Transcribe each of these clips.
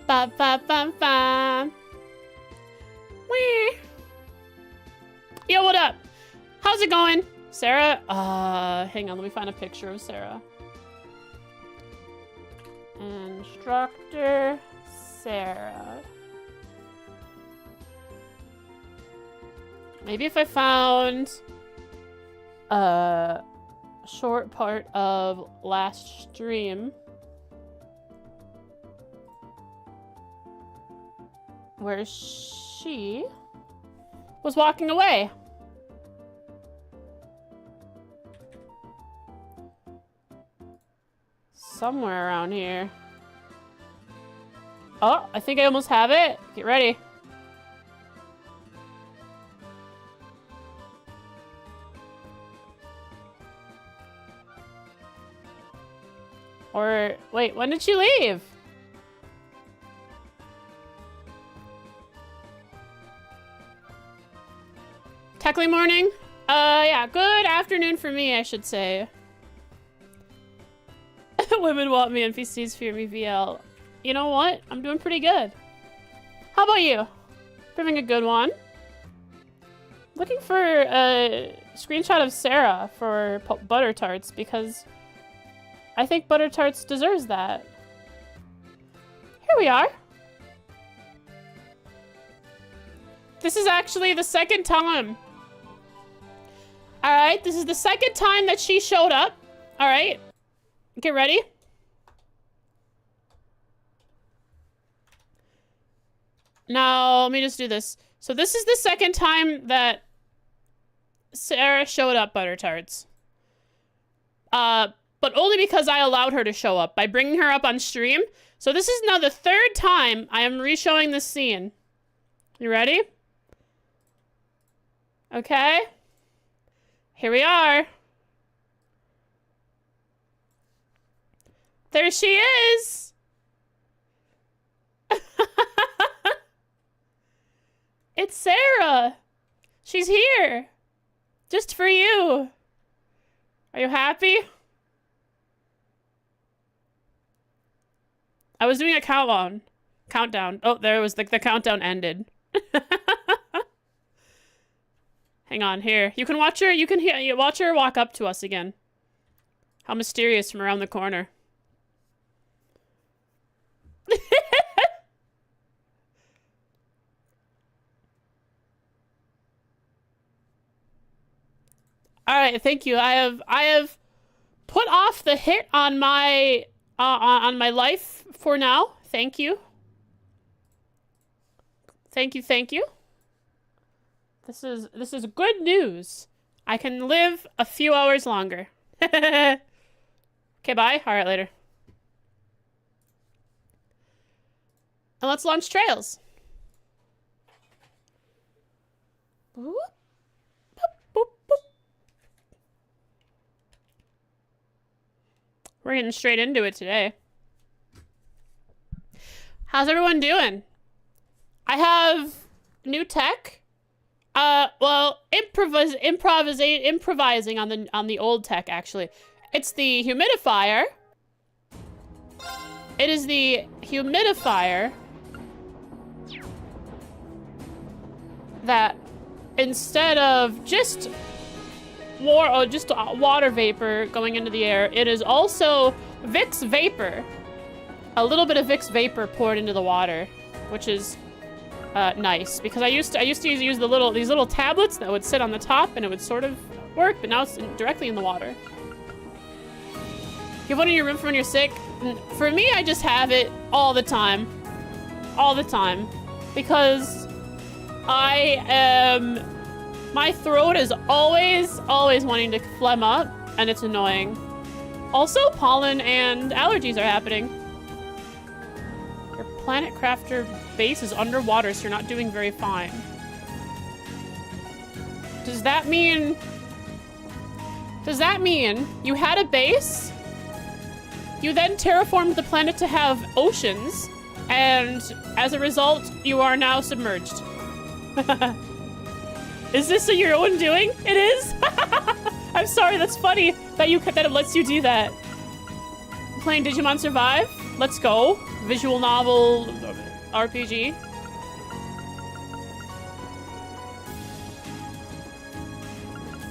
Ba ba ba ba. Wee. Yo, what up? How's it going? Sarah? Hang on, let me find a picture of Sarah. Instructor Sarah. Maybe if I found a short part of last stream where she was walking away. Somewhere around here. Oh, I think I almost have it. Get ready. Or, wait, when did she leave? Techly morning? Yeah, good afternoon for me, I should say. Women want me, NPCs fear me, VL. You know what? I'm doing pretty good. How about you? Having a good one. Looking for a screenshot of Sarah for Butter Tarts because I think Butter Tarts deserves that. Here we are. This is actually the second time. Alright, this is the second time that she showed up. Alright. Get ready. Now, let me just do this. So this is the second time that Sarah showed up, Butter Tarts. But only because I allowed her to show up by bringing her up on stream. So this is now the third time I am re-showing this scene. You ready? Okay. Here we are. There she is. It's Sarah. She's here. Just for you. Are you happy? I was doing a countdown. Oh, there was the countdown ended. Hang on, here. You can watch her. You can watch her walk up to us again. How mysterious from around the corner. All right, thank you. I have put off the hit on my life for now. Thank you. Thank you. Thank you. This is good news. I can live a few hours longer. Okay, bye. All right, later. And let's launch trails. Boop. Boop, boop, boop. We're getting straight into it today. How's everyone doing? I have new tech. Well, improvising on the old tech actually. It's the humidifier. It is the humidifier that instead of just water vapor going into the air, it is also Vicks vapor. A little bit of Vicks vapor poured into the water, which is nice because I used to use these little tablets that would sit on the top and it would sort of work, but now it's directly in the water. You have one in your room for when you're sick? For me, I just have it all the time. All the time. Because my throat is always wanting to phlegm up, and it's annoying. Also, pollen and allergies are happening. Your Planet Crafter base is underwater, so you're not doing very fine. Does that mean you had a base? You then terraformed the planet to have oceans, and as a result, you are now submerged. Is this your own doing? It is? I'm sorry, that's funny that it lets you do that. Playing Digimon Survive? Let's go. Visual novel, RPG.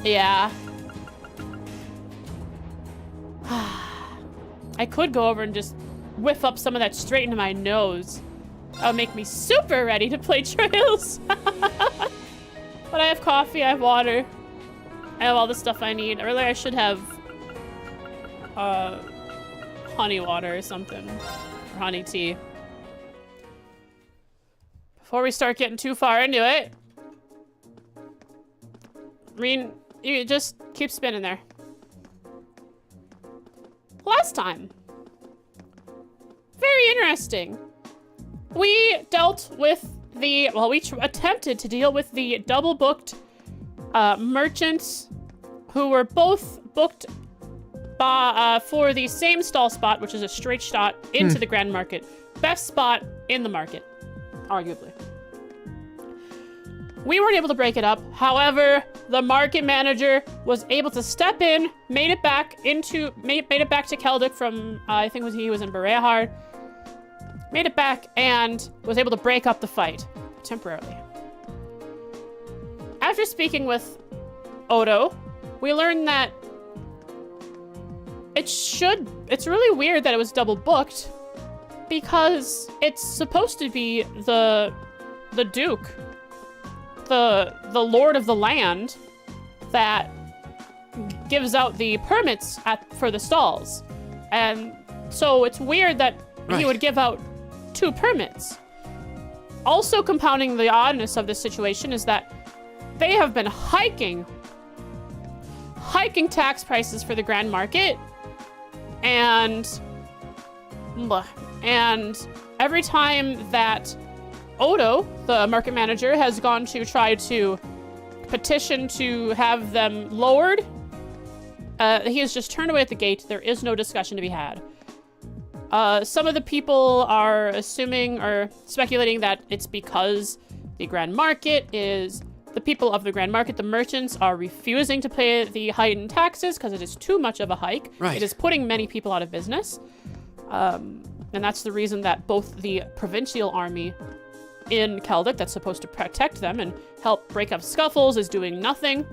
Yeah. I could go over and just whiff up some of that straight into my nose. That would make me super ready to play Trails. But I have coffee, I have water. I have all the stuff I need. Really, I should have honey water or something. Or honey tea. Before we start getting too far into it. Reen, you just keep spinning there. Last time. Very interesting. We dealt with the, well, we attempted to deal with the double booked merchants who were both booked for the same stall spot, which is a straight shot into the Grand Market. Best spot in the market, arguably. We weren't able to break it up. However, the market manager was able to step in, made it back to Keldic from, I think he was in Berehard. Made it back and was able to break up the fight temporarily. After speaking with Odo, we learned that it's really weird that it was double booked because it's supposed to be the Duke, the Lord of the land that gives out the permits for the stalls. And so it's weird that he would give out 2 permits. Also compounding the oddness of this situation is that they have been hiking tax prices for the Grand Market, and every time that Odo, the market manager, has gone to try to petition to have them lowered, he has just turned away at the gate. There is no discussion to be had. Some of the people are assuming or speculating that it's because the Grand Market is... The people of the Grand Market, the merchants, are refusing to pay the heightened taxes because it is too much of a hike. Right. It is putting many people out of business. And that's the reason that both the provincial army in Keldic that's supposed to protect them and help break up scuffles is doing nothing.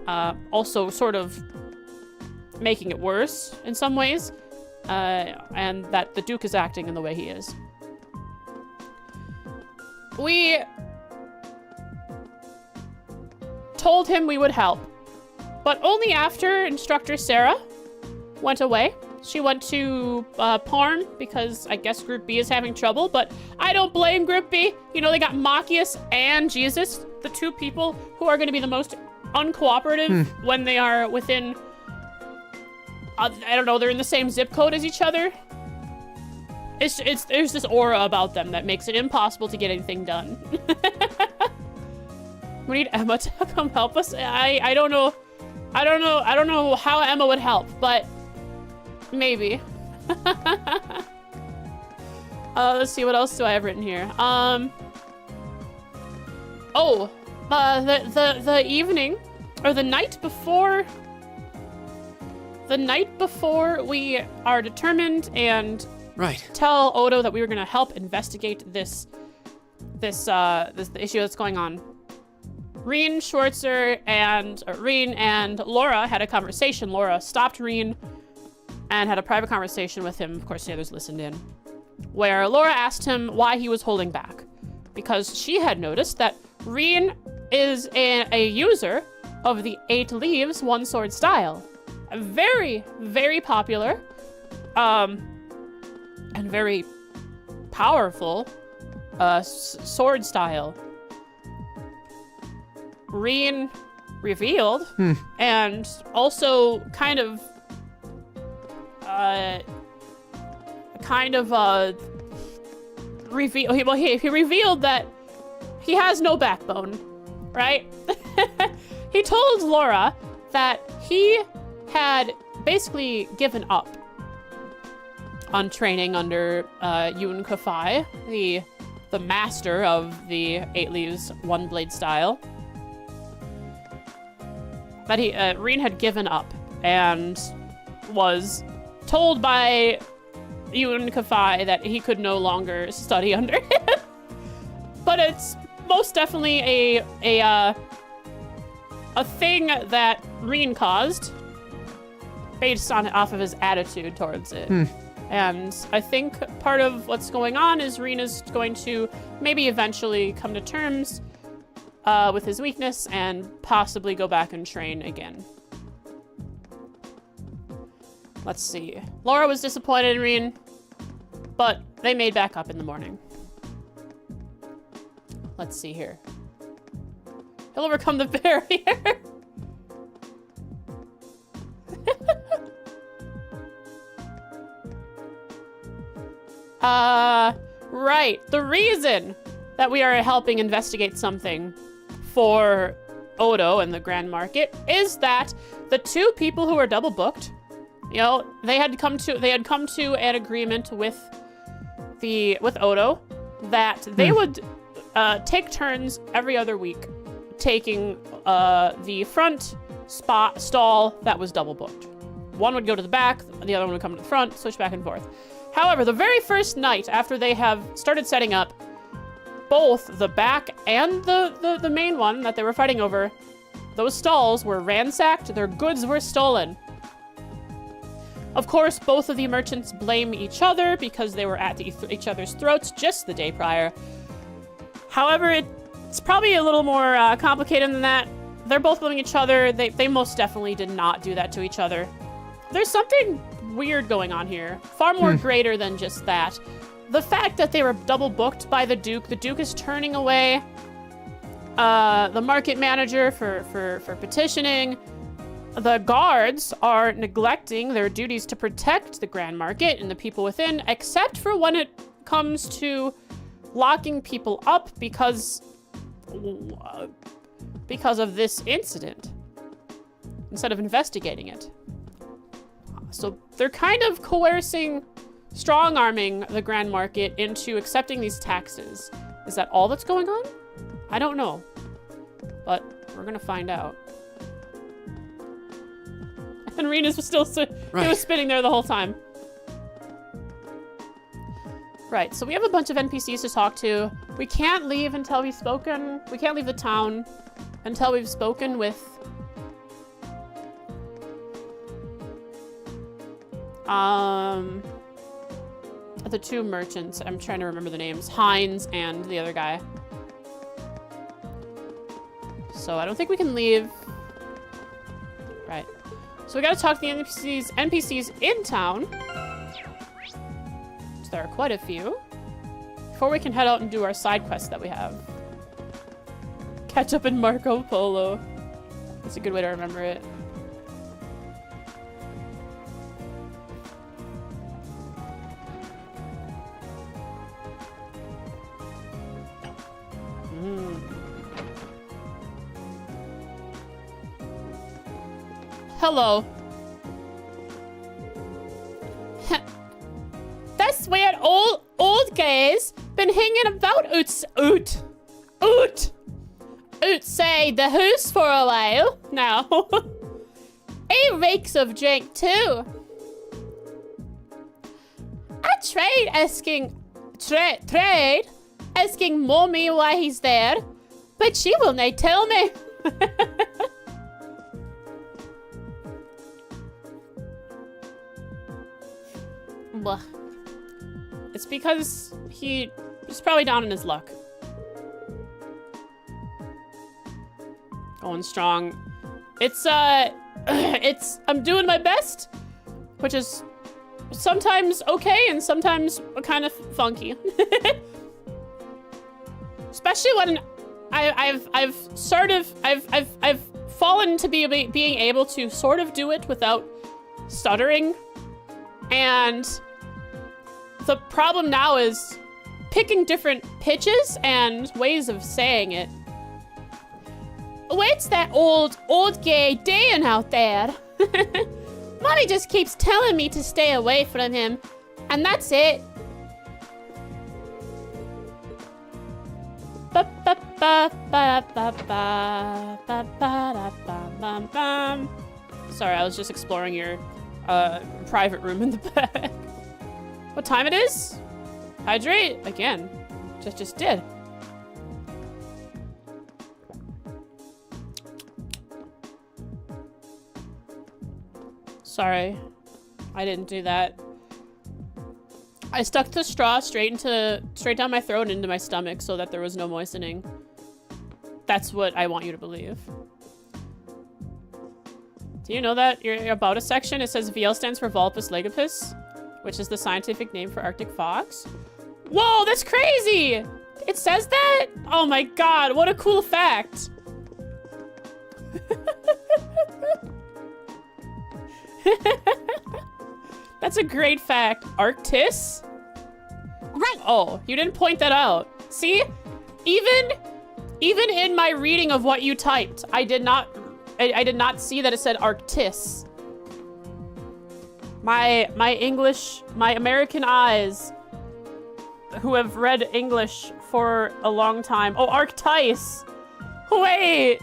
Also sort of making it worse in some ways. And that the Duke is acting in the way he is. We told him we would help, but only after Instructor Sarah went away. She went to Parn because I guess Group B is having trouble, but I don't blame Group B. You know, they got Machias and Jesus, the 2 people who are going to be the most uncooperative when they are within... I don't know, they're in the same zip code as each other. There's this aura about them that makes it impossible to get anything done. We need Emma to come help us. I don't know. I don't know how Emma would help, but maybe. Let's see, what else do I have written here? The evening or the night before. The night before we are determined and tell Odo that we were going to help investigate this issue that's going on. Reen, Schwarzer, and Reen and Laura had a conversation. Laura stopped Reen and had a private conversation with him. Of course, the others listened in. Where Laura asked him why he was holding back. Because she had noticed that Reen is a user of the 8 Leaves, One Sword style. A very, very popular, and very powerful sword style. Reen revealed, and also kind of he revealed that he has no backbone, right? He told Laura that he had basically given up on training under Yun Kafai, the master of the 8 Leaves One Blade style. That Reen had given up and was told by Yunkafai that he could no longer study under him. But it's most definitely a thing that Reen caused based off of his attitude towards it. And I think part of what's going on is Reen is going to maybe eventually come to terms with his weakness and possibly go back and train again. Let's see. Laura was disappointed in Reen, but they made back up in the morning. Let's see here. He'll overcome the barrier. Right. The reason that we are helping investigate something for Odo and the Grand Market is that the two people who were double booked, you know, they had come to an agreement with Odo that they would take turns every other week taking the front stall that was double booked. One would go to the back, the other one would come to the front, switch back and forth. However, the very first night after they have started setting up, both the back and the main one that they were fighting over, those stalls were ransacked, their goods were stolen. Of course, both of the merchants blame each other because they were at each other's throats just the day prior. However, it's probably a little more complicated than that. They're both blaming each other. They most definitely did not do that to each other. There's something weird going on here. Far more greater than just that. The fact that they were double booked by the Duke is turning away the market manager for petitioning. The guards are neglecting their duties to protect the Grand Market and the people within, except for when it comes to locking people up because of this incident, instead of investigating it. So they're kind of coercing, strong-arming the Grand Market into accepting these taxes. Is that all that's going on? I don't know, but we're gonna find out. And Rena's was still he was spinning there the whole time. Right, so we have a bunch of NPCs to talk to. We can't leave until we've spoken. We can't leave the town until we've spoken with the two merchants. I'm trying to remember the names. Hines and the other guy. So I don't think we can leave. Right. So we gotta talk to the NPCs in town. So there are quite a few. Before we can head out and do our side quests that we have. Catch up in Marco Polo. That's a good way to remember it. Hello. That's where old guys been hanging about outside the house for a while now. He reeks of drink too. I tried asking Mommy why he's there, but she will not tell me. It's because he's probably down in his luck. Going strong. I'm doing my best, which is sometimes okay and sometimes kind of funky. Especially when I've fallen to being able to sort of do it without stuttering, and the problem now is picking different pitches and ways of saying it. What's that old gay doing out there? Mommy just keeps telling me to stay away from him, and that's it. Sorry, I was just exploring your private room in the back. What time it is? Hydrate? Again. Just did. Sorry. I didn't do that. I stuck the straw straight down my throat and into my stomach so that there was no moistening. That's what I want you to believe. Do you know that your about us section, it says VL stands for Volpus legipus, which is the scientific name for Arctic fox? Whoa, that's crazy! It says that? Oh my god, what a cool fact. That's a great fact. Arctis? Right. Oh, you didn't point that out. See? Even in my reading of what you typed, I did not see that it said Arctis. My English, my American eyes, who have read English for a long time. Oh, Arctis. Wait.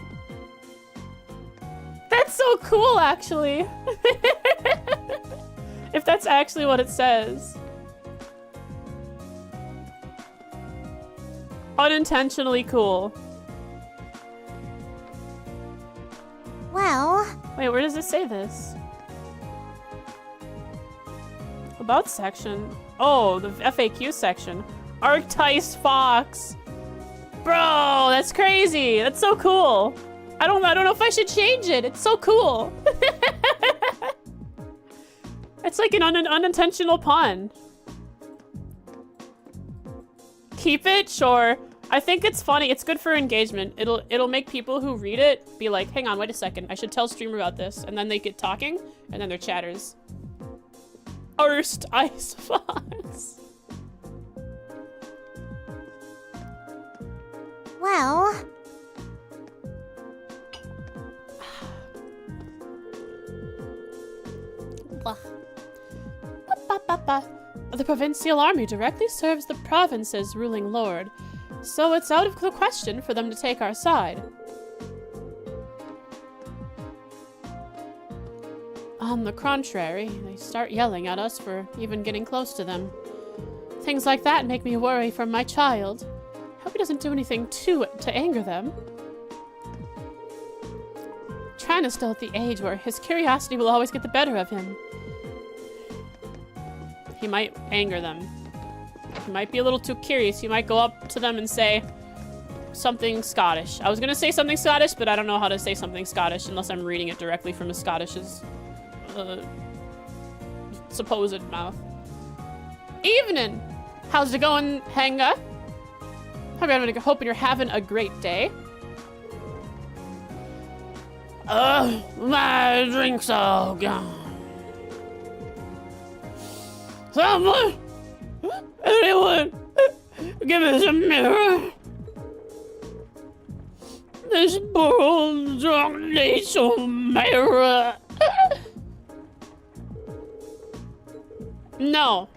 That's so cool, actually. If that's actually what it says. Unintentionally cool. Well... Wait, where does it say this? About section. Oh, the FAQ section. Arctis fox. Bro, that's crazy. That's so cool. I don't know if I should change it. It's so cool. It's like an unintentional pun. Keep it? Sure. I think it's funny. It's good for engagement. It'll make people who read it be like, hang on, wait a second. I should tell streamer about this. And then they get talking, and then they're chatters. Arst ice fox. Well... The provincial army directly serves the province's ruling lord, so it's out of the question for them to take our side. On the contrary, they start yelling at us for even getting close to them. Things like that make me worry for my child. Hope he doesn't do anything to anger them. Tran is still at the age where his curiosity will always get the better of him. He might anger them. He might be a little too curious. He might go up to them and say something Scottish. I was gonna say something Scottish, but I don't know how to say something Scottish unless I'm reading it directly from a Scottish's supposed mouth. Evening! How's it going, Hanga? Hoping you're having a great day. My drink's all gone. Someone! Anyone! Give us a mirror! This poor old drunk needs a mirror! No.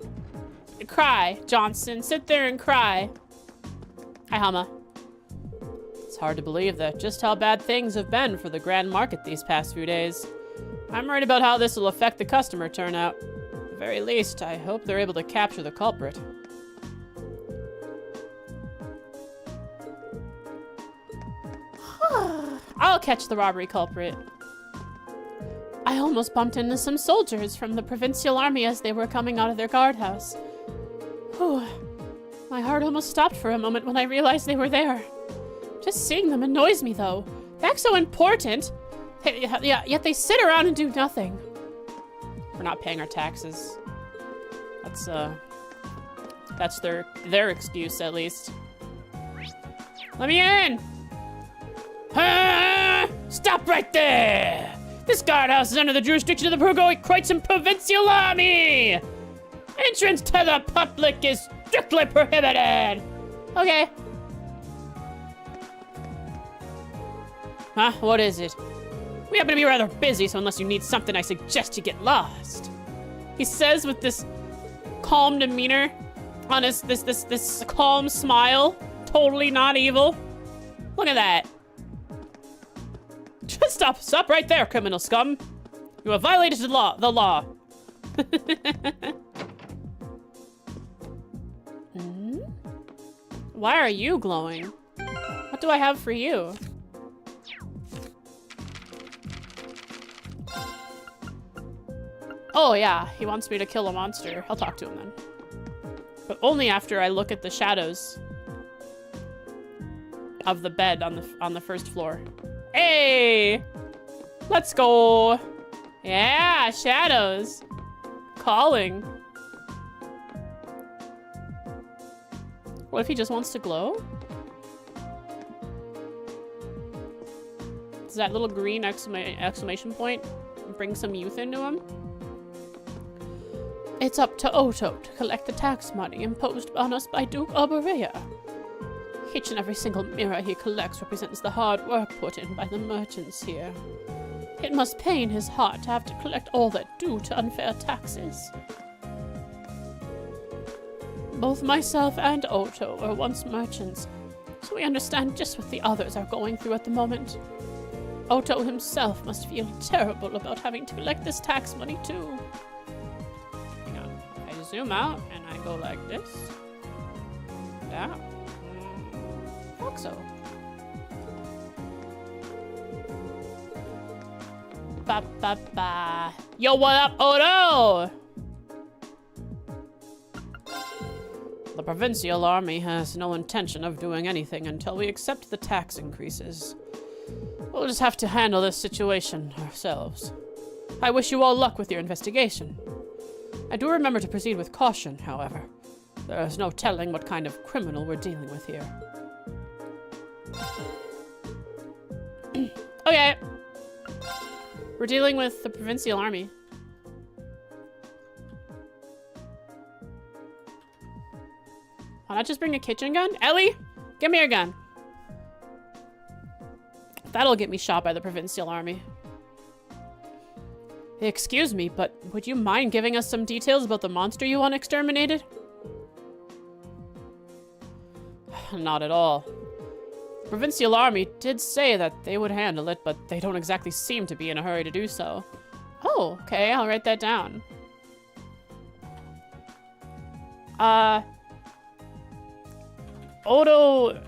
Cry, Johnson. Sit there and cry. Hi, Hama. It's hard to believe that just how bad things have been for the Grand Market these past few days. I'm worried about how this will affect the customer turnout. At the very least, I hope they're able to capture the culprit. I'll catch the robbery culprit. I almost bumped into some soldiers from the provincial army as they were coming out of their guardhouse. Whew. My heart almost stopped for a moment when I realized they were there. Just seeing them annoys me, though. They act so important, yet they sit around and do nothing. We're not paying our taxes. That's their excuse, at least. Let me in! Stop right there! This guardhouse is under the jurisdiction of the Croatian Provincial Army! Entrance to the public is strictly prohibited! Okay. Huh? What is it? We happen to be rather busy, so unless you need something, I suggest you get lost. He says with this calm demeanor on his this calm smile, totally not evil. Look at that. Just stop right there, criminal scum. You have violated the law. Why are you glowing? What do I have for you? Oh yeah, he wants me to kill a monster. I'll talk to him then. But only after I look at the shadows of the bed on the first floor. Hey! Let's go! Yeah, shadows! Calling. What if he just wants to glow? Does that little green exclamation point bring some youth into him? It's up to Otto to collect the tax money imposed on us by Duke Oberea. Each and every single mirror he collects represents the hard work put in by the merchants here. It must pain his heart to have to collect all that due to unfair taxes. Both myself and Otto were once merchants, so we understand just what the others are going through at the moment. Otto himself must feel terrible about having to collect this tax money too. Hang on. I zoom out and I go like this. Down. Fuck so. Ba ba ba. Yo, what up, Otto? The provincial army has no intention of doing anything until we accept the tax increases. We'll just have to handle this situation ourselves. I wish you all luck with your investigation. I do remember to proceed with caution, however. There is no telling what kind of criminal we're dealing with here. Okay. We're dealing with the provincial army. Why not just bring a kitchen gun? Ellie, give me your gun. That'll get me shot by the provincial army. Excuse me, but would you mind giving us some details about the monster you want exterminated? Not at all. The provincial army did say that they would handle it, but they don't exactly seem to be in a hurry to do so. Oh, okay, I'll write that down. Odo,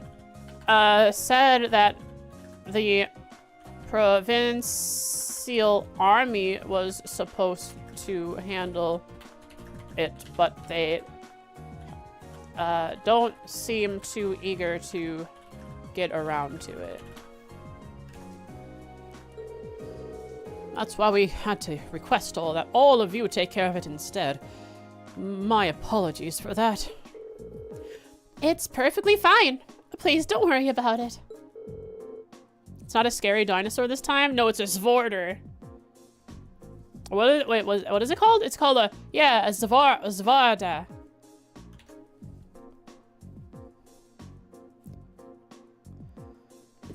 said that the provincial army was supposed to handle it, but they don't seem too eager to get around to it. That's why we had to request all of you take care of it instead. My apologies for that. It's perfectly fine. Please don't worry about it. It's not a scary dinosaur this time? No, it's a Zvorder. What is it called? It's called a Zvarda.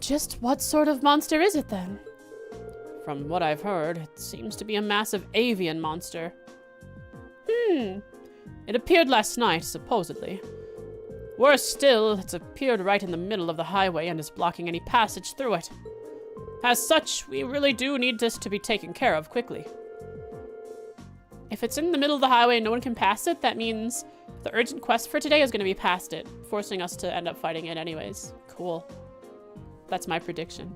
Just what sort of monster is it then? From what I've heard, it seems to be a massive avian monster. It appeared last night, supposedly. Worse still, it's appeared right in the middle of the highway and is blocking any passage through it. As such, we really do need this to be taken care of quickly. If it's in the middle of the highway and no one can pass it, that means the urgent quest for today is going to be past it, forcing us to end up fighting it anyways. Cool. That's my prediction.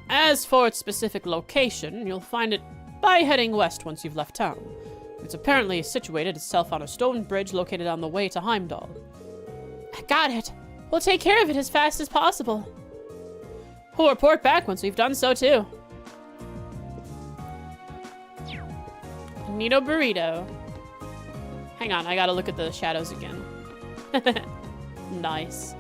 As for its specific location, you'll find it by heading west once you've left town. It's apparently situated itself on a stone bridge located on the way to Heimdall. I got it. We'll take care of it as fast as possible. We'll report back once we've done so too. Neato burrito. Hang on, I gotta look at the shadows again. Nice.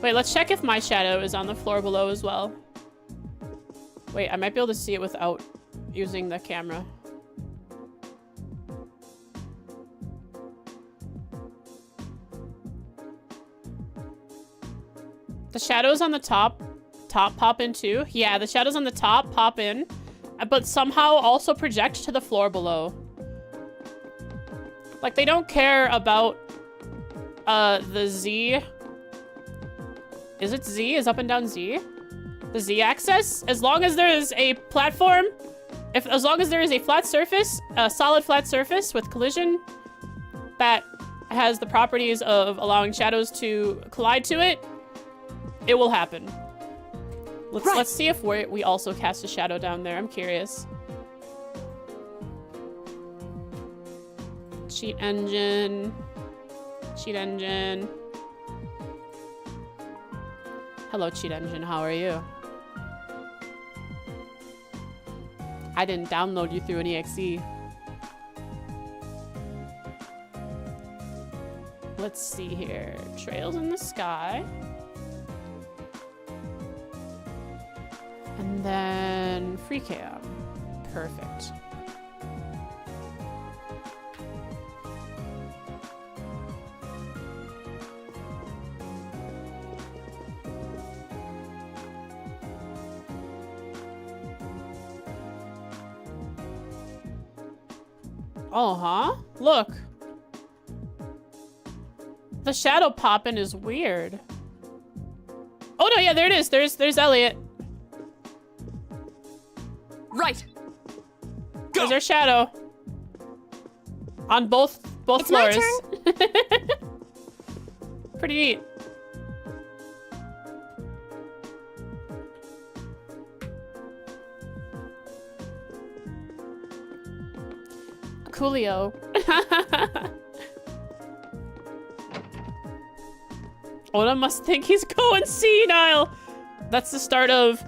Wait, let's check if my shadow is on the floor below as well. Wait, I might be able to see it without using the camera. The shadows on the top pop in too. Yeah, the shadows on the top pop in, but somehow also project to the floor below. Like, they don't care about the Z Is it Z? Is up and down Z? The Z axis? As long as there is a platform, as long as there is a flat surface, a solid flat surface with collision that has the properties of allowing shadows to collide to it, it will happen. Let's see if we also cast a shadow down there. I'm curious. Cheat engine. Cheat engine. Hello, cheat engine. How are you? I didn't download you through an EXE. Let's see here. Trails in the sky. And then free cam. Perfect. Oh, huh? Look. The shadow popping is weird. Oh no, yeah, there it is. There's Elliot. Right. There's our shadow. On both It's floors. my turn. Pretty neat. Coolio. Oda must think he's going senile. That's the start of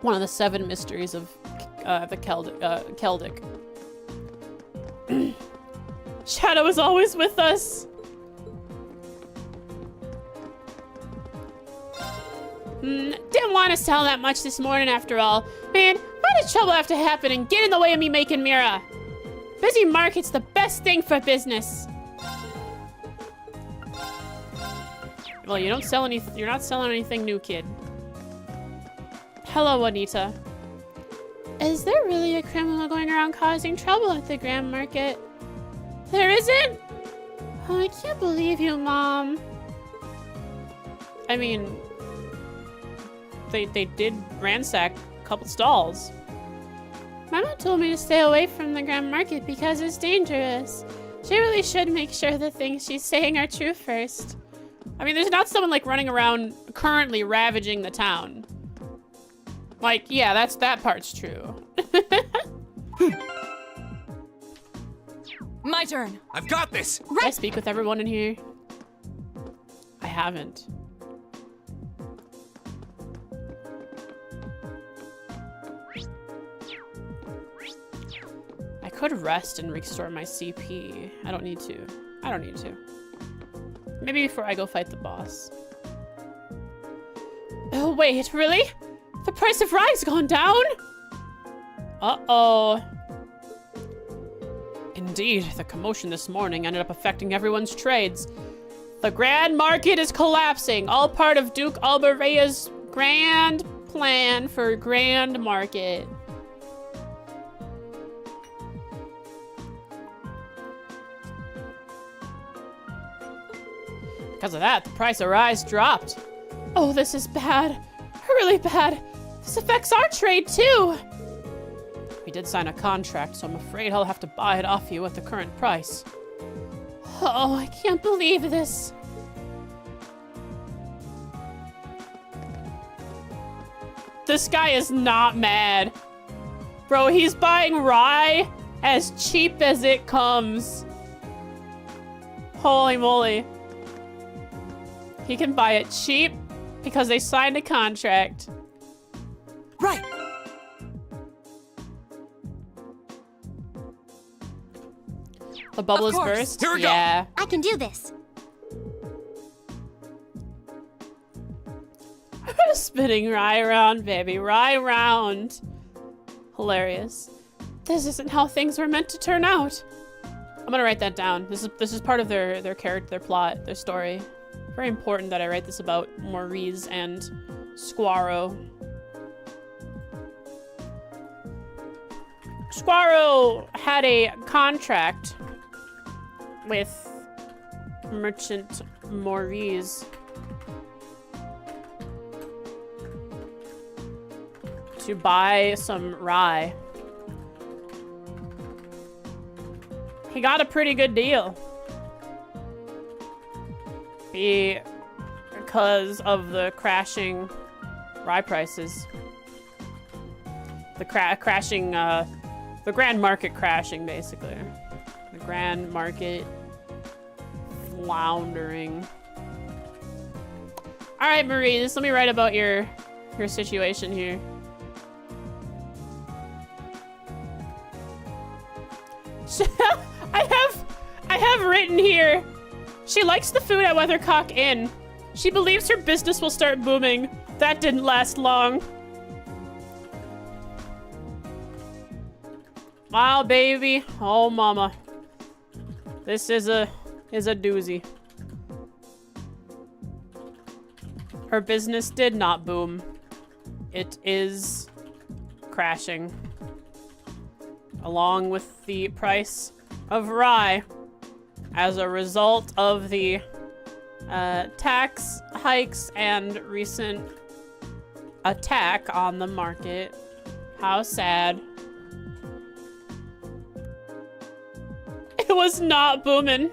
one of the 7 mysteries of the Celtic. Shadow is always with us. Didn't want to sell that much this morning after all. Man, why does trouble have to happen and get in the way of me making Mira? Busy market's the best thing for business. Well, you don't sell any. You're not selling anything new, kid. Hello, Juanita. Is there really a criminal going around causing trouble at the Grand Market? There isn't? Oh, I can't believe you, Mom. I mean, they did ransack a couple stalls. Mama told me to stay away from the Grand Market because it's dangerous. She really should make sure the things she's saying are true first. I mean, there's not someone like running around currently ravaging the town. Like, yeah, that part's true. My turn. I've got this. Did I speak with everyone in here? I haven't. I could rest and restore my CP. I don't need to. I don't need to. Maybe before I go fight the boss. Oh, wait, really? The price of rye's gone down? Uh-oh. Indeed, the commotion this morning ended up affecting everyone's trades. The Grand Market is collapsing, all part of Duke Albarea's grand plan for Grand Market. Because of that, the price of rye's dropped. Oh, this is bad. Really bad. This affects our trade, too. We did sign a contract, so I'm afraid I'll have to buy it off you at the current price. Oh, I can't believe this. This guy is not mad. Bro, he's buying rye as cheap as it comes. Holy moly. He can buy it cheap because they signed a contract. Right. The bubble Of is course. burst? Here we go. Yeah. I can do this. Spinning rye around, baby. Rye round. Hilarious. This isn't how things were meant to turn out. I'm gonna write that down. This is part of their character, their plot, their story. Very important that I write this about Maurice and Squaro. Squaro had a contract with Merchant Maurice to buy some rye. He got a pretty good deal. Because of the crashing rye prices. The crashing, the grand market crashing, basically. The grand market floundering. All right, Marie, just let me write about your situation here. I have written here. She likes the food at Weathercock Inn. She believes her business will start booming. That didn't last long. Wow, baby. Oh, mama. This is a doozy. Her business did not boom. It is crashing. Along with the price of rye. As a result of the tax hikes and recent attack on the market. How sad. It was not booming.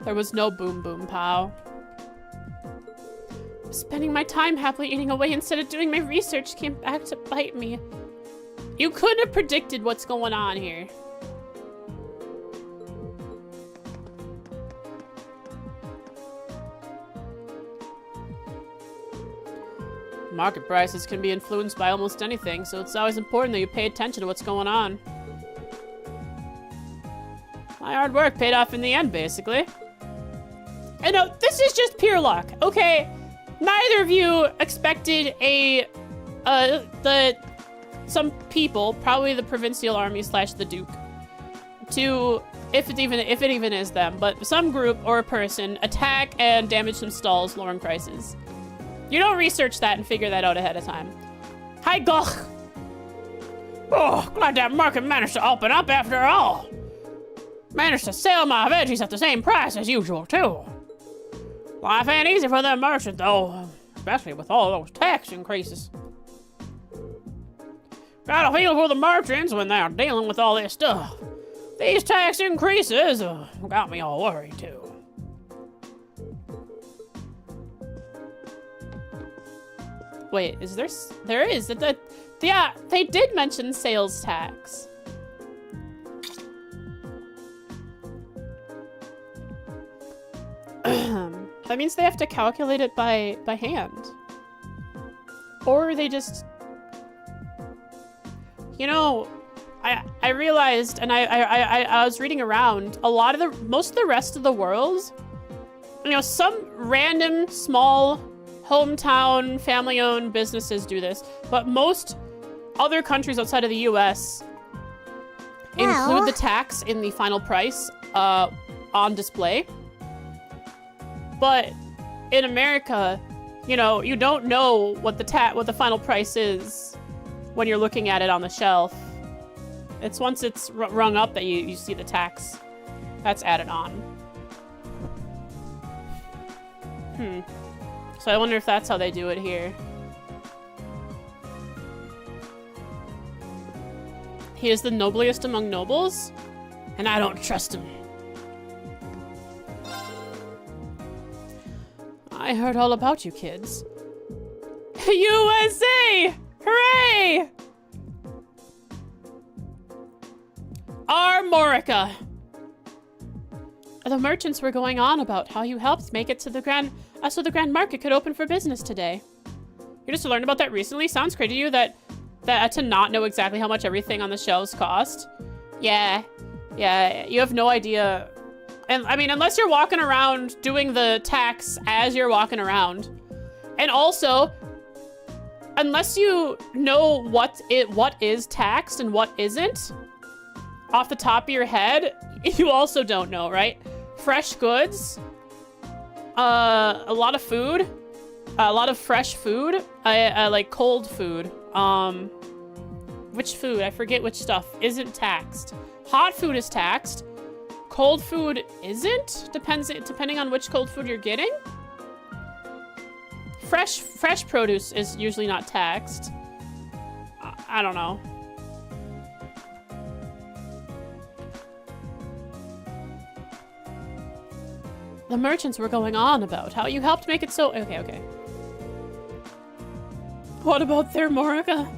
There was no boom boom pow. Spending my time happily eating away instead of doing my research came back to bite me. You couldn't have predicted what's going on here. Market prices can be influenced by almost anything, so it's always important that you pay attention to what's going on. My hard work paid off in the end, basically. And no, this is just pure luck, okay? Neither of you expected some people, probably the Provincial Army / the Duke, to, if it even is them, but some group or a person attack and damage some stalls, lowering prices. You don't research that and figure that out ahead of time. Hi, goch. Oh, glad that market managed to open up after all. Managed to sell my veggies at the same price as usual, too. Life ain't easy for them merchants, though, especially with all those tax increases. Gotta feel for the merchants when they're dealing with all this stuff. These tax increases got me all worried, too. Wait, is there is? Yeah, they did mention sales tax. That means they have to calculate it by hand. Or they just... You know, I realized, and I was reading around, most of the rest of the world, you know, some random small hometown, family-owned businesses do this, but most other countries outside of the US include the tax in the final price on display. But in America, you know, you don't know what the final price is when you're looking at it on the shelf. It's once it's rung up that you see the tax that's added on. So I wonder if that's how they do it here. He is the nobliest among nobles, and I don't trust him. I heard all about you kids. USA! Hooray! Armorica! The merchants were going on about how you helped make it to the grand, so the grand market could open for business today. You just learned about that recently? Sounds crazy to you that to not know exactly how much everything on the shelves cost? Yeah, you have no idea. And I mean, unless you're walking around doing the tax as you're walking around. And also, unless you know what is taxed and what isn't, off the top of your head, you also don't know, right? Fresh goods, a lot of food, a lot of fresh food, I like cold food. Which food? I forget which stuff isn't taxed. Hot food is taxed. Cold food isn't? Depending on which cold food you're getting. fresh produce is usually not taxed. I don't know. The merchants were going on about how you helped make it so... Okay. What about their Morica?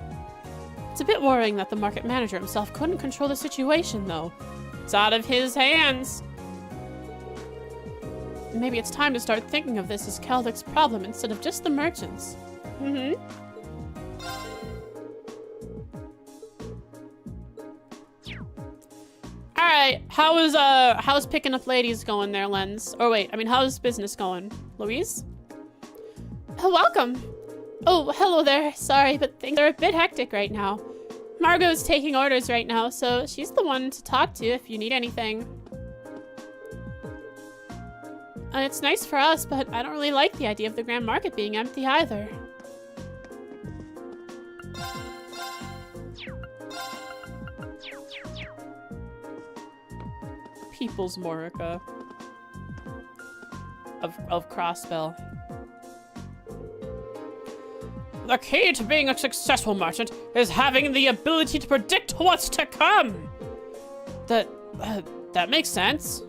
It's a bit worrying that the market manager himself couldn't control the situation, though. It's out of his hands. Maybe it's time to start thinking of this as Keldrick's problem instead of just the merchants. Mm-hmm. Alright, how's picking up ladies going there, Lens? Or wait, I mean, how's business going? Louise? Oh, welcome. Oh, hello there. Sorry, but things are a bit hectic right now. Margot's taking orders right now, so she's the one to talk to if you need anything. It's nice for us, but I don't really like the idea of the Grand Market being empty either. People's Morica. Of Crossbell. The key to being a successful merchant is having the ability to predict what's to come. That makes sense.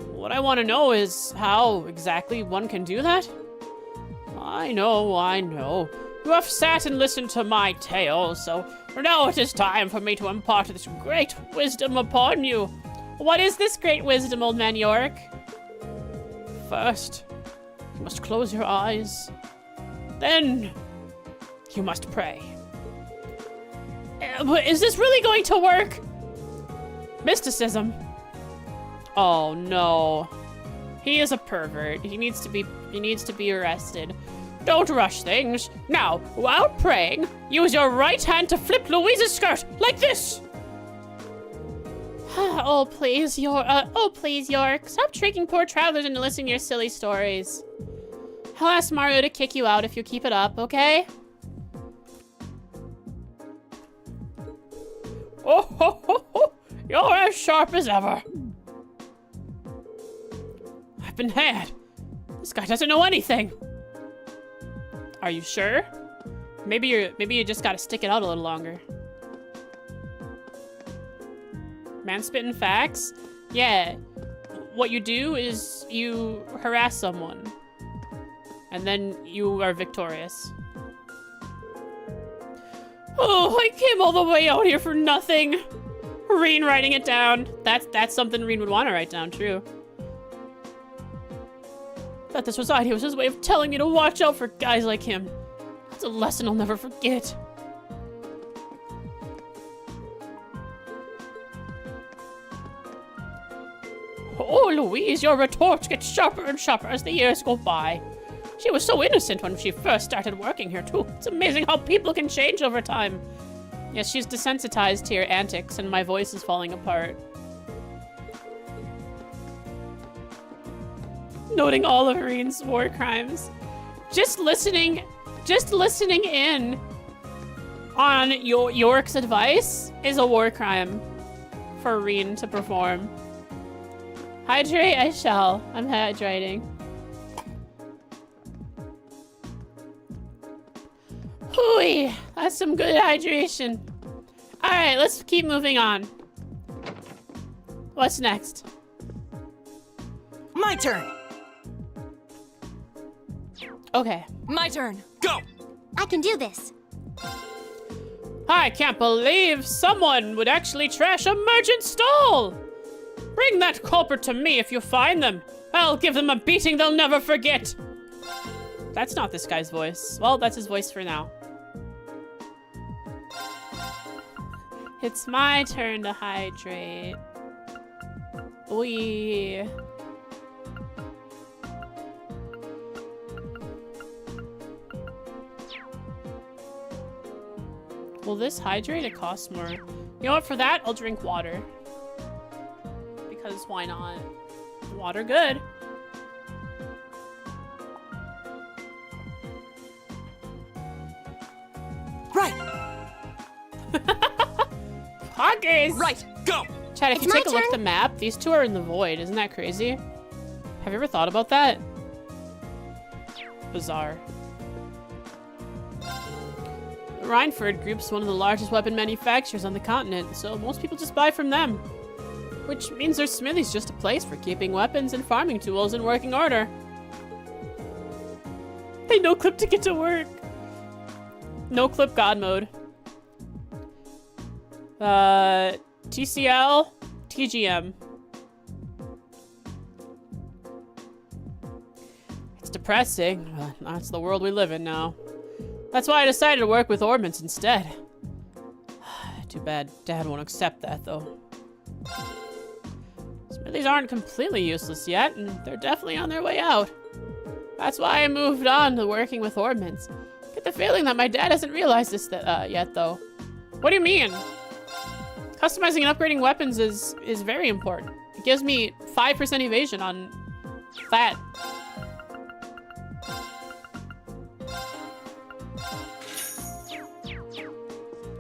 What I want to know is how exactly one can do that? I know. You have sat and listened to my tale, so now it is time for me to impart this great wisdom upon you. What is this great wisdom, old man York? First, you must close your eyes. Then, you must pray. But is this really going to work? Mysticism. Oh no. He is a pervert. He needs to be arrested. Don't rush things. Now, while praying, use your right hand to flip Louise's skirt like this. Oh please, York. Stop tricking poor travelers into listening to your silly stories. I'll ask Mario to kick you out if you keep it up, okay? Oh ho ho ho! You're as sharp as ever. I've been had. This guy doesn't know anything. Are you sure? Maybe you just gotta stick it out a little longer. Man spitting facts? Yeah. What you do is you harass someone. And then you are victorious. Oh, I came all the way out here for nothing. Reen writing it down. That's something Reen would want to write down, true. Thought this was his way of telling me to watch out for guys like him. That's a lesson I'll never forget. Oh, Louise, your retorts get sharper and sharper as the years go by. She was so innocent when she first started working here, too. It's amazing how people can change over time. Yes, she's desensitized to your antics, and my voice is falling apart. Noting all of Reen's war crimes. Just listening in on York's advice is a war crime for Reen to perform. Hydrate, I shall. I'm hydrating. Hooey, that's some good hydration. All right, let's keep moving on. What's next? My turn. Okay. My turn. Go. I can do this. I can't believe someone would actually trash a merchant stall. Bring that culprit to me if you find them. I'll give them a beating they'll never forget. That's not this guy's voice. Well, that's his voice for now. It's my turn to hydrate. Oi. Will this hydrate? It costs more. You know what? For that, I'll drink water. Because why not? Water good. Right. Poggers! Right. Go. Chad, if It's you take my a look at turn. the map, these two are in the void. Isn't that crazy? Have you ever thought about that? Bizarre. Reinford Group's one of the largest weapon manufacturers on the continent, so most people just buy from them. Which means their smithy's just a place for keeping weapons and farming tools in working order. Hey, no clip to get to work. No clip God mode. TCL, TGM. It's depressing, but that's the world we live in now. That's why I decided to work with Ordnance instead. Too bad Dad won't accept that, though. Smithies aren't completely useless yet, and they're definitely on their way out. That's why I moved on to working with Ordnance. Get the feeling that my dad hasn't realized this yet, though. What do you mean? Customizing and upgrading weapons is very important. It gives me 5% evasion on that.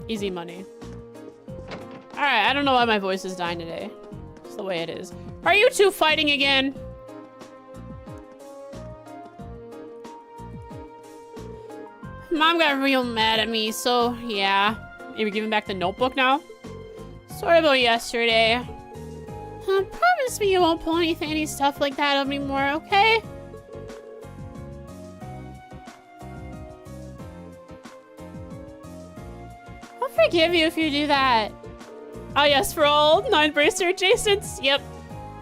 Easy money. Alright, I don't know why my voice is dying today. It's the way it is. Are you two fighting again? Mom got real mad at me, so yeah. You're giving back the notebook now? Sorry about yesterday. Promise me you won't pull any stuff like that anymore, okay? I'll forgive you if you do that. Oh yes, for all 9 bracer adjacents. Yep.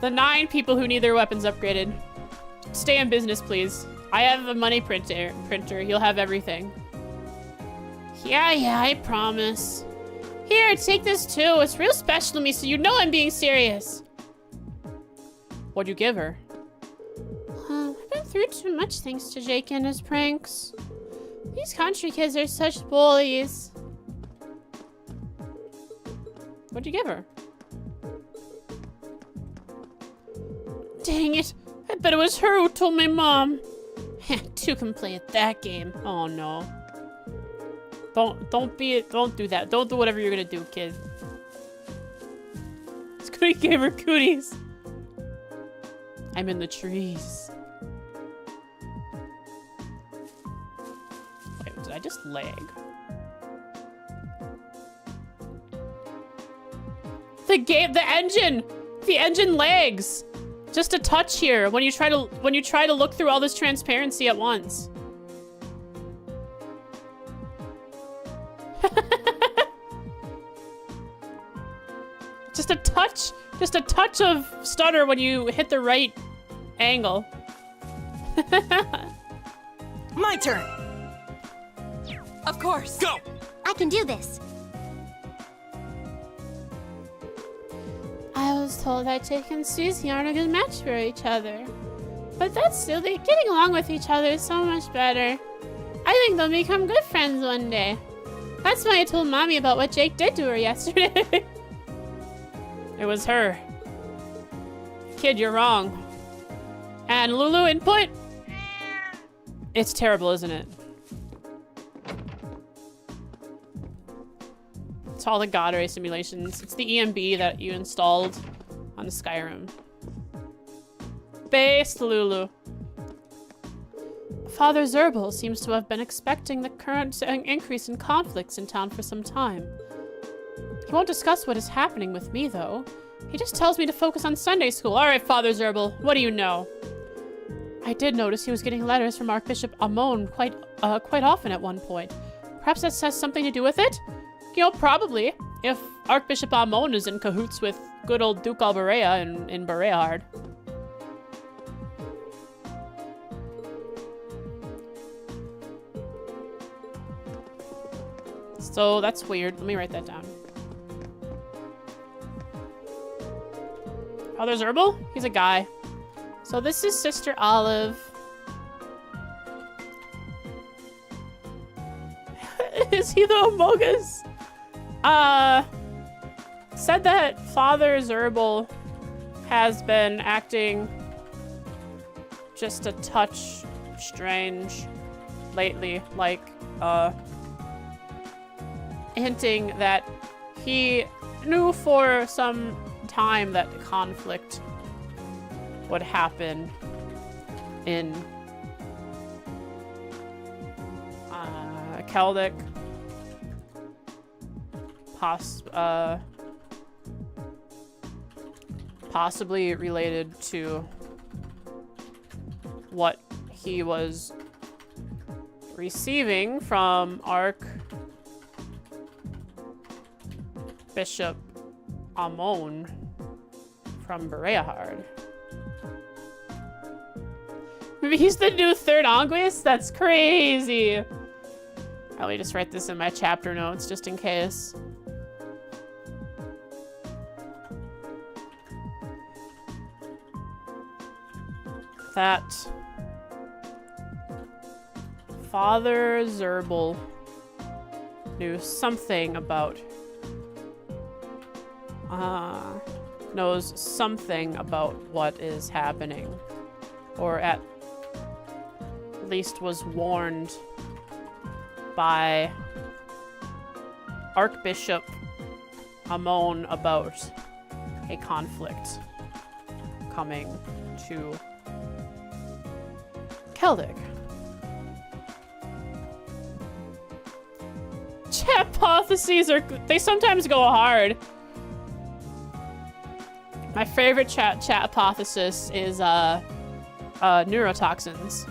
The 9 people who need their weapons upgraded. Stay in business, please. I have a money printer. You'll have everything. Yeah, I promise. Here, take this too. It's real special to me, so you know I'm being serious. What'd you give her? I've been through too much thanks to Jake and his pranks. These country kids are such bullies. What'd you give her? Dang it. I bet it was her who told my mom. 2 can play at that game. Oh no. Don't do that. Don't do whatever you're gonna do, kid. Scooty gave her cooties. I'm in the trees. Wait, did I just lag? The engine lags. Just a touch here when you try to look through all this transparency at once. Just a touch of stutter when you hit the right angle. My turn. Of course. Go. I can do this. I was told that Jake and Susie aren't a good match for each other. But that's silly. Getting along with each other is so much better. I think they'll become good friends one day. That's why I told Mommy about what Jake did to her yesterday. It was her. Kid, you're wrong. And Lulu input? It's terrible, isn't it? It's all the God Ray simulations. It's the ENB that you installed on the Skyrim. Based Lulu. Father Zerbal seems to have been expecting the current increase in conflicts in town for some time. He won't discuss what is happening with me, though. He just tells me to focus on Sunday school. All right, Father Zerbal, what do you know? I did notice he was getting letters from Archbishop Amon quite often at one point. Perhaps that has something to do with it? You know, probably. If Archbishop Amon is in cahoots with good old Duke Alberea in Bereard. So that's weird. Let me write that down. Father Zerbal? He's a guy. So this is Sister Olive. Is he the Amogus? Said that Father Zerbal has been acting just a touch strange lately, like, hinting that he knew for some time that conflict would happen in Celtic. possibly related to what he was receiving from Archbishop Amon from Bereahard. Maybe he's the new third Anguis? That's crazy. Let me just write this in my chapter notes just in case. That Father Zerbal knew something about, knows something about what is happening, or at least was warned by Archbishop Amon about a conflict coming to Celtic. Chatpotheses are, they sometimes go hard. My favorite chatpothesis is neurotoxins.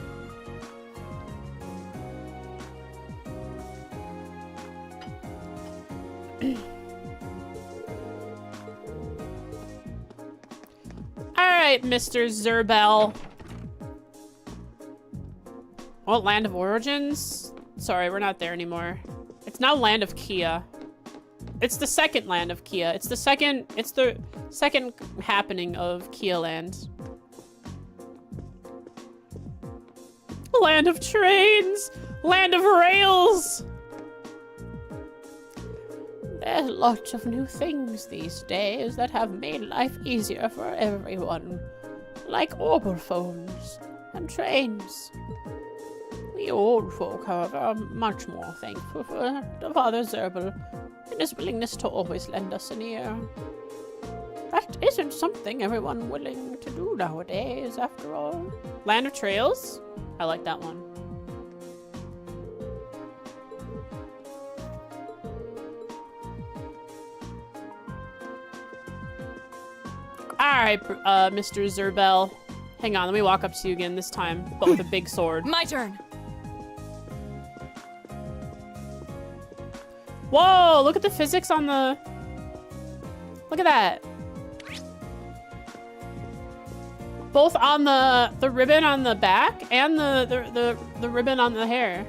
Alright, Mr. Zerbel. What, Land of Origins? Sorry, we're not there anymore. It's now Land of Kia. It's the second Land of Kia. It's the second happening of Kia Land. Land of trains! Land of rails! There's lots of new things these days that have made life easier for everyone. Like orbital phones and trains. We old folk, however, are much more thankful for Father Zerbal and his willingness to always lend us an ear. That isn't something everyone willing to do nowadays, after all. Land of Trails? I like that one. Alright, Mr. Zerbel. Hang on, let me walk up to you again this time, but with a big sword. My turn. Whoa, look at the physics on the... Look at that. Both on the ribbon on the back and the ribbon on the hair.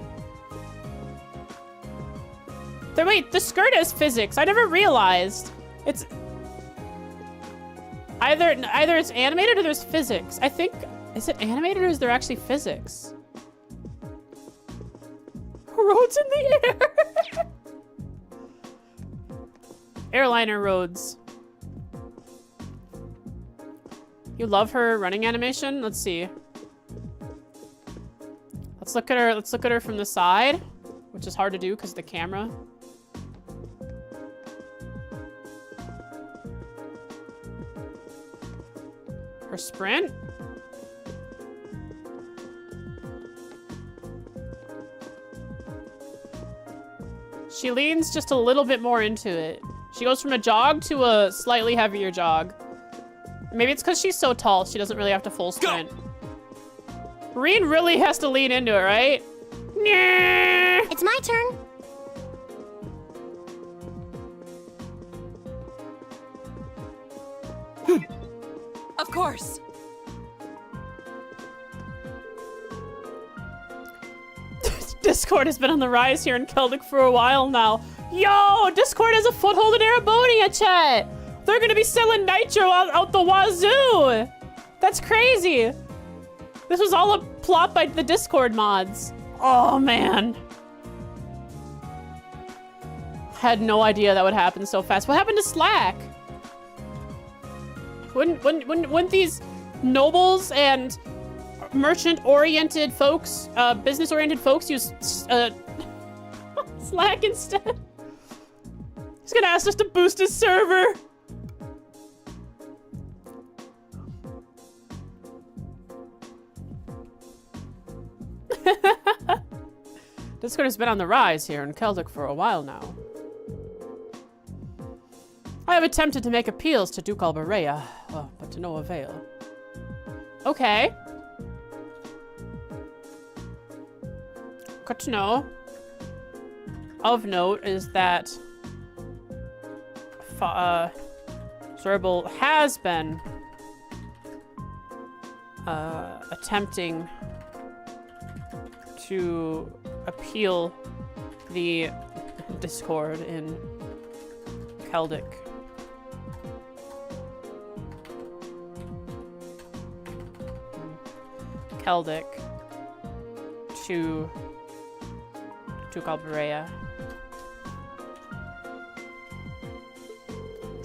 Wait, the skirt has physics. I never realized. It's... Either it's animated or there's physics. I think... Is it animated or is there actually physics? Roads in the air! Airliner roads. You love her running animation? Let's see. Let's look at her from the side, which is hard to do because of the camera. Her sprint? She leans just a little bit more into it. She goes from a jog to a slightly heavier jog. Maybe it's because she's so tall, she doesn't really have to full sprint. Reen really has to lean into it, right? It's my turn. Of course. Discord has been on the rise here in Celtic for a while now. Yo, Discord has a foothold in Arabonia, chat. They're gonna be selling nitro out the wazoo. That's crazy. This was all a plot by the Discord mods. Oh man. Had no idea that would happen so fast. What happened to Slack? Wouldn't these nobles and merchant-oriented folks, business-oriented folks use Slack instead? He's gonna ask us to boost his server. Discord has been on the rise here in Celtic for a while now. have attempted to make appeals to Duke Alberea, but to no avail. Okay. Good to know. Of note is that Zerbal has been attempting to appeal the discord in Celtic. Celtic to Alberea.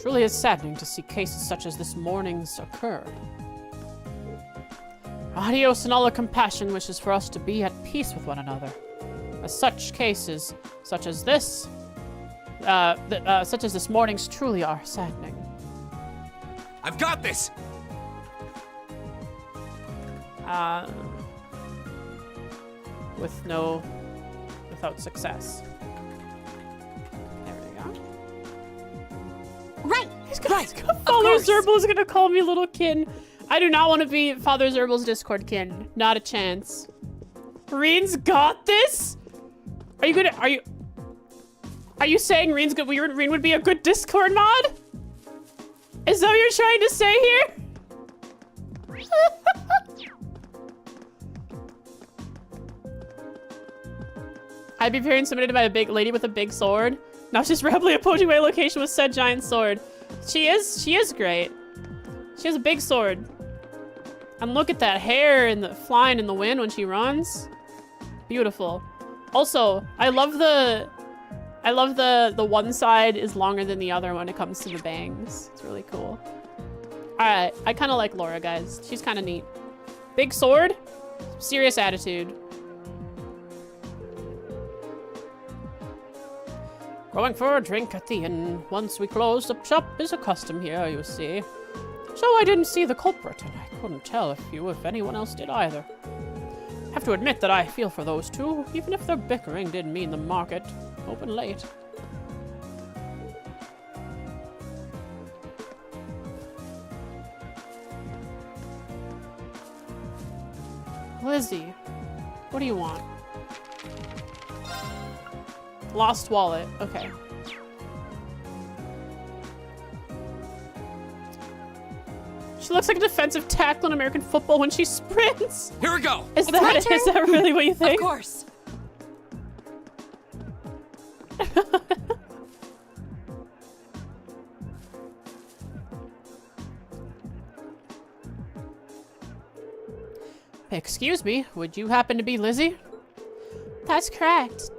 Truly is saddening to see cases such as this morning's occur. Adios and all the compassion wishes for us to be at peace with one another. As such cases, such as this morning's truly are saddening. I've got this! Without success. There we go. Right. He's gonna Father Zerbal is gonna call me little kin. I do not want to be Father Zerbal's Discord kin. Not a chance. Reen's got this? Are you saying Reen would be a good Discord mod? Is that what you're trying to say here? I'd be very intimidated by a big lady with a big sword. Now she's rapidly approaching my location with said giant sword. She is great. She has a big sword. And look at that hair and the flying in the wind when she runs. Beautiful. Also, I love the one side is longer than the other when it comes to the bangs. It's really cool. Alright, I kind of like Laura, guys. She's kind of neat. Big sword, serious attitude. Going for a drink at the inn. Once we closed up shop is a custom here, you see. So I didn't see the culprit, and I couldn't tell if anyone else did either. Have to admit that I feel for those two, even if their bickering did mean the market open late. Lizzie, what do you want? Lost wallet, okay. She looks like a defensive tackle in American football when she sprints. Here we go. Is that really what you think? Of course. Excuse me, would you happen to be Lizzie? That's correct.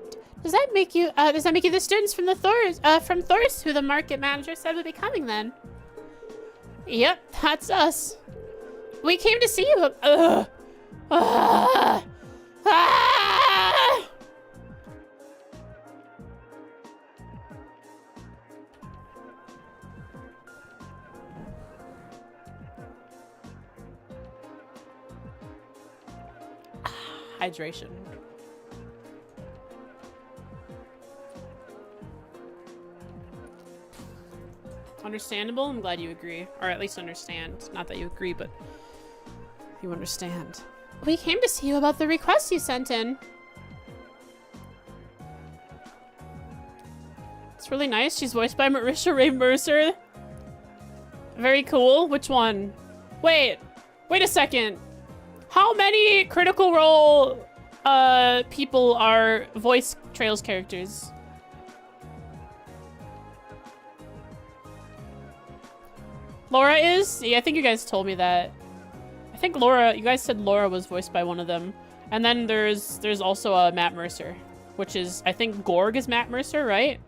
Does that make you the students from from Thorst who the market manager said would be coming then? Yep, that's us. We came to see you. Hydration. Understandable. I'm glad you agree. Or at least understand. Not that you agree, but you understand. We came to see you about the request you sent in. It's really nice. She's voiced by Marisha Ray Mercer. Very cool. Which one? Wait a second. How many Critical Role people are voice Trails characters? Laura is? Yeah, I think you guys told me that. I think you guys said Laura was voiced by one of them. And then there's also a Matt Mercer, which is, I think Gorg is Matt Mercer, right?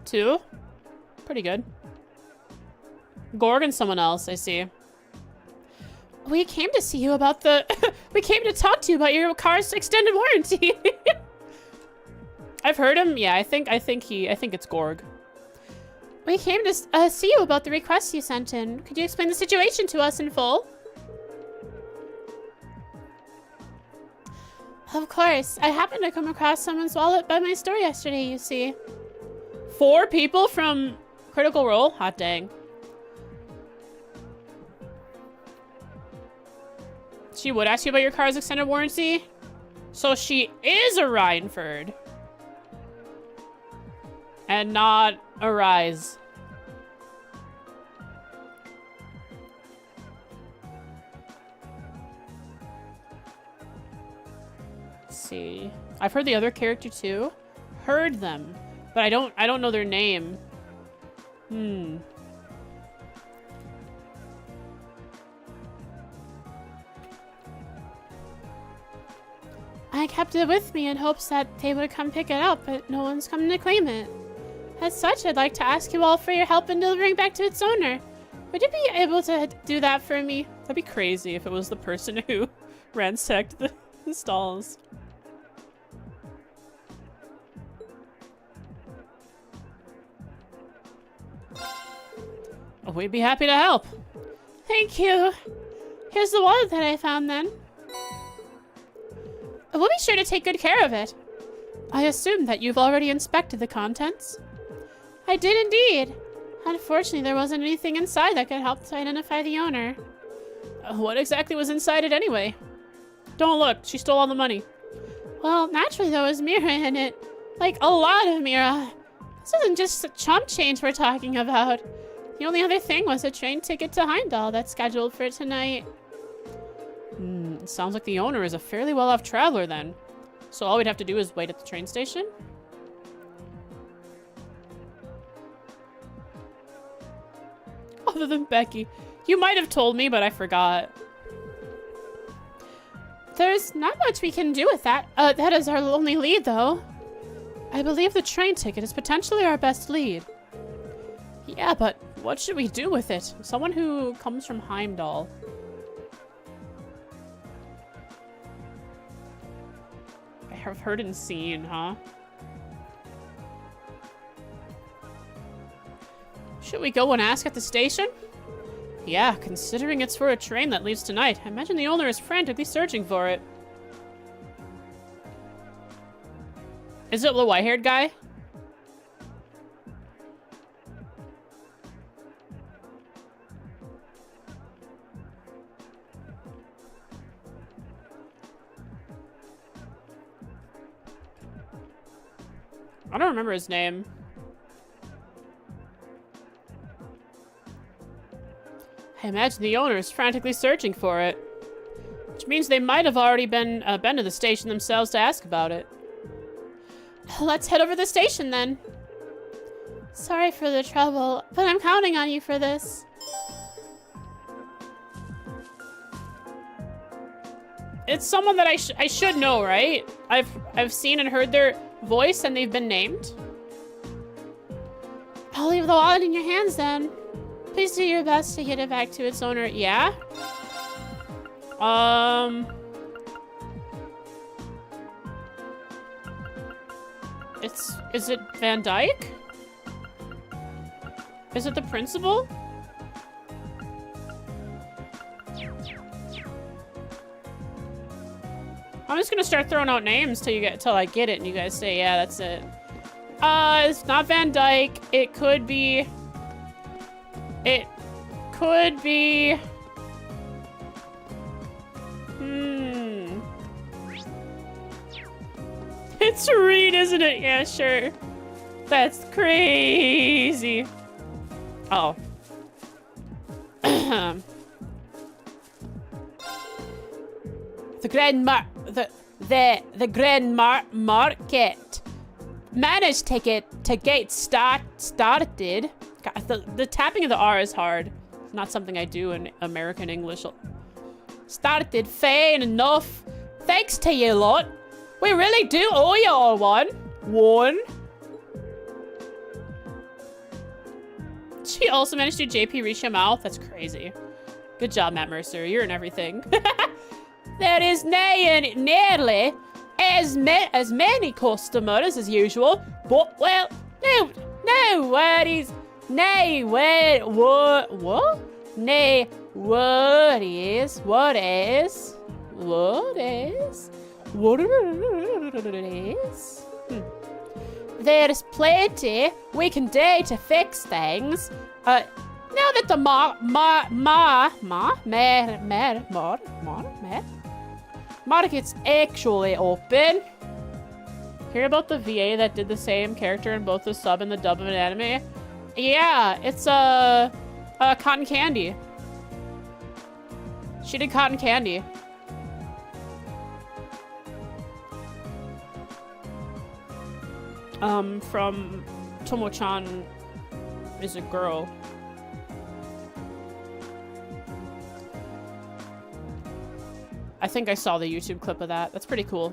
Two? Pretty good. Gorg and someone else, I see. We came to see you about we came to talk to you about your car's extended warranty. I've heard him. Yeah, I think it's Gorg. We came to see you about the request you sent in. Could you explain the situation to us in full? Of course. I happened to come across someone's wallet by my store yesterday, you see. 4 people from Critical Role? Hot dang. She would ask you about your car's extended warranty? So she is a Rhineford. And not a Rise. Let's see. I've heard the other character too. Heard them. But I don't know their name. I kept it with me in hopes that they would come pick it up, but no one's come to claim it. As such, I'd like to ask you all for your help in delivering back to its owner. Would you be able to do that for me? That'd be crazy if it was the person who ransacked the stalls. Oh, we'd be happy to help. Thank you. Here's the wallet that I found then. We'll be sure to take good care of it. I assume that you've already inspected the contents. I did indeed. Unfortunately, there wasn't anything inside that could help to identify the owner. What exactly was inside it anyway? Don't look, she stole all the money. Well, naturally there was Mira in it. Like, a lot of Mira. This isn't just chump change we're talking about. The only other thing was a train ticket to Heimdall that's scheduled for tonight. Sounds like the owner is a fairly well-off traveler then. So all we'd have to do is wait at the train station? Other than Becky. You might have told me, but I forgot. There's not much we can do with that. That is our only lead, though. I believe the train ticket is potentially our best lead. Yeah, but what should we do with it? Someone who comes from Heimdall. I've heard and seen, huh? Should we go and ask at the station? Yeah, considering it's for a train that leaves tonight, I imagine the owner is frantically searching for it. Is it the white-haired guy? I don't remember his name. I imagine the owner is frantically searching for it. Which means they might have already been to the station themselves to ask about it. Let's head over to the station then. Sorry for the trouble, but I'm counting on you for this. It's someone that I should know, right? I've seen and heard their voice and they've been named. I'll leave the wallet in your hands then. Please do your best to get it back to its owner. Yeah? Is it Van Dyke? Is it the principal? I'm just gonna start throwing out names till I get it and you guys say, yeah, that's it. It's not Van Dyke. It could be. It's Reed, isn't it? Yeah, sure. That's crazy. Oh. The Grand Market. Managed ticket to gate started. God, the tapping of the R is hard. It's not something I do in American English. Started fair enough. Thanks to you lot. We really do owe you all one. She also managed to JP reach your mouth. That's crazy. Good job, Matt Mercer. You're in everything. There is nearly as many customers as usual, but well, no worries. Nay, wait, what? Nay, what is? There's plenty we can do to fix things. Now that the market's actually open. Hear about the VA that did the same character in both the sub and the dub of an anime? Yeah, it's Cotton Candy. She did Cotton Candy. From Tomo-chan is a girl. I think I saw the YouTube clip of that. That's pretty cool.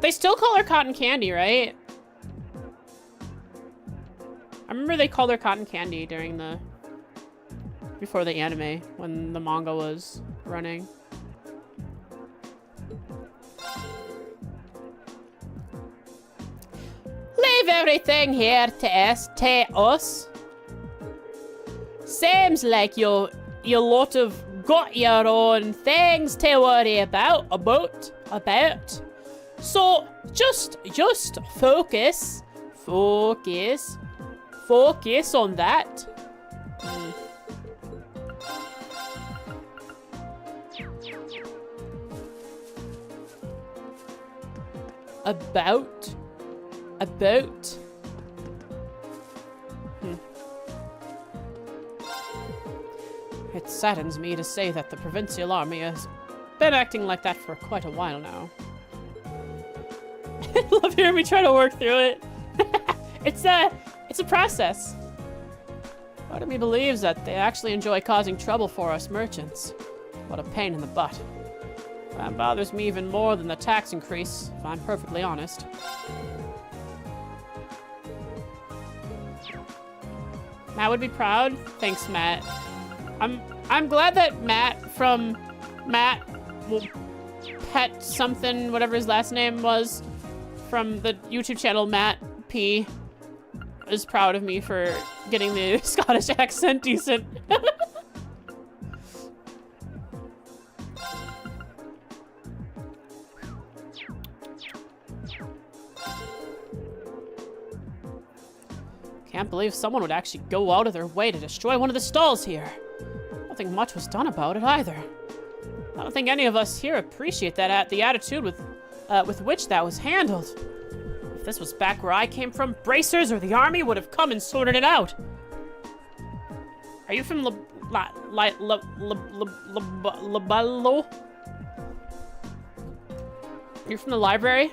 They still call her Cotton Candy, right? I remember they called her Cotton Candy during the... before the anime, when the manga was running. Leave everything here to us. Seems like you lot have got your own things to worry about. So just focus on that. About. It saddens me to say that the provincial army has been acting like that for quite a while now. I love hearing me try to work through it. It's a process. Part of me believes that they actually enjoy causing trouble for us merchants. What a pain in the butt. That bothers me even more than the tax increase, if I'm perfectly honest. Matt would be proud. Thanks, Matt. I'm glad that Matt from Matt Pet something, whatever his last name was, from the YouTube channel Matt P, is proud of me for getting the Scottish accent decent. Can't believe someone would actually go out of their way to destroy one of the stalls here. I don't think much was done about it either. I don't think any of us here appreciate that the attitude with which that was handled. If this was back where I came from, bracers or the army would have come and sorted it out. Are you from Laballo? You're from the library?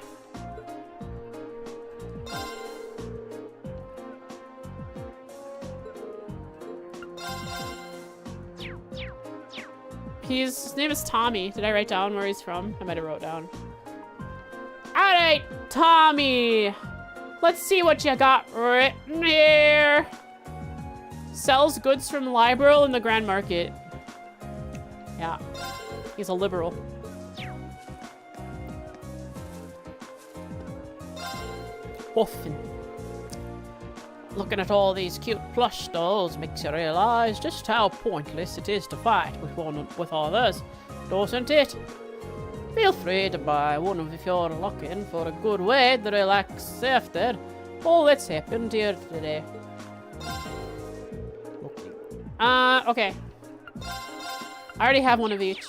His name is Tommy. Did I write down where he's from? I might have wrote down. Alright, Tommy. Let's see what you got written here. Sells goods from library in the Grand Market. Yeah, he's a liberal. Often. Looking at all these cute plush dolls makes you realize just how pointless it is to fight with others, doesn't it? Feel free to buy one if you're looking for a good way to relax after all that's happened here today. Okay. I already have one of each.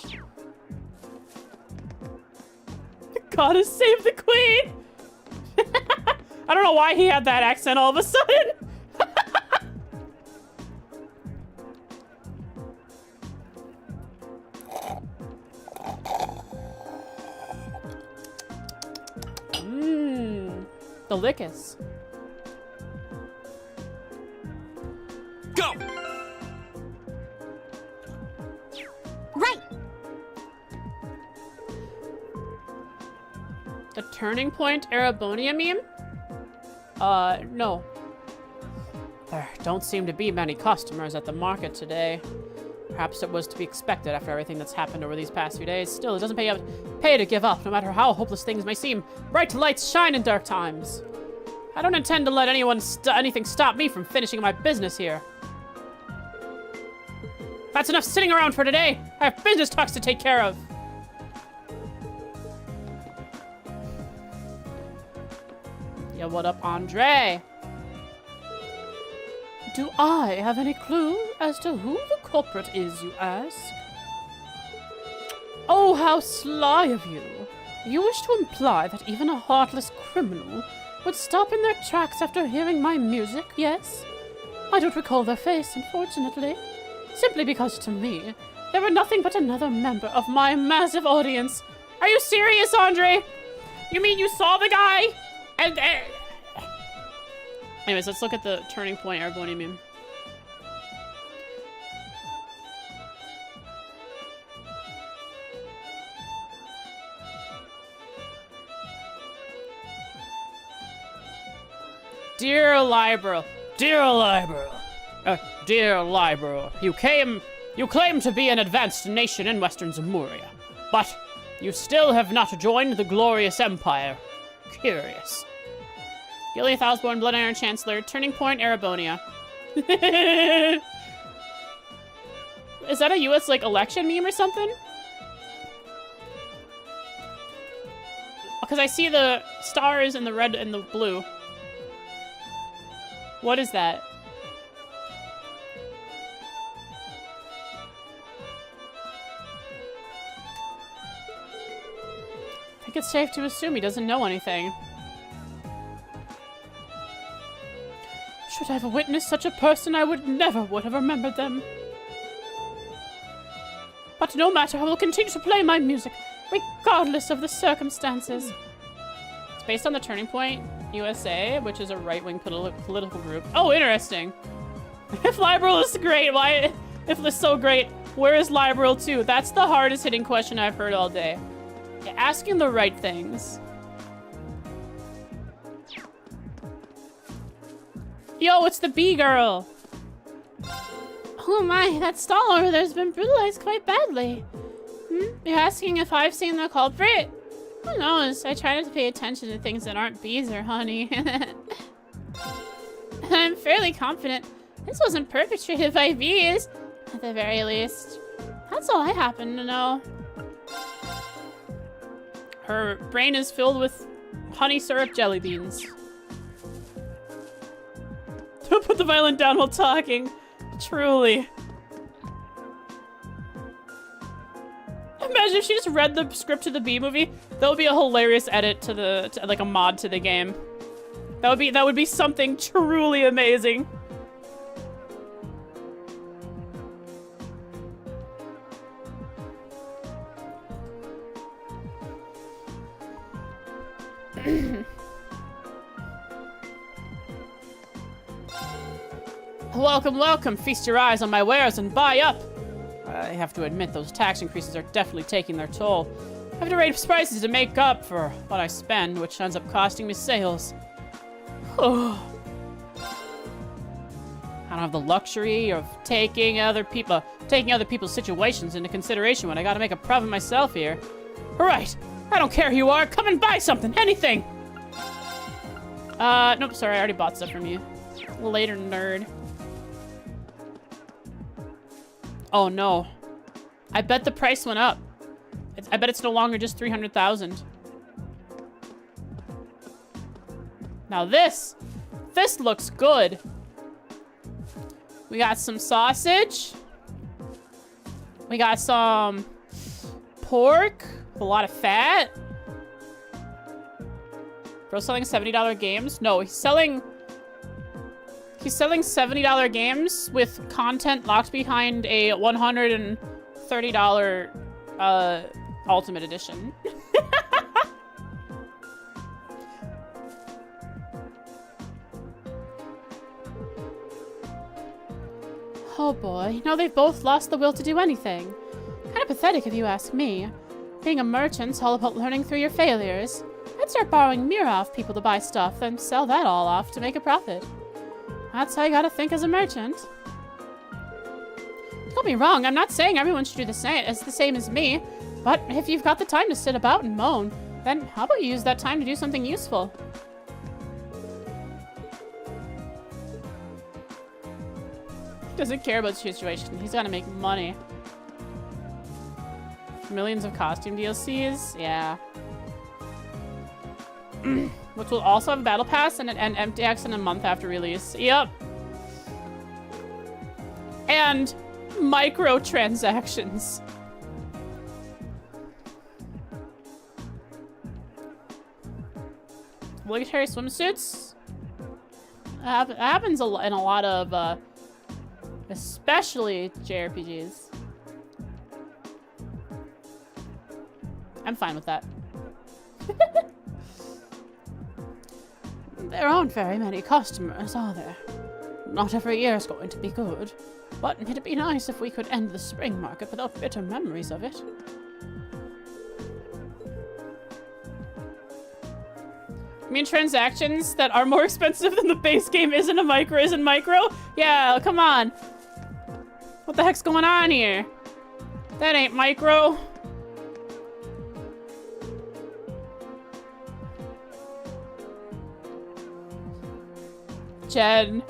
Gotta save the queen! I don't know why he had that accent all of a sudden. Delicious. Go! Right. The Turning Point Arabonia meme? No. There don't seem to be many customers at the market today. Perhaps it was to be expected after everything that's happened over these past few days. Still, it doesn't pay to give up, no matter how hopeless things may seem. Bright lights shine in dark times. I don't intend to let anything stop me from finishing my business here. That's enough sitting around for today. I have business talks to take care of. Yeah, what up, Andre? Do I have any clue as to who the culprit is, you ask? Oh, how sly of you. You wish to imply that even a heartless criminal would stop in their tracks after hearing my music, yes? I don't recall their face, unfortunately. Simply because to me, they were nothing but another member of my massive audience. Are you serious, Andre? You mean you saw the guy? And anyways, let's look at the Turning Point Araboni meme. Dear Libro, you claim to be an advanced nation in Western Zemuria, but you still have not joined the glorious empire. Curious. Gilly Thalsborn, Blood Iron Chancellor, Turning Point, Arabonia. Is that a US, like, election meme or something? Because I see the stars and the red and the blue. What is that? I think it's safe to assume he doesn't know anything. Should I have witnessed such a person, I would have remembered them. But no matter, I will continue to play my music, regardless of the circumstances. It's based on the Turning Point USA, which is a right-wing political group. Oh, interesting. If Liberal is great, why? If it's so great, where is Liberal 2? That's the hardest hitting question I've heard all day. Yeah, asking the right things. Yo, it's the bee girl. Oh my, that stall over there's been brutalized quite badly. You're asking if I've seen the culprit? Who knows? I try not to pay attention to things that aren't bees or honey. I'm fairly confident this wasn't perpetrated by bees, at the very least. That's all I happen to know. Her brain is filled with honey syrup jelly beans. Don't put the violin down while talking. Truly. Imagine if she just read the script to the Bee Movie. That would be a hilarious edit to like a mod to the game. That would be something truly amazing. Welcome, welcome. Feast your eyes on my wares and buy up. I have to admit, those tax increases are definitely taking their toll. I have to raise prices to make up for what I spend, which ends up costing me sales. I don't have the luxury of taking other people's situations into consideration when I gotta make a profit myself here. Alright, I don't care who you are, come and buy something, anything! Nope, sorry, I already bought stuff from you. Later, nerd. Oh no. I bet the price went up. I bet it's no longer just 300,000. Now this looks good. We got some sausage. We got some pork, with a lot of fat. Bro selling $70 games? No, he's selling $70 games with content locked behind a $130 Ultimate Edition. Oh boy, now they've both lost the will to do anything. Kind of pathetic if you ask me. Being a merchant's all about learning through your failures. I'd start borrowing Mira off people to buy stuff, then sell that all off to make a profit. That's how you gotta think as a merchant. Don't get me wrong, I'm not saying everyone should do the same as me, but if you've got the time to sit about and moan, then how about you use that time to do something useful? Doesn't care about the situation. He's gotta make money. Millions of costume DLCs? Yeah. Which will also have a battle pass and an empty X in a month after release. Yep. And microtransactions. Obligatory swimsuits? Happens in a lot of, especially JRPGs. I'm fine with that. There aren't very many customers, are there? Not every year is going to be good. But it'd be nice if we could end the spring market without bitter memories of it. I mean, transactions that are more expensive than the base game isn't micro? Yeah, come on. What the heck's going on here? That ain't micro. Jen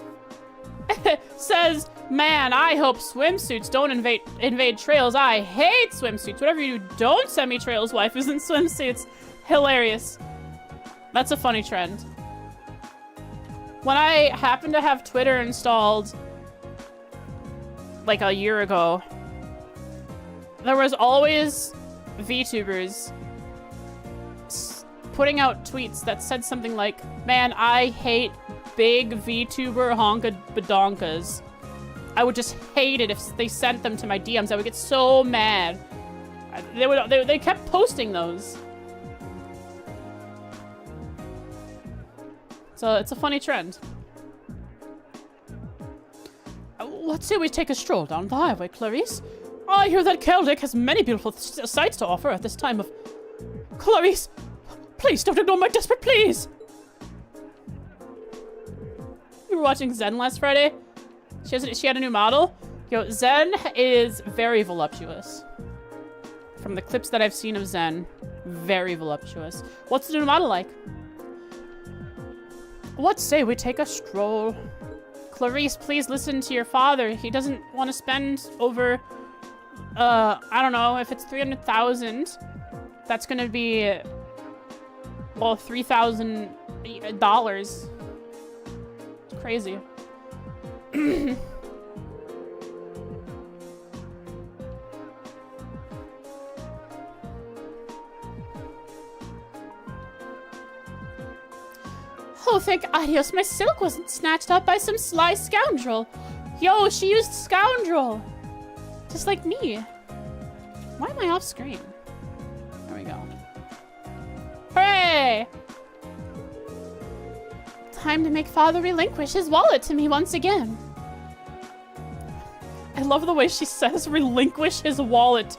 says, man, I hope swimsuits don't invade trails. I hate swimsuits. Whatever you do, don't send me trails. Wife is in swimsuits. Hilarious. That's a funny trend. When I happened to have Twitter installed like a year ago, there was always VTubers putting out tweets that said something like, man, I hate big VTuber honka badonkas. I would just hate it if they sent them to my DMs. I would get so mad. They kept posting those. So it's a funny trend. Let's say we take a stroll down the highway, Clarice. I hear that Celtic has many beautiful sights to offer at this time of... Clarice, please don't ignore my desperate pleas. You were watching Zen last Friday? She had a new model? Yo, Zen is very voluptuous. From the clips that I've seen of Zen, very voluptuous. What's the new model like? Let's say we take a stroll. Clarice, please listen to your father. He doesn't want to spend over, I don't know, if it's 300,000, that's gonna be, well, $3,000. It's crazy. Oh, thank adios, my silk wasn't snatched up by some sly scoundrel. Yo, she used scoundrel. Just like me. Why am I off screen? There we go. Hooray! Time to make father relinquish his wallet to me once again. I love the way she says relinquish his wallet.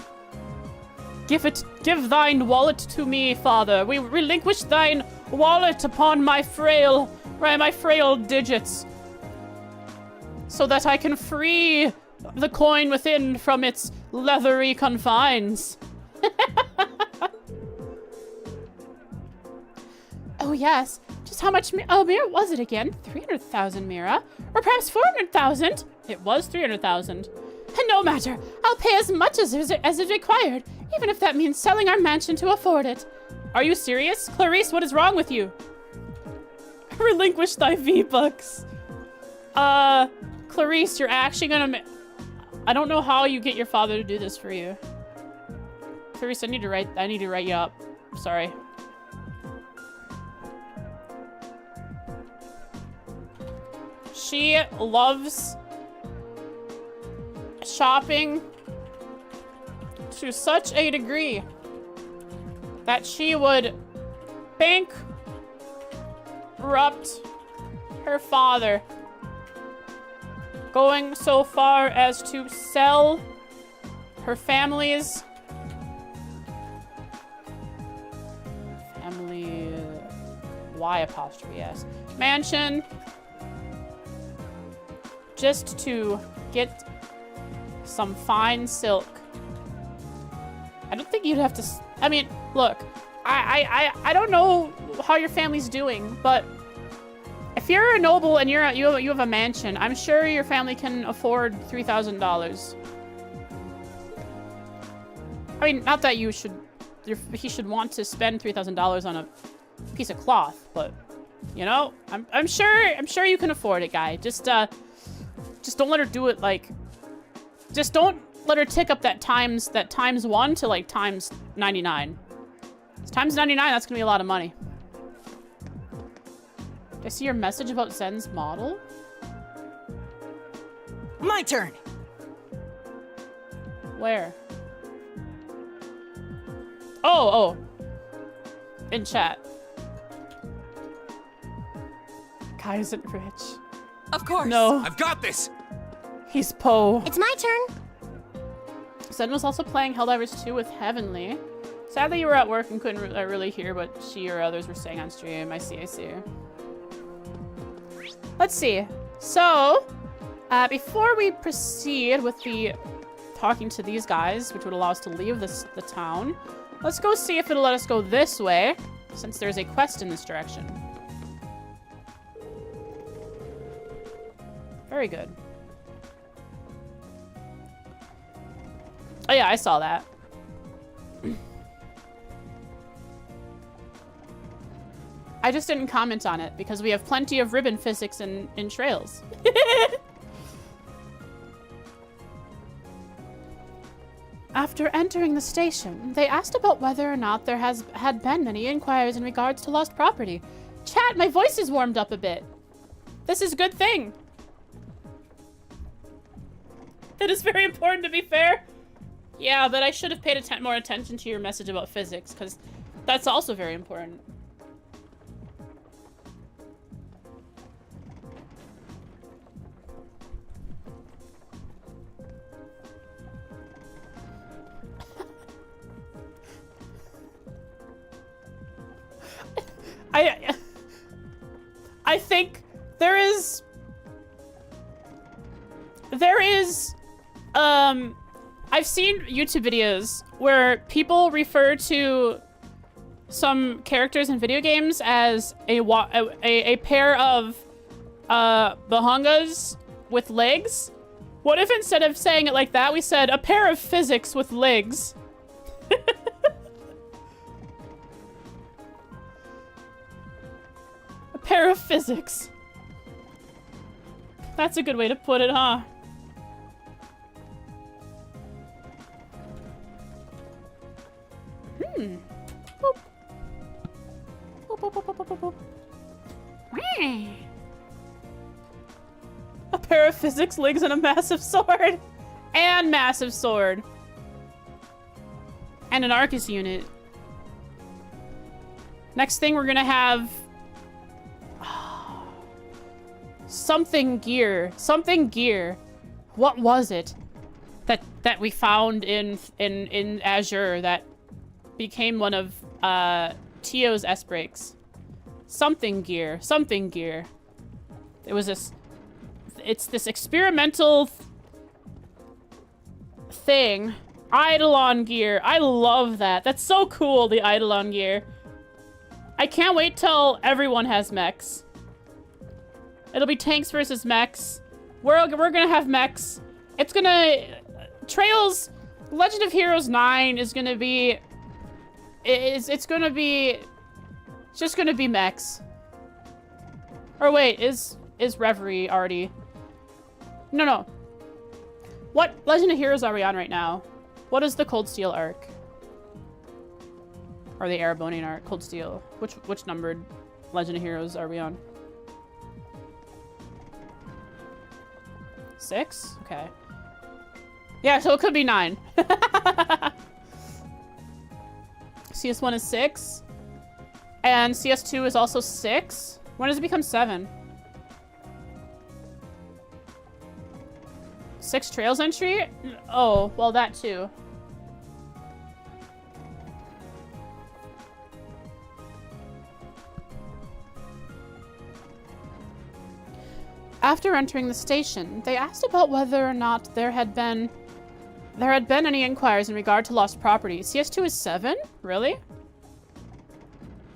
Give thine wallet to me, father. We relinquish thine wallet upon my frail digits, so that I can free the coin within from its leathery confines. Oh yes, just how much Mira was it again? 300,000 Mira? Or perhaps 400,000? It was 300,000. And no matter, I'll pay as much as is required, even if that means selling our mansion to afford it. Are you serious? Clarice, what is wrong with you? Relinquish thy V-Bucks. Clarice, you're actually gonna I don't know how you get your father to do this for you. Clarice, I need to write you up. Sorry. She loves shopping to such a degree that she would bankrupt her father, going so far as to sell her family's mansion just to get some fine silk. I don't think you'd have to... I mean, look, I don't know how your family's doing, but If you're a noble and you have a mansion, I'm sure your family can afford $3,000. I mean, not that he should want to spend $3,000 on a piece of cloth, but you know, I'm sure you can afford it, guy. Just don't let her do it like, just don't let her tick up that times 1 to like times 99. It's times 99, that's gonna be a lot of money. Did I see your message about Zen's model? My turn. Where? Oh. In chat. Guy isn't rich. Of course. No. I've got this. He's Poe. It's my turn. Zen was also playing Helldivers 2 with Heavenly. Sadly, you were at work and couldn't really hear what she or others were saying on stream. I see. Let's see. So, before we proceed with the talking to these guys, which would allow us to leave the town, let's go see if it'll let us go this way, since there's a quest in this direction. Very good. Oh yeah, I saw that. I just didn't comment on it because we have plenty of ribbon physics in Trails. After entering the station, they asked about whether or not there had been many inquiries in regards to lost property. Chat, my voice is warmed up a bit. This is a good thing. It is very important, to be fair. Yeah, but I should have paid more attention to your message about physics, because that's also very important. I think there is I've seen YouTube videos where people refer to some characters in video games as a pair of bahungas with legs. What if instead of saying it like that, we said a pair of physics with legs? A pair of physics. That's a good way to put it, huh? Boop. Boop, boop, boop, boop, boop, boop. Wah. A pair of physics legs and a massive sword. And massive sword. And an Arcus unit. Next thing we're gonna have something gear. Something gear. What was it that we found in Azure that became one of Tio's S-Breaks? Something gear. Something gear. It was this... It's this experimental thing. Eidolon gear. I love that. That's so cool, the Eidolon gear. I can't wait till everyone has mechs. It'll be tanks versus mechs. We're gonna have mechs. It's gonna... Trails... Legend of Heroes 9 is gonna be... It's just gonna be mechs. Or wait, is Reverie already... No. What Legend of Heroes are we on right now? What is the Cold Steel arc? Or the Erebonian arc? Cold Steel. Which numbered Legend of Heroes are we on? 6? Okay. Yeah, so it could be 9. CS1 is 6. And CS2 is also 6. When does it become 7? 6 Trails entry? Oh, well, that too. After entering the station, they asked about whether or not there had been any inquiries in regard to lost property. CS2 is 7? Really?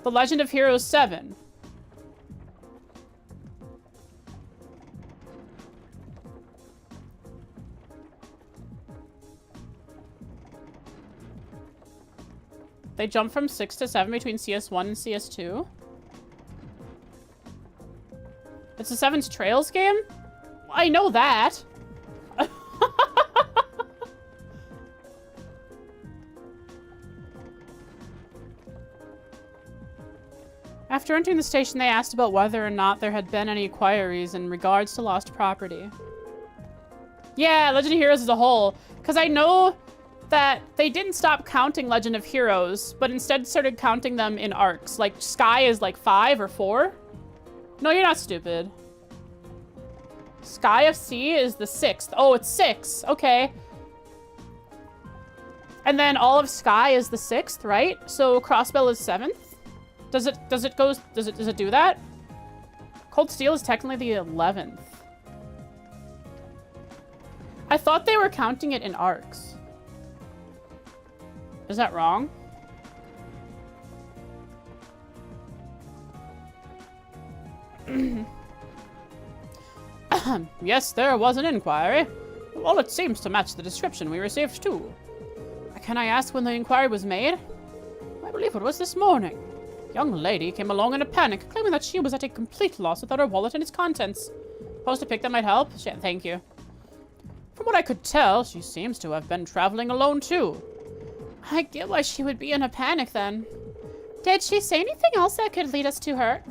The Legend of Heroes 7. They jump from 6 to 7 between CS1 and CS2. It's a Seven's Trails game? I know that. After entering the station, they asked about whether or not there had been any inquiries in regards to lost property. Yeah, Legend of Heroes as a whole. Because I know that they didn't stop counting Legend of Heroes, but instead started counting them in arcs. Like, Sky is like 5 or 4. No, you're not stupid. Sky of Sea is the 6th. Oh, it's 6. Okay. And then all of Sky is the 6th, right? So Crossbell is 7th. Does it do that? Cold Steel is technically the 11th. I thought they were counting it in arcs. Is that wrong? Yes, there was an inquiry. Well, it seems to match the description we received too. Can I ask when the inquiry was made? I believe it was this morning. A young lady came along in a panic, claiming that she was at a complete loss without her wallet and its contents. Post a pic that might help? Thank you. From what I could tell, she seems to have been traveling alone too. I get why she would be in a panic then. Did she say anything else that could lead us to her?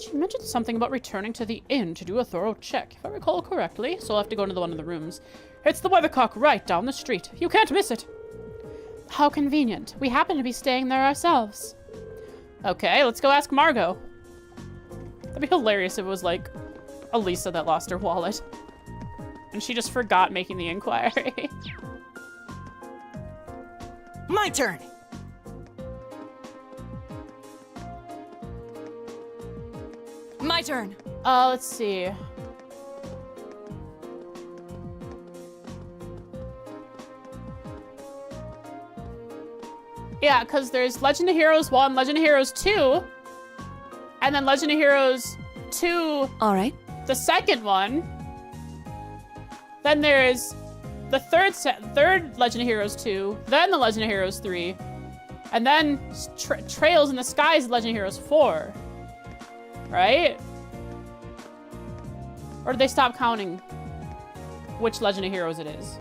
She mentioned something about returning to the inn to do a thorough check, if I recall correctly, so I'll have to go into one of the rooms. It's the Weathercock right down the street. You can't miss it. How convenient. We happen to be staying there ourselves. Okay, let's go ask Margot. That'd be hilarious if it was like Elisa that lost her wallet. And she just forgot making the inquiry. My turn. My turn. Let's see. Yeah, because there's Legend of Heroes 1, Legend of Heroes 2, and then Legend of Heroes 2, All right. the second one. Then there's the third Legend of Heroes 2, then the Legend of Heroes 3, and then Trails in the Skies Legend of Heroes 4. Right? Or did they stop counting which Legend of Heroes it is?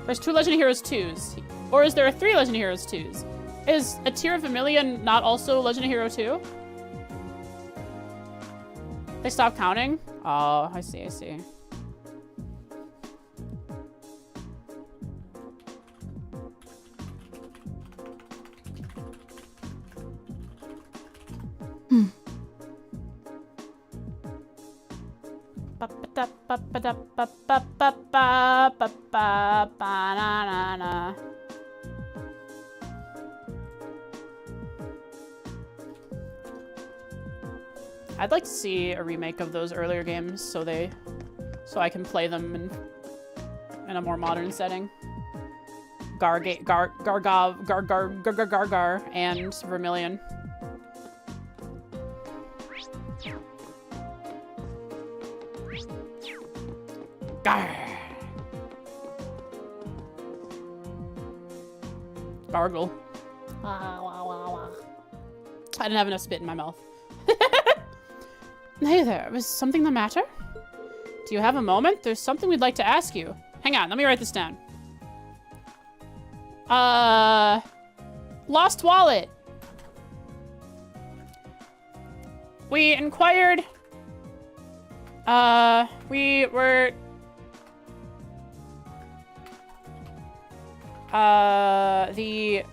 There's 2 Legend of Heroes 2s. Or is there 3 Legend of Heroes 2s? Is A Tear of Vermilion not also Legend of Hero 2? They stopped counting? Oh, I see, I see. I'd like to see a remake of those earlier games so I can play them in a more modern setting. Gar and Vermilion. Gargle. I didn't have enough spit in my mouth. Hey there, is something the matter? Do you have a moment? There's something we'd like to ask you. Hang on, let me write this down. Lost wallet. We inquired. We were... the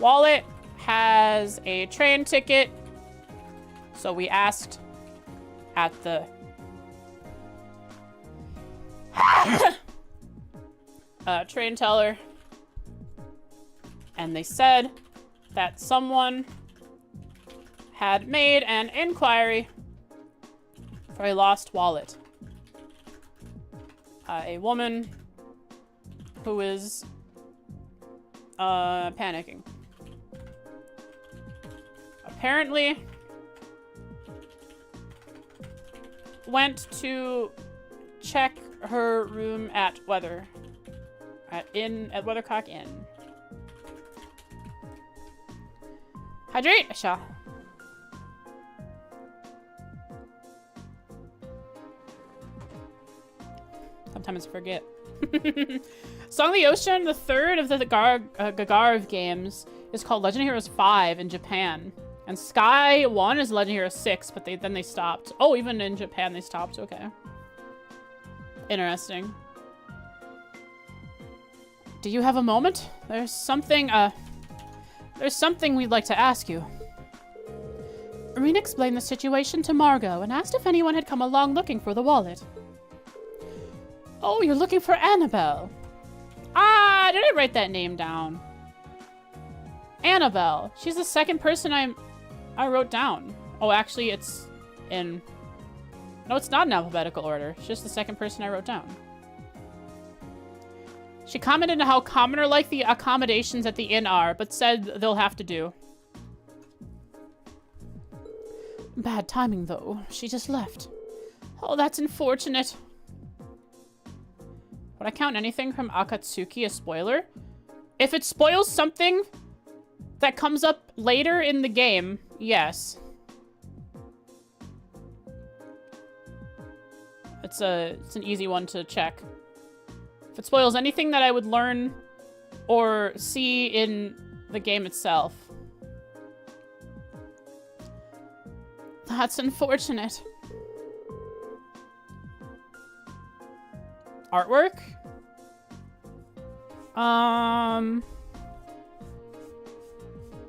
wallet has a train ticket, so we asked at the train teller, and they said that someone had made an inquiry for a lost wallet. A woman who is panicking. Apparently went to check her room at Weathercock Inn. Hydrate, Asha. Sometimes I forget. Song of the Ocean, the third of the Gagarv games, is called Legend of Heroes 5 in Japan. And Sky 1 is Legend of Heroes 6, but then they stopped. Oh, even in Japan they stopped. Okay. Interesting. Do you have a moment? There's something we'd like to ask you. Irina explained the situation to Margot and asked if anyone had come along looking for the wallet. Oh, you're looking for Annabelle. Ah, did I write that name down? Annabelle. She's the second person I wrote down. Oh, actually, it's in... No, it's not in alphabetical order. It's just the second person I wrote down. She commented on how commoner-like the accommodations at the inn are, but said they'll have to do. Bad timing, though. She just left. Oh, that's unfortunate. Would I count anything from Akatsuki a spoiler? If it spoils something that comes up later in the game, yes. It's an easy one to check. If it spoils anything that I would learn or see in the game itself. That's unfortunate. Artwork?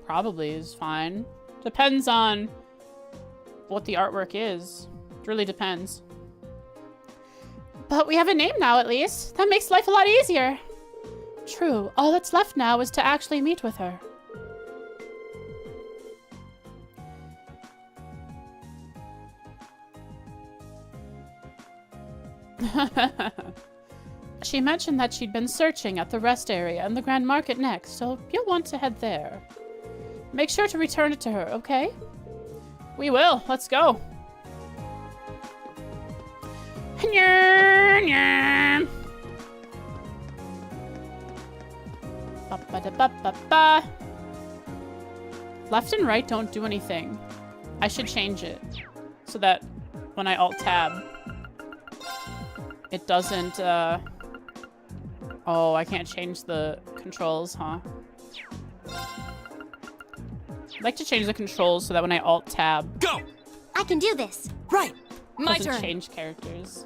Probably is fine. Depends on what the artwork is. It really depends. But we have a name now, at least. That makes life a lot easier. True. All that's left now is to actually meet with her. She mentioned that she'd been searching at the rest area and the Grand Market next, so you'll want to head there. Make sure to return it to her, okay? We will. Let's go. Left and right don't do anything. I should change it so that when I alt-tab, it doesn't, Oh, I can't change the controls, huh? I'd like to change the controls so that when I alt-tab... Go! I can do this. Right. My doesn't turn. change characters.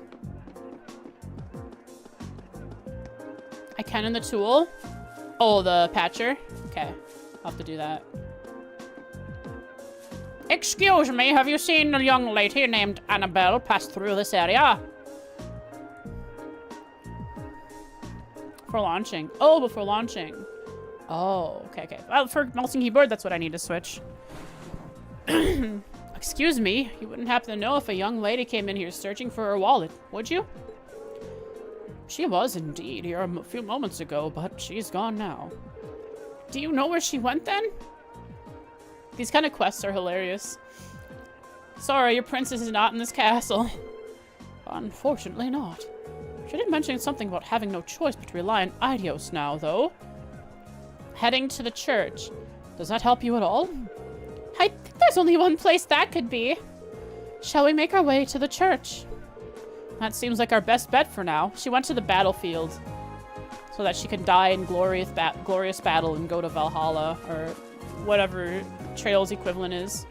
I can in the tool? Oh, the patcher? Okay. I'll have to do that. Excuse me, have you seen a young lady named Annabelle pass through this area? Before launching. Oh, before launching. Oh, okay, okay. Well, for mouse and keyboard, that's what I need to switch. Excuse me, you wouldn't happen to know if a young lady came in here searching for her wallet, would you? She was indeed here a few moments ago, but she's gone now. Do you know where she went then? These kind of quests are hilarious. Sorry, your princess is not in this castle. Unfortunately not. She did mention something about having no choice but to rely on Idios now, though. Heading to the church. Does that help you at all? I think there's only one place that could be. Shall we make our way to the church? That seems like our best bet for now. She went to the battlefield so that she could die in glorious battle and go to Valhalla, or whatever Trail's equivalent is.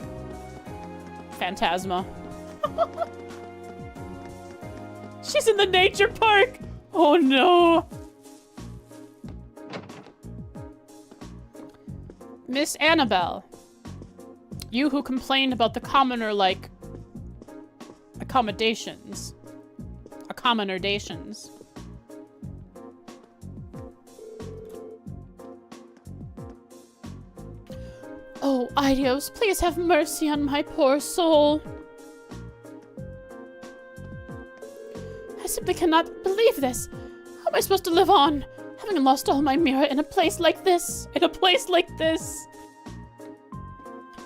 Phantasma. She's in the nature park! Oh no! Miss Annabelle. You who complained about the commoner-like accommodations. Accommodations. Oh, Idios, please have mercy on my poor soul. I simply cannot believe this. How am I supposed to live on, having lost all my mirror in a place like this? In a place like this.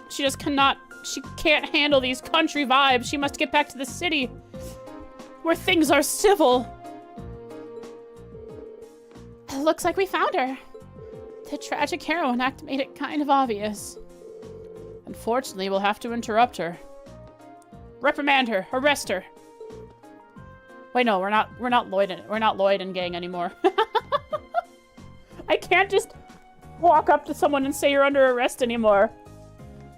She just cannot, she can't handle these country vibes. She must get back to the city, where things are civil looks like we found her. The tragic heroine act made it kind of obvious. Unfortunately, we'll have to interrupt her. Reprimand her. Arrest her. Wait, no, we're not Lloyd and gang anymore. I can't just walk up to someone and say you're under arrest anymore.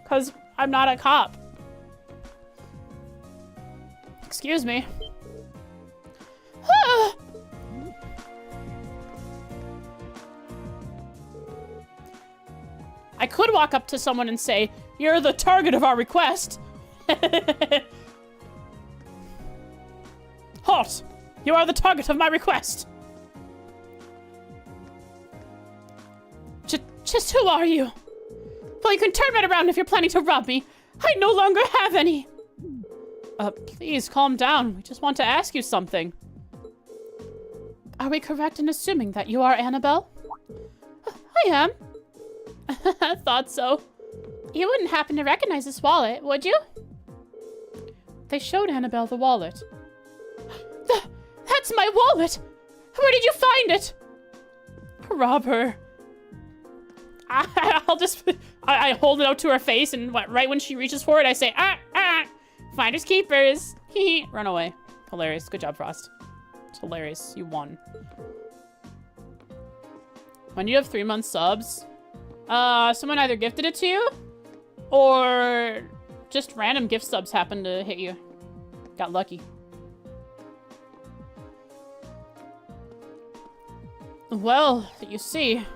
Because I'm not a cop. Excuse me. I could walk up to someone and say, you're the target of our request. Halt! You are the target of my request. Just who are you? Well, you can turn right around if you're planning to rob me. I no longer have any. Please calm down. We just want to ask you something. Are we correct in assuming that you are Annabelle? I am. Thought so. You wouldn't happen to recognize this wallet, would you? They showed Annabelle the wallet. That's my wallet! Where did you find it? Rob her. I hold it out to her face, and right when she reaches for it, I say, finders keepers. Run away. Hilarious. Good job, Frost. It's hilarious. You won. When you have 3-month subs, someone either gifted it to you, or just random gift subs happened to hit you. Got lucky. Well, you see,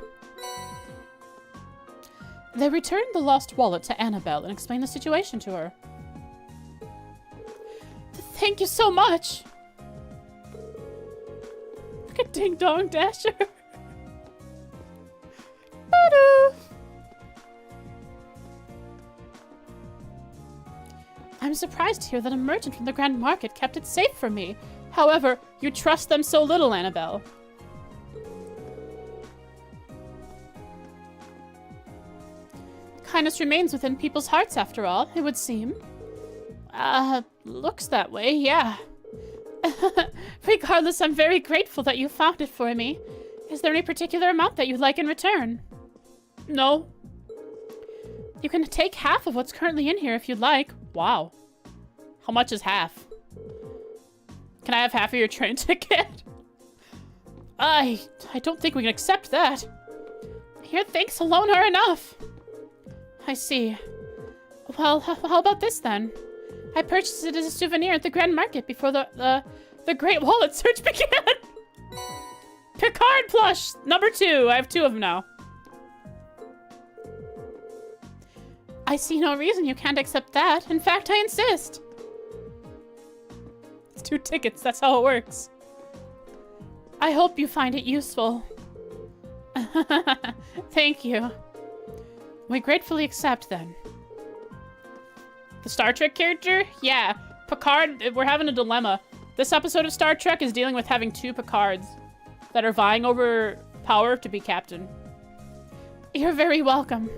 they returned the lost wallet to Annabelle and explained the situation to her. Thank you so much. Look at Ding Dong Dasher. I'm surprised to hear that a merchant from the Grand Market kept it safe for me. However, you trust them so little, Annabelle. Kindness remains within people's hearts, after all, it would seem. Looks that way, yeah. Regardless, I'm very grateful that you found it for me. Is there any particular amount that you'd like in return? No. You can take half of what's currently in here if you'd like. Wow. How much is half? Can I have half of your train ticket? I don't think we can accept that. Your thanks alone are enough. I see. Well, how about this then? I purchased it as a souvenir at the Grand Market before the Great Wallet search began. Picard plush, number 2. I have 2 of them now. I see no reason you can't accept that. In fact, I insist. It's 2 tickets, that's how it works. I hope you find it useful. Thank you. We gratefully accept, then. The Star Trek character? Yeah. Picard, we're having a dilemma. This episode of Star Trek is dealing with having 2 Picards that are vying over power to be captain. You're very welcome.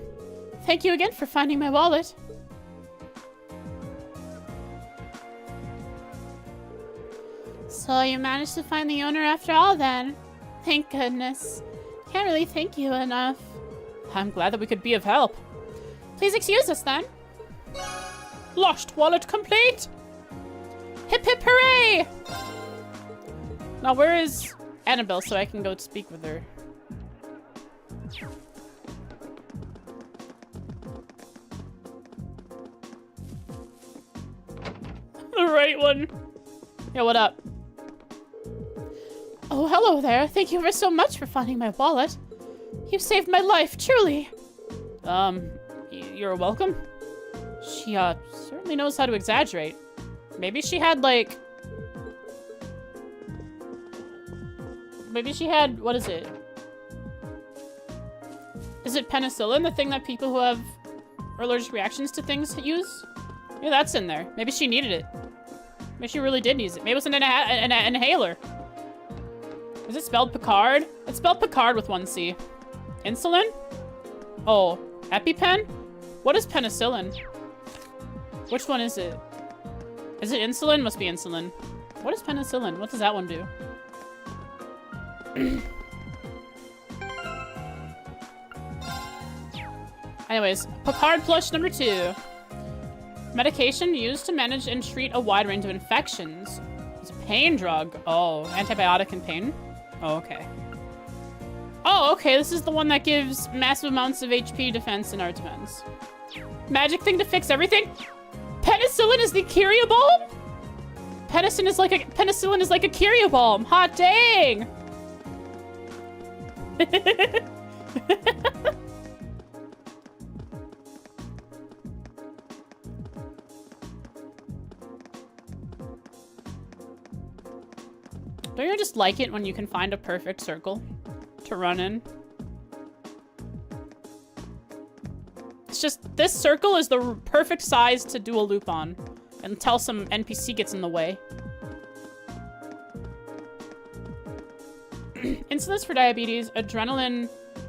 Thank you again for finding my wallet. So you managed to find the owner after all, then. Thank goodness. Can't really thank you enough. I'm glad that we could be of help. Please excuse us, then. Lost wallet complete! Hip hip hooray! Now where is Annabelle so I can go speak with her? The right one. Yeah, what up? Oh, hello there. Thank you ever so much for finding my wallet. You saved my life, truly. You're welcome. She, certainly knows how to exaggerate. Maybe she had, like... Maybe she had... What is it? Is it penicillin, the thing that people who have allergic reactions to things use? Yeah, that's in there. Maybe she needed it. Maybe she really did use it. Maybe it was an inhaler. Is it spelled Picard? It's spelled Picard with 1 C. Insulin? Oh, EpiPen? What is penicillin? Which one is it? Is it insulin? Must be insulin. What is penicillin? What does that one do? Anyways, Picard plush number 2. Medication used to manage and treat a wide range of infections. It's a pain drug. Oh, antibiotic and pain? Oh, okay. Oh, okay, this is the one that gives massive amounts of HP, defense, and art defense. Magic thing to fix everything? Penicillin is the Kyria balm? Penicillin is like a Kyria balm. Hot dang! Don't you just like it when you can find a perfect circle to run in? It's just, this circle is the perfect size to do a loop on until some NPC gets in the way. Insulin for diabetes. Adrenaline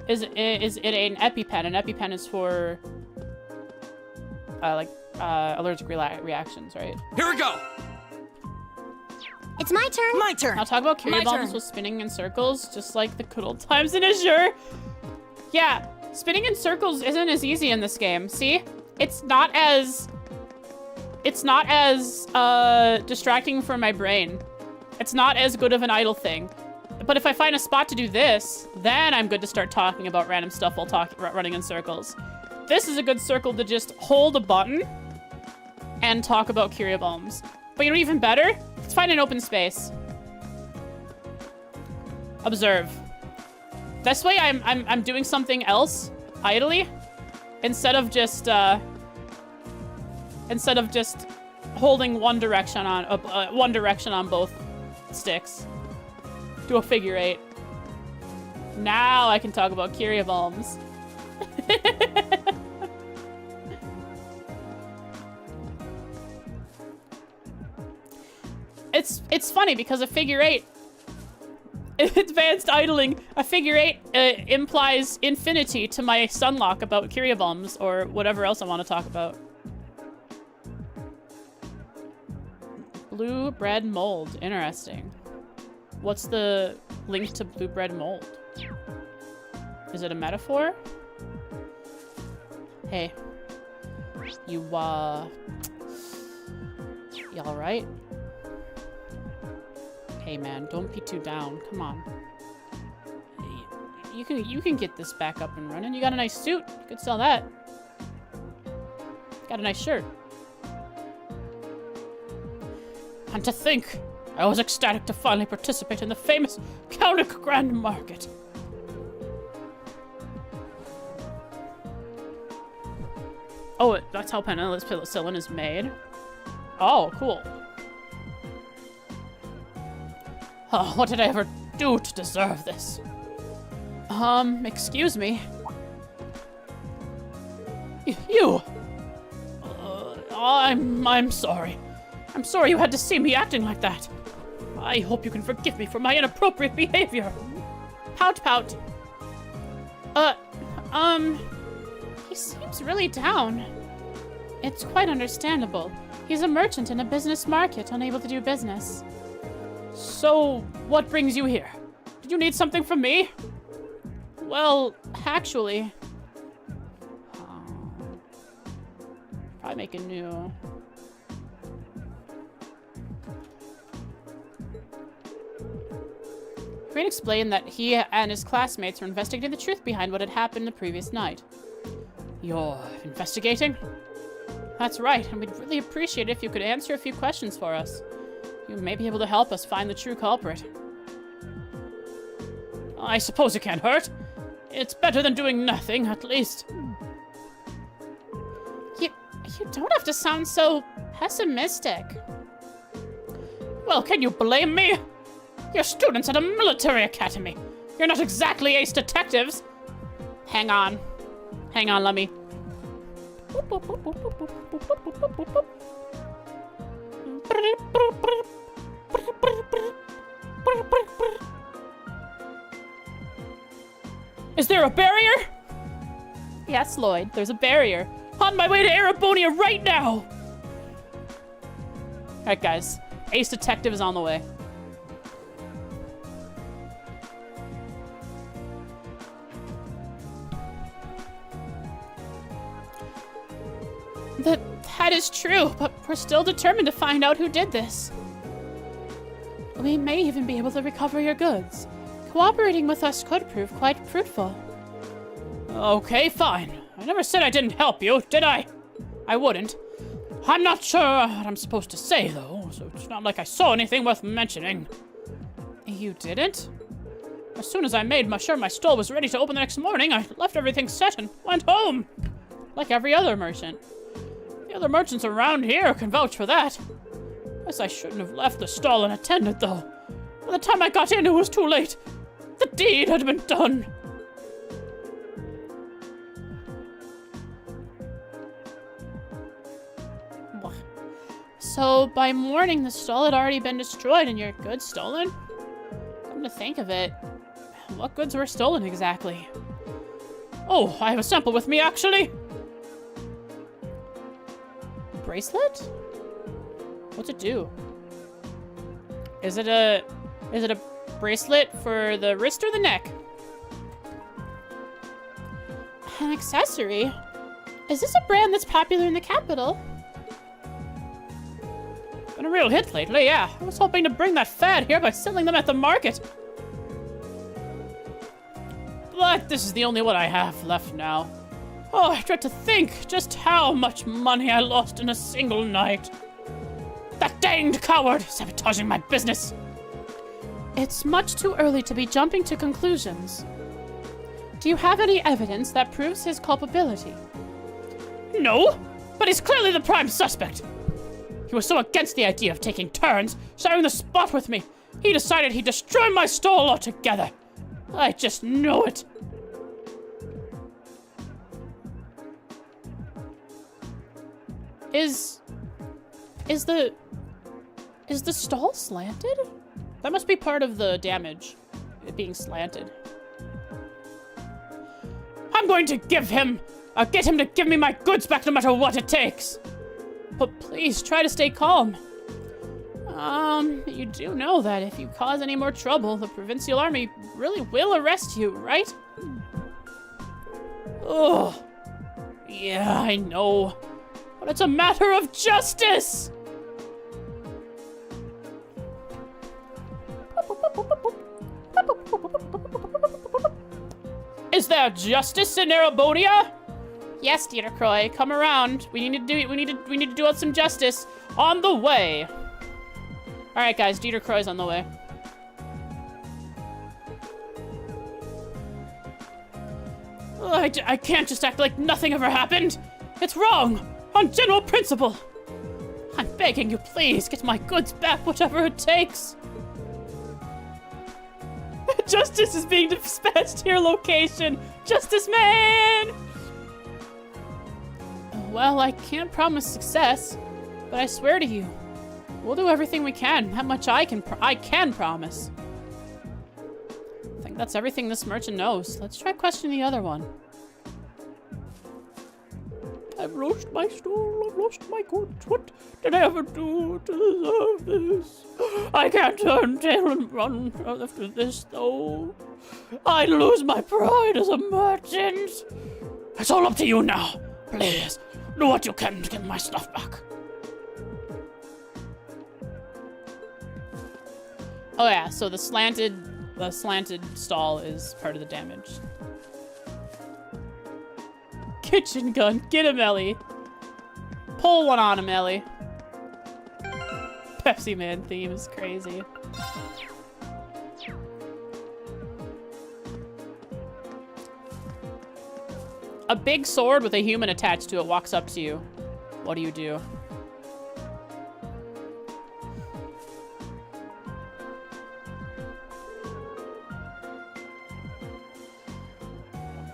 is it an EpiPen. An EpiPen is for allergic reactions, right? Here we go. It's my turn. My turn. I'll talk about Kyria bombs with spinning in circles, just like the good old times in Azure. Yeah, spinning in circles isn't as easy in this game. See? It's not as distracting for my brain. It's not as good of an idle thing. But if I find a spot to do this, then I'm good to start talking about random stuff while running in circles. This is a good circle to just hold a button and talk about Kyria bombs. But you know, even better? Let's find an open space. Observe. This way I'm doing something else idly instead of just holding one direction on both sticks. Do a figure 8. Now I can talk about Kyria bombs. It's funny because a figure 8, advanced idling, a figure 8 implies infinity to my sunlock about Kyria bombs or whatever else I want to talk about. Blue bread mold, interesting. What's the link to blue bread mold? Is it a metaphor? Hey, you alright? Hey man, don't be too down. Come on. You can get this back up and running. You got a nice suit. You could sell that. Got a nice shirt. And to think, I was ecstatic to finally participate in the famous Cowlick Grand Market. Oh, that's how penicillin is made? Oh, cool. Oh, what did I ever do to deserve this? Excuse me. You! I'm sorry. I'm sorry you had to see me acting like that. I hope you can forgive me for my inappropriate behavior. Pout, pout. He seems really down. It's quite understandable. He's a merchant in a business market, unable to do business. So, what brings you here? Did you need something from me? Well, actually... probably make a new... Green explained that he and his classmates were investigating the truth behind what had happened the previous night. You're investigating? That's right, and we'd really appreciate it if you could answer a few questions for us. You may be able to help us find the true culprit. I suppose it can't hurt. It's better than doing nothing, at least. You don't have to sound so pessimistic. Well, can you blame me? You're students at a military academy. You're not exactly ace detectives. Hang on. Hang on, let me. Is there a barrier? Yes, Lloyd, there's a barrier. On my way to Arabonia right now! Alright, guys. Ace Detective is on the way. That is true, but we're still determined to find out who did this. We may even be able to recover your goods. Cooperating with us could prove quite fruitful. Okay, fine. I never said I didn't help you, did I? I wouldn't. I'm not sure what I'm supposed to say, though, so it's not like I saw anything worth mentioning. You didn't? As soon as I made sure my stall was ready to open the next morning, I left everything set and went home. Like every other merchant. The other merchants around here can vouch for that. Guess I shouldn't have left the stall unattended, though. By the time I got in, it was too late. The deed had been done. So, by morning, the stall had already been destroyed and your goods stolen? Come to think of it, what goods were stolen exactly? Oh, I have a sample with me, actually. Bracelet? What's it do? Is it a bracelet for the wrist or the neck? An accessory? Is this a brand that's popular in the capital? Been a real hit lately, yeah. I was hoping to bring that fad here by selling them at the market. But this is the only one I have left now. Oh, I dread to think just how much money I lost in a single night. That danged coward sabotaging my business. It's much too early to be jumping to conclusions. Do you have any evidence that proves his culpability? No, but he's clearly the prime suspect. He was so against the idea of taking turns, sharing the spot with me, he decided he'd destroy my stall altogether. I just know it. Is the stall slanted? That must be part of the damage, it being slanted. I'm going to get him to give me my goods back no matter what it takes. But please, try to stay calm. You do know that if you cause any more trouble, the provincial army really will arrest you, right? Oh, yeah, I know. But it's a matter of justice! Is there justice in Erebonia? Yes, Dieter Croy, come around. We need to do out some justice. On the way. All right, guys, Dieter Croy's on the way. Oh, I can't just act like nothing ever happened. It's wrong, on general principle. I'm begging you, please, get my goods back, whatever it takes. Justice is being dispatched to your location. Justice man! Well, I can't promise success, but I swear to you, we'll do everything we can. That much I can promise. I think that's everything this merchant knows. Let's try questioning the other one. I've lost my stall, I've lost my goods. What did I ever do to deserve this? I can't turn tail and run after this, though. I'd lose my pride as a merchant. It's all up to you now. Please, do what you can to get my stuff back. Oh yeah, so the slanted stall is part of the damage. Kitchen gun, get him, Ellie. Pull one on him, Ellie. Pepsi Man theme is crazy. A big sword with a human attached to it walks up to you. What do you do?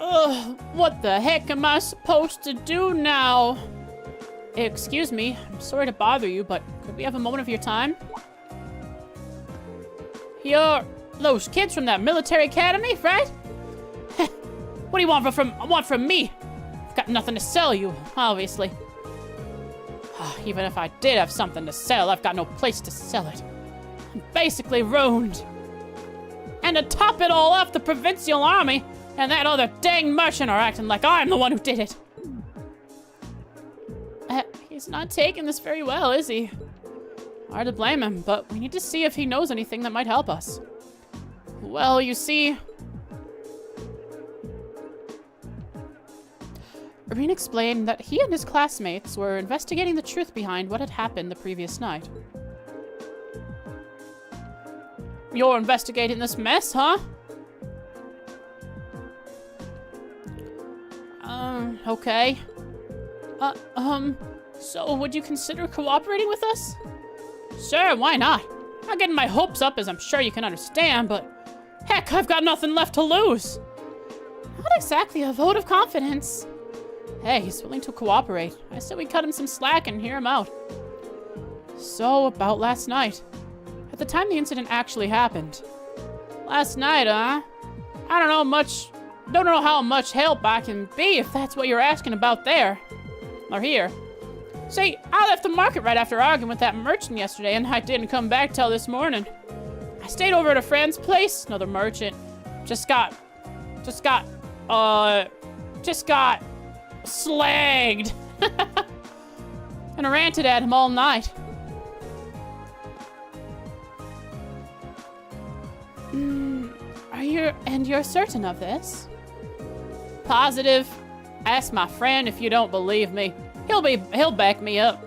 Ugh, what the heck am I supposed to do now? Excuse me, I'm sorry to bother you, but could we have a moment of your time? You're those kids from that military academy, right? What do you want from me? I've got nothing to sell you, obviously. Even if I did have something to sell, I've got no place to sell it. I'm basically ruined. And to top it all off, the provincial army and that other dang merchant are acting like I'm the one who did it. He's not taking this very well, is he? Hard to blame him, but we need to see if he knows anything that might help us. Well, you see... Irene explained that he and his classmates were investigating the truth behind what had happened the previous night. You're investigating this mess, huh? Okay. So would you consider cooperating with us? Sure, why not? Not getting my hopes up, as I'm sure you can understand, but heck, I've got nothing left to lose. Not exactly a vote of confidence. Hey, he's willing to cooperate. I said we cut him some slack and hear him out. So, about last night. At the time the incident actually happened. Last night, huh? I don't know how much help I can be if that's what you're asking about there. Or here. See, I left the market right after arguing with that merchant yesterday, and I didn't come back till this morning. I stayed over at a friend's place, another merchant. Just got slagged. And I ranted at him all night. You're certain of this? Positive. Ask my friend if you don't believe me. He'll back me up.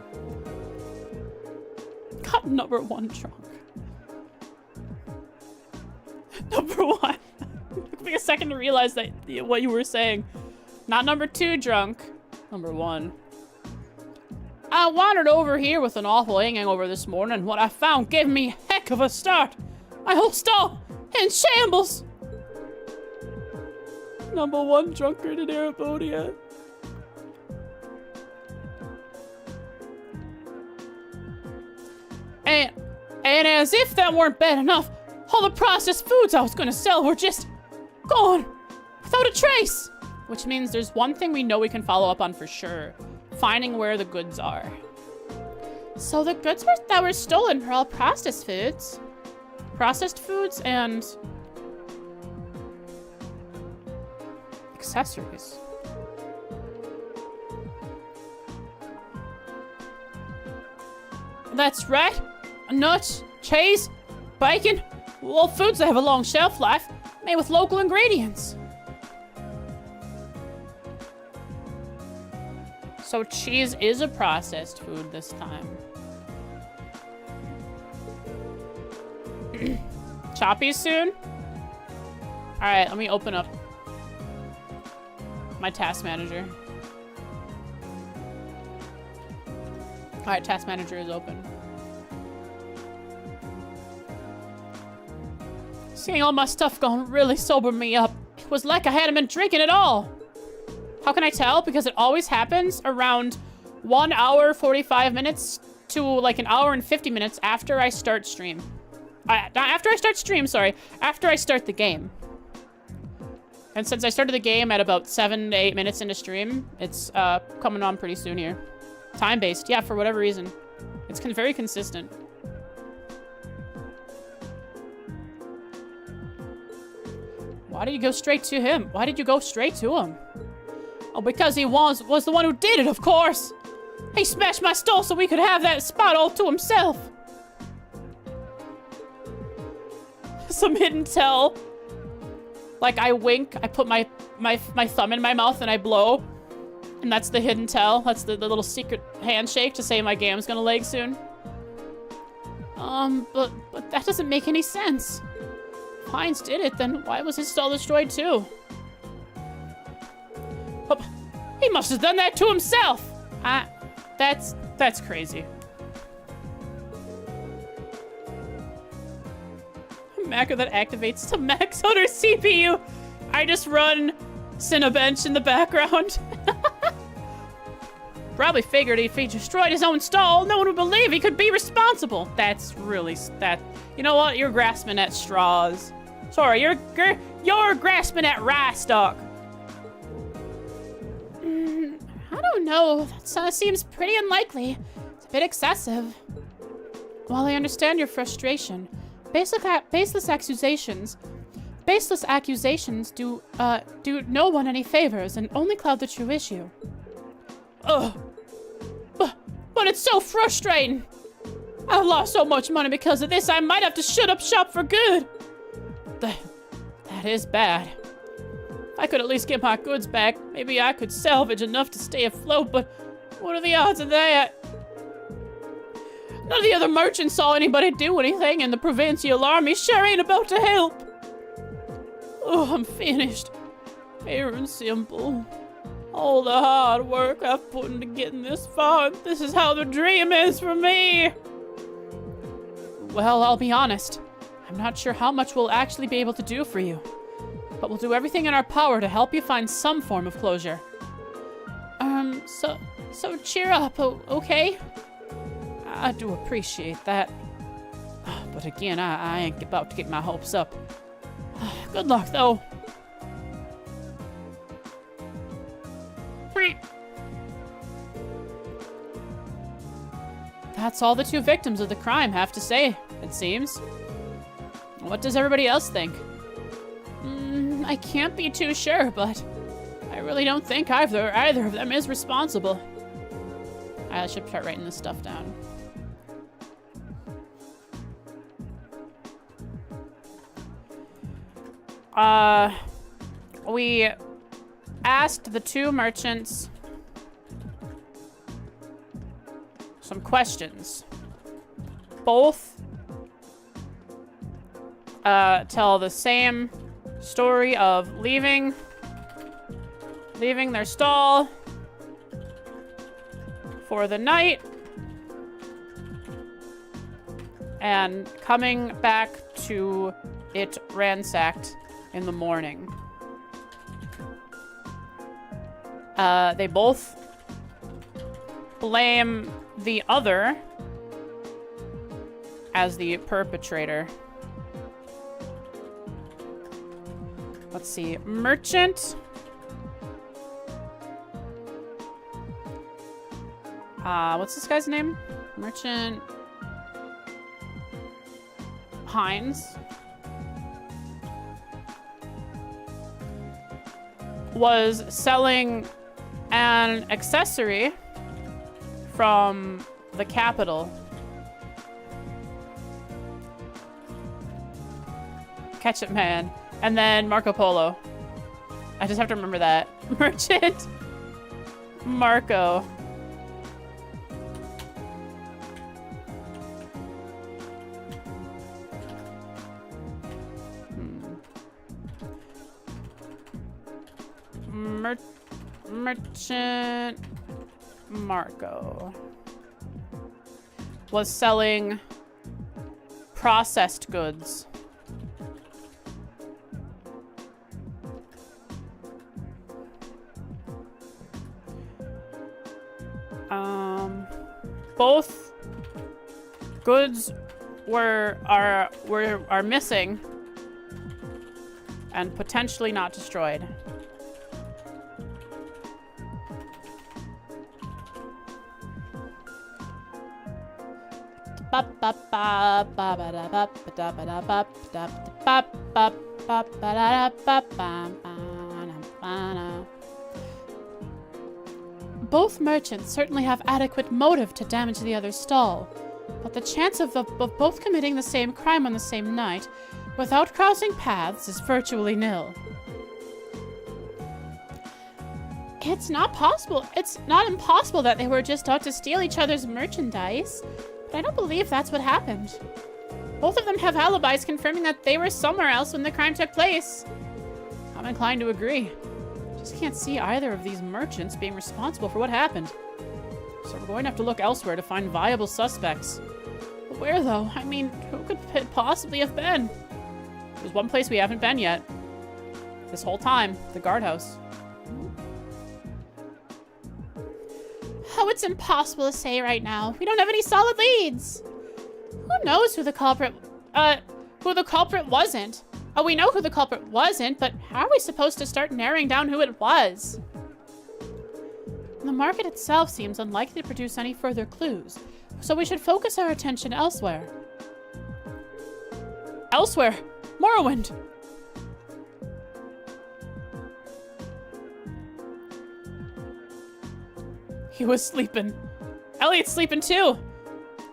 Got number 1 drunk. Number 1. It took me a second to realize that what you were saying. Not number 2 drunk. Number 1. I wandered over here with an awful hangover this morning. What I found gave me a heck of a start. My whole stall in shambles. Number 1 drunkard in Arabonia. And as if that weren't bad enough, all the processed foods I was gonna sell were just gone without a trace. Which means there's one thing we know we can follow up on for sure. Finding where the goods are. So the goods that were stolen were all processed foods. Processed foods and accessories. That's right. Nuts, cheese, bacon, all foods that have a long shelf life, made with local ingredients. So cheese is a processed food this time. Choppy soon? Alright, let me open up my task manager. Alright, task manager is open. Seeing all my stuff gone really sobered me up. It was like I hadn't been drinking at all. How can I tell? Because it always happens around 1 hour, 45 minutes to like an hour and 50 minutes after I start stream. After I start the game. And since I started the game at about 7 to 8 minutes into stream, it's coming on pretty soon here. Time-based, yeah, for whatever reason. It's very consistent. Why did you go straight to him? Why did you go straight to him? Oh, because he was the one who did it, of course. He smashed my stall so we could have that spot all to himself. Some hidden tell. Like, I wink, I put my thumb in my mouth and I blow. And that's the hidden tell. That's the little secret handshake to say my game's gonna lag soon. But that doesn't make any sense. If Heinz did it, then why was his stall destroyed too? Oh, he must have done that to himself. That's crazy. A Macker that activates to max on our CPU. I just run Cinebench in the background. Probably figured if he destroyed his own stall, no one would believe he could be responsible. That's really, you know what? You're grasping at straws. Sorry, you're grasping at rye stock. I don't know. That seems pretty unlikely. It's a bit excessive. While I understand your frustration, baseless accusations do no one any favors and only cloud the true issue. and it's so frustrating. I've lost so much money because of this, I might have to shut up shop for good. That is bad. If I could at least get my goods back, maybe I could salvage enough to stay afloat, but what are the odds of that? None of the other merchants saw anybody do anything, and the Provincial Army sure ain't about to help. Oh, I'm finished. Pure and simple. All the hard work I've put into getting this far, this is how the dream is for me. Well, I'll be honest. I'm not sure how much we'll actually be able to do for you, but we'll do everything in our power to help you find some form of closure. So cheer up, okay? I do appreciate that. But again, I ain't about to get my hopes up. Good luck, though. That's all the two victims of the crime have to say, it seems. What does everybody else think? I can't be too sure, but I really don't think either of them is responsible. I should start writing this stuff down. We asked the two merchants some questions. Both tell the same story of leaving their stall for the night and coming back to it ransacked in the morning. They both blame the other as the perpetrator. Let's see. Merchant. What's this guy's name? Merchant Hines was selling an accessory from the capital. Ketchup Man. And then Marco Polo. I just have to remember that. Merchant Marco. Merchant Marco was selling processed goods. Both goods are missing and potentially not destroyed. Both merchants certainly have adequate motive to damage the other's stall, but the chance of both committing the same crime on the same night without crossing paths is virtually nil. It's not possible. It's not impossible that they were just out to steal each other's merchandise, but I don't believe that's what happened. Both of them have alibis confirming that they were somewhere else when the crime took place. I'm inclined to agree. Just can't see either of these merchants being responsible for what happened. So we're going to have to look elsewhere to find viable suspects. But where, though? I mean, who could it possibly have been? There's one place we haven't been yet. This whole time, the guardhouse. Oh, it's impossible to say right now. We don't have any solid leads. Who knows who the culprit wasn't? Oh, we know who the culprit wasn't, but how are we supposed to start narrowing down who it was? The market itself seems unlikely to produce any further clues, so we should focus our attention elsewhere. Elsewhere? Morrowind! He was sleeping. Elliot's sleeping too.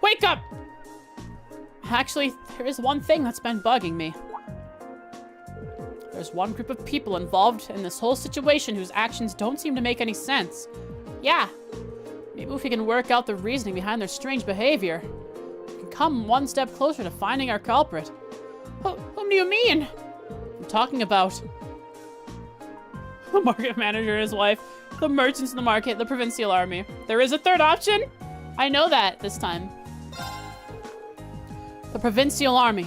Wake up! Actually, there is one thing that's been bugging me. There's one group of people involved in this whole situation whose actions don't seem to make any sense. Yeah. Maybe if we can work out the reasoning behind their strange behavior, we can come one step closer to finding our culprit. Whom do you mean? I'm talking about the market manager and his wife, the merchants in the market, the provincial army. There is a third option? I know that this time. The provincial army.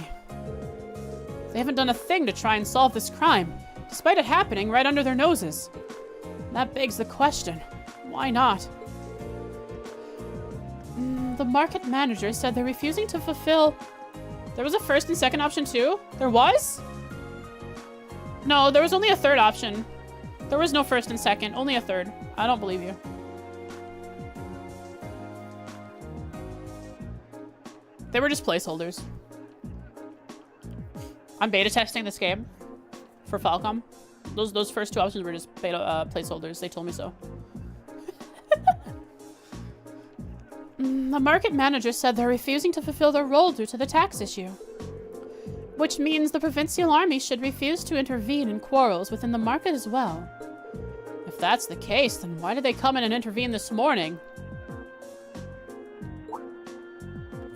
They haven't done a thing to try and solve this crime, despite it happening right under their noses. That begs the question, why not? The market manager said they're refusing to fulfill... There was a first and second option too? There was? No, there was only a third option. There was no first and second, only a third. I don't believe you. They were just placeholders. I'm beta testing this game for Falcom. Those first two options were just beta placeholders. They told me so. The market manager said they're refusing to fulfill their role due to the tax issue. Which means the provincial army should refuse to intervene in quarrels within the market as well. If that's the case, then why did they come in and intervene this morning?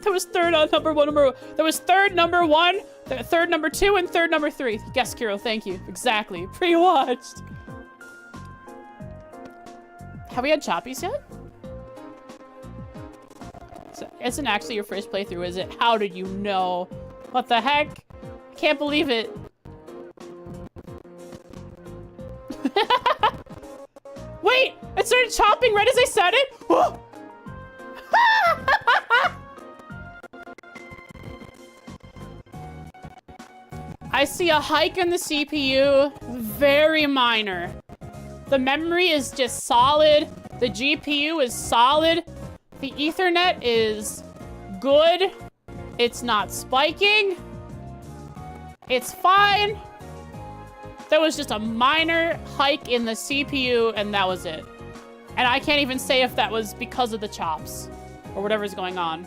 There was third number one. There was third number one, third number two, and third number three. Yes, Kiro, thank you. Exactly. Pre-watched. Have we had Choppies yet? So, isn't actually your first playthrough, is it? How did you know? What the heck? I can't believe it. Wait! It started chopping right as I said it? I see a hike in the CPU, very minor. The memory is just solid. The GPU is solid. The Ethernet is good. It's not spiking. It's fine. There was just a minor hike in the CPU and that was it. And I can't even say if that was because of the chops or whatever's going on.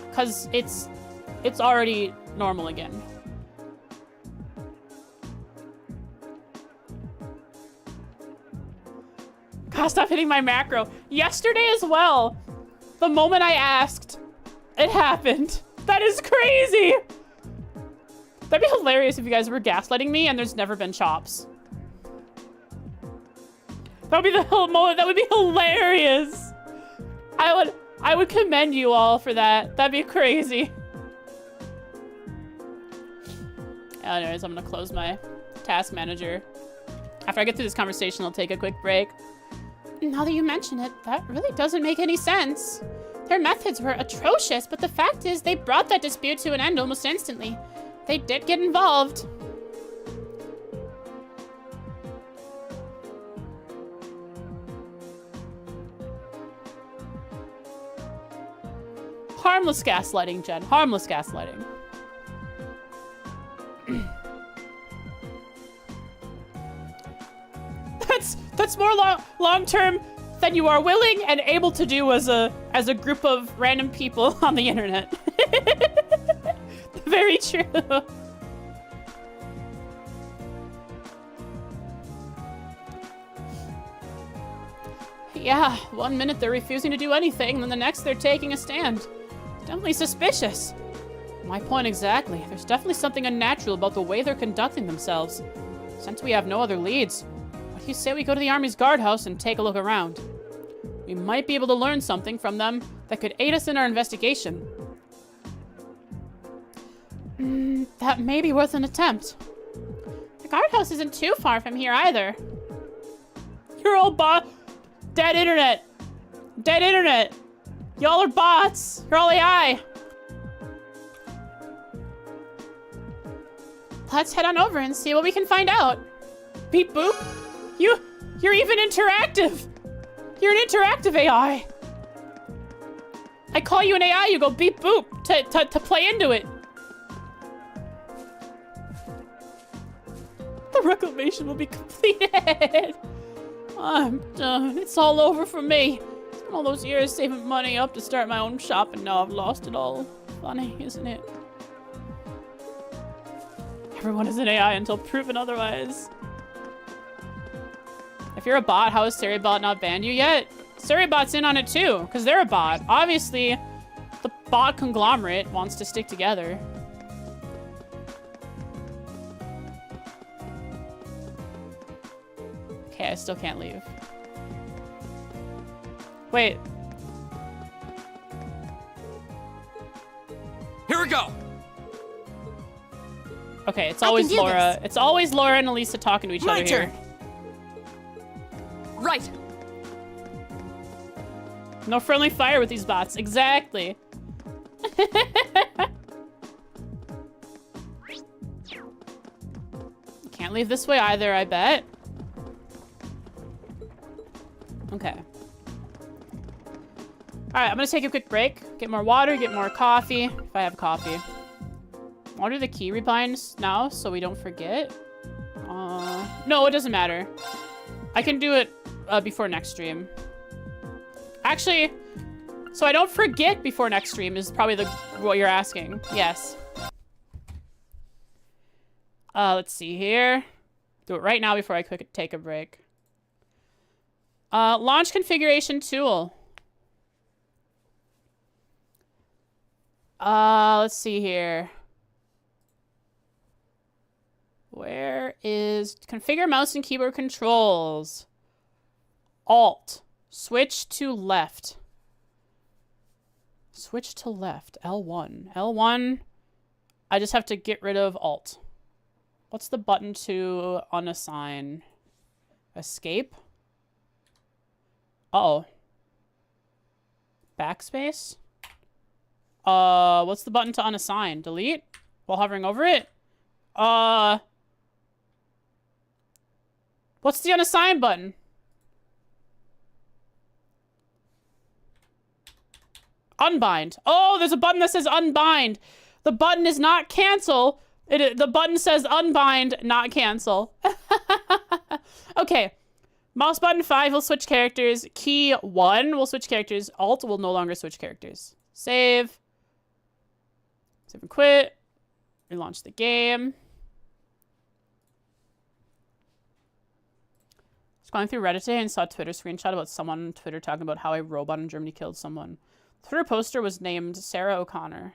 Because it's already normal again. God, stop hitting my macro. Yesterday as well, the moment I asked, it happened. That is crazy. That'd be hilarious if you guys were gaslighting me and there's never been chops. That would be the whole moment. That would be hilarious. I would commend you all for that. That'd be crazy. Anyways, I'm gonna close my task manager. After I get through this conversation, I'll take a quick break. Now that you mention it, that really doesn't make any sense. Their methods were atrocious, but the fact is they brought that dispute to an end almost instantly. They did get involved. Harmless gaslighting, Jen. Harmless gaslighting. That's more long-term than you are willing and able to do as a group of random people on the internet. Very true. Yeah, one minute they're refusing to do anything, then the next they're taking a stand. Definitely suspicious. My point exactly. There's definitely something unnatural about the way they're conducting themselves. Since we have no other leads, what do you say we go to the Army's guardhouse and take a look around? We might be able to learn something from them that could aid us in our investigation. That may be worth an attempt. The guardhouse isn't too far from here either. You're all dead internet. Dead internet. Y'all are bots. You're all AI. Let's head on over and see what we can find out. Beep boop. You're even interactive. You're an interactive AI. I call you an AI, you go beep boop to play into it. The reclamation will be completed. I'm done. It's all over for me. It's All those years saving money up to start my own shop, and now I've lost it all. Funny, isn't it? Everyone is an AI until proven otherwise. If you're a bot, how has Seribot not banned you yet? Seribot's in on it too, because they're a bot. Obviously, the bot conglomerate wants to stick together. Okay, I still can't leave. Wait. Here we go. Okay, it's always Laura. This. It's always Laura and Elisa talking to each My other turn. here. Right. No friendly fire with these bots. Exactly. Can't leave this way either, I bet. Okay. Alright, I'm gonna take a quick break. Get more water, get more coffee. If I have coffee. I'll do the key rebinds now so we don't forget. No, it doesn't matter. I can do it before next stream. Actually, so I don't forget before next stream is probably what you're asking. Yes. Let's see here. Do it right now before I take a break. Launch configuration tool. Let's see here. Where is configure mouse and keyboard controls? Alt. Switch to left. Switch to left. L1. L1. I just have to get rid of Alt. What's the button to unassign? Escape? Uh-oh. Backspace? What's the button to unassign? Delete? While hovering over it? What's the unassign button? Unbind. Oh, there's a button that says unbind. The button is not cancel. The button says unbind, not cancel. Okay. Mouse button 5 will switch characters. Key 1 will switch characters. Alt will no longer switch characters. Save. Save and quit. Relaunch the game. Scrolling through Reddit today and saw a Twitter screenshot about someone on Twitter talking about how a robot in Germany killed someone. The Twitter poster was named Sarah O'Connor.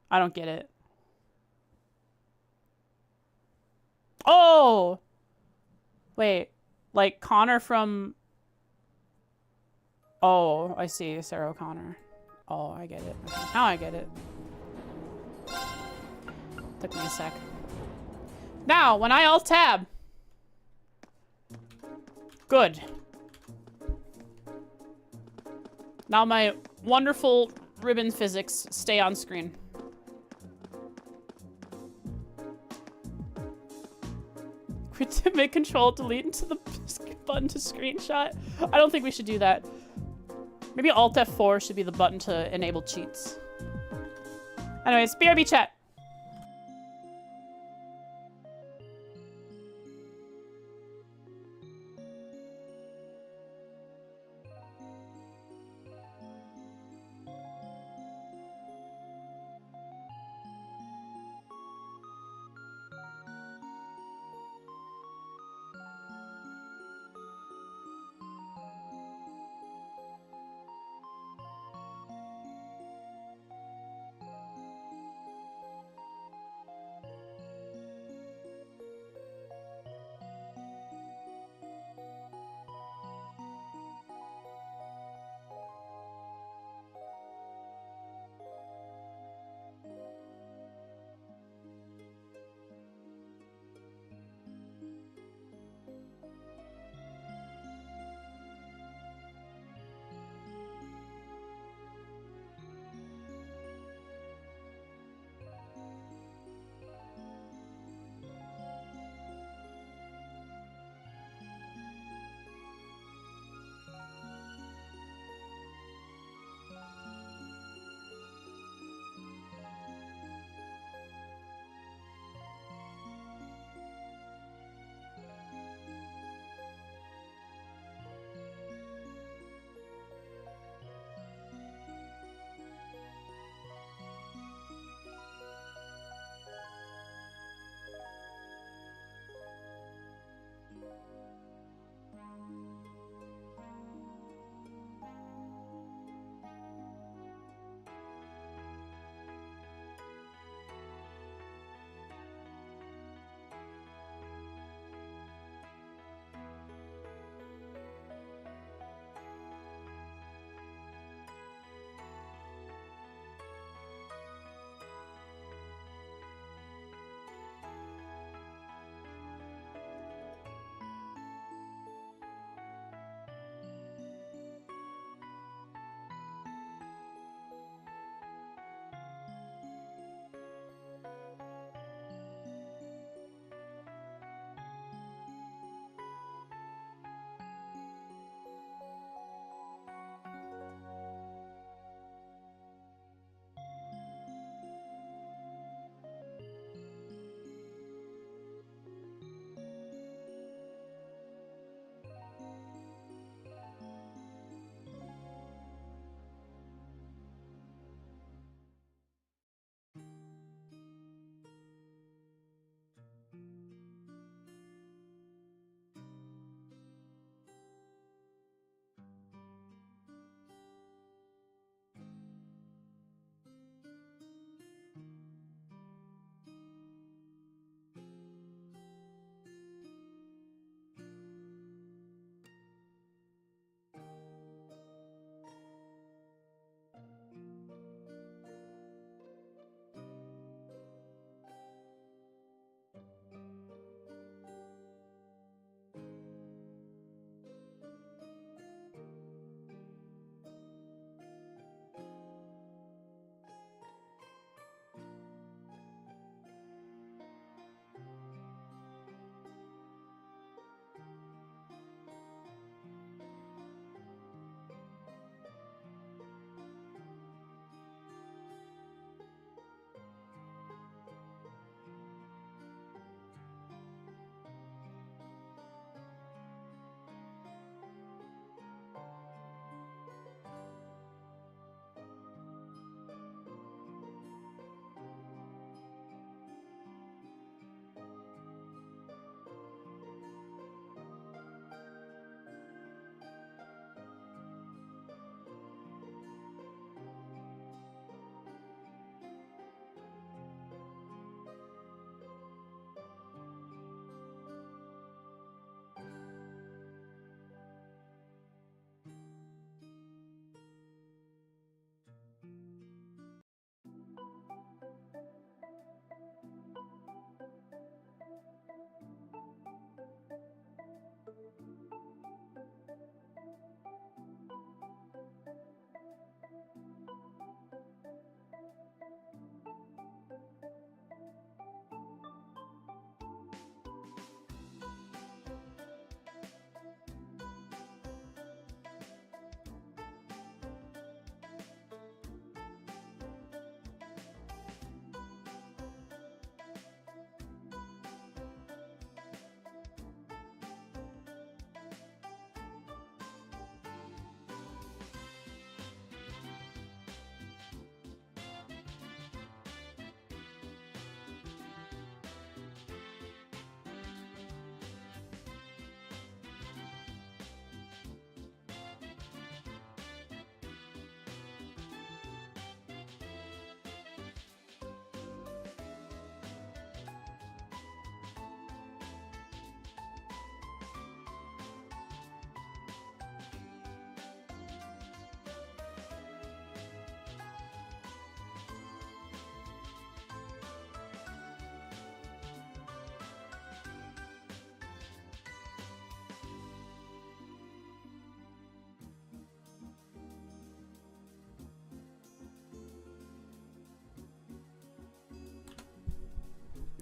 I don't get it. Oh! Wait. Like Connor from... Oh, I see. Sarah O'Connor. Oh, I get it. Okay. Now I get it. Took me a sec. Now, when I Alt-Tab... Good. Now my wonderful ribbon physics stay on screen. To make control delete into the button to screenshot. I don't think we should do that. Maybe Alt F4 should be the button to enable cheats. Anyways, BRB chat.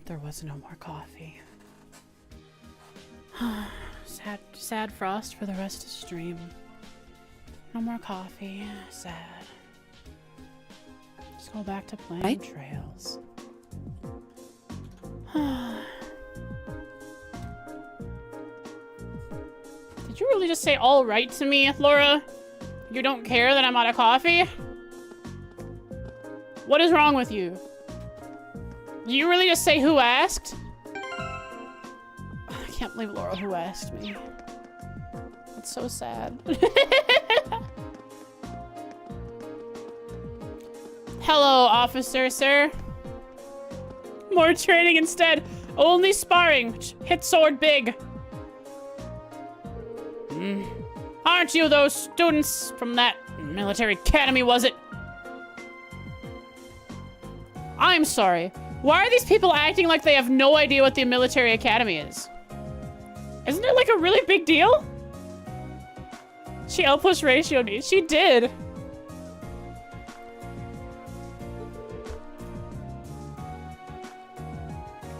there was no more coffee. Sad Frost for the rest of the stream. No more coffee. Sad. Just go back to playing Trails. Did you really just say all right to me, Laura? You don't care that I'm out of coffee? What is wrong with you? Did you really just say who asked? I can't believe Laura who asked me. That's so sad. Hello, officer, sir. More training instead. Only sparring. Hit sword big. Aren't you those students from that military academy, was it? I'm sorry. Why are these people acting like they have no idea what the military academy is? Isn't it like a really big deal? She outpush ratioed me. She did.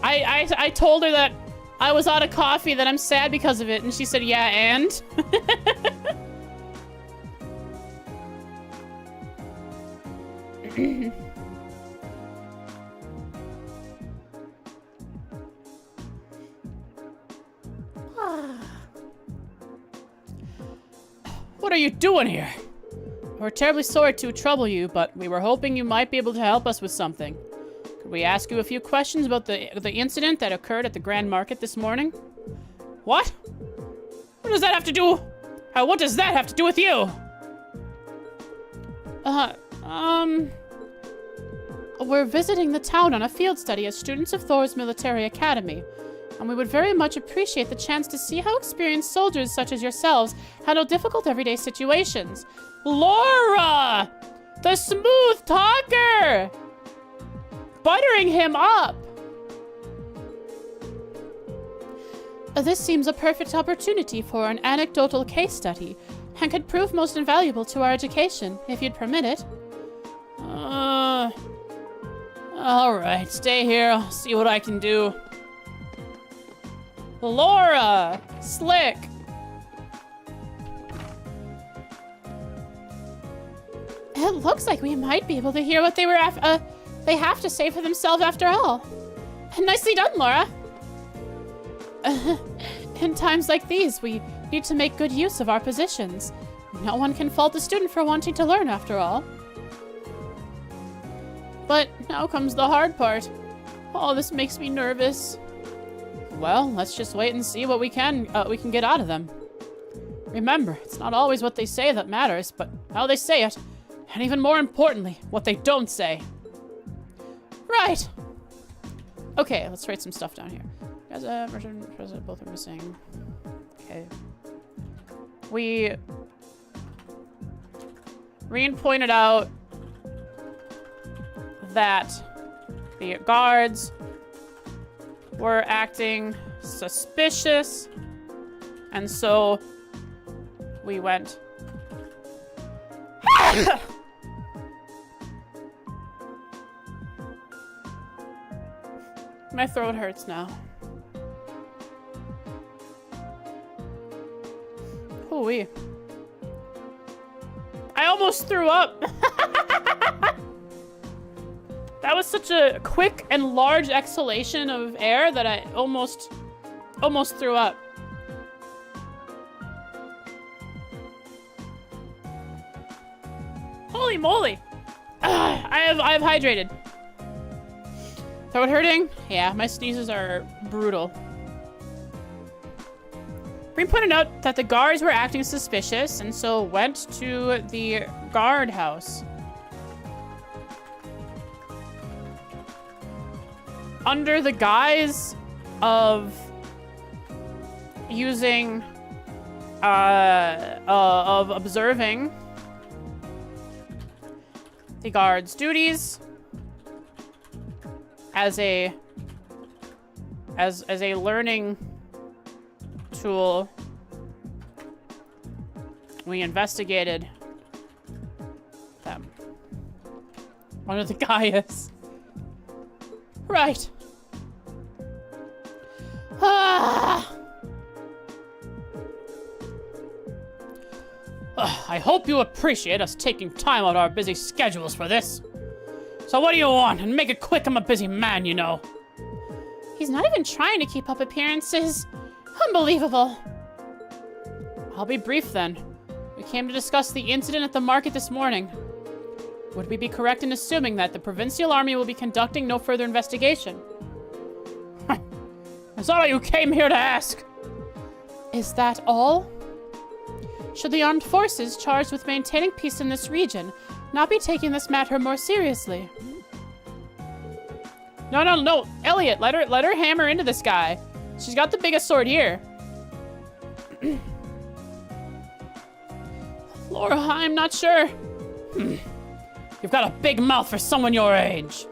I told her that I was out of coffee, that I'm sad because of it, and she said, yeah, and? What are you doing here? We're terribly sorry to trouble you, but we were hoping you might be able to help us with something. Could we ask you a few questions about the incident that occurred at the Grand Market this morning? What? What does that have to do? What does that have to do with you? We're visiting the town on a field study as students of Thor's Military Academy, and we would very much appreciate the chance to see how experienced soldiers such as yourselves handle difficult everyday situations. Laura! The smooth talker! Buttering him up! This seems a perfect opportunity for an anecdotal case study, and could prove most invaluable to our education, if you'd permit it. Alright, stay here, I'll see what I can do. Laura! Slick! It looks like we might be able to hear what they have to say for themselves after all. Nicely done, Laura. In times like these, we need to make good use of our positions. No one can fault a student for wanting to learn, after all. But now comes the hard part. Oh, this makes me nervous. Well, let's just wait and see what we can get out of them. Remember, it's not always what they say that matters, but how they say it. And even more importantly, what they don't say. Right. Okay, let's write some stuff down here. Guys, both are missing. Okay. Reen pointed out that the guards were acting suspicious, and so we went. My throat hurts now. Hooey. I almost threw up. That was such a quick and large exhalation of air that I almost threw up. Holy moly. I've hydrated. Throat hurting? Yeah, my sneezes are brutal. Breen pointed out that the guards were acting suspicious, and so went to the guard house. Under the guise of using, of observing the guard's duties as a learning tool, we investigated them under the guise. Right. I hope you appreciate us taking time out of our busy schedules for this. So what do you want? And make it quick, I'm a busy man, you know. He's not even trying to keep up appearances. Unbelievable. I'll be brief then. We came to discuss the incident at the market this morning. Would we be correct in assuming that the Provincial Army will be conducting no further investigation? Is that all you came here to ask? Is that all? Should the armed forces charged with maintaining peace in this region not be taking this matter more seriously? No. Elliot, let her hammer into this guy. She's got the biggest sword here. Laura, I'm not sure. You've got a big mouth for someone your age.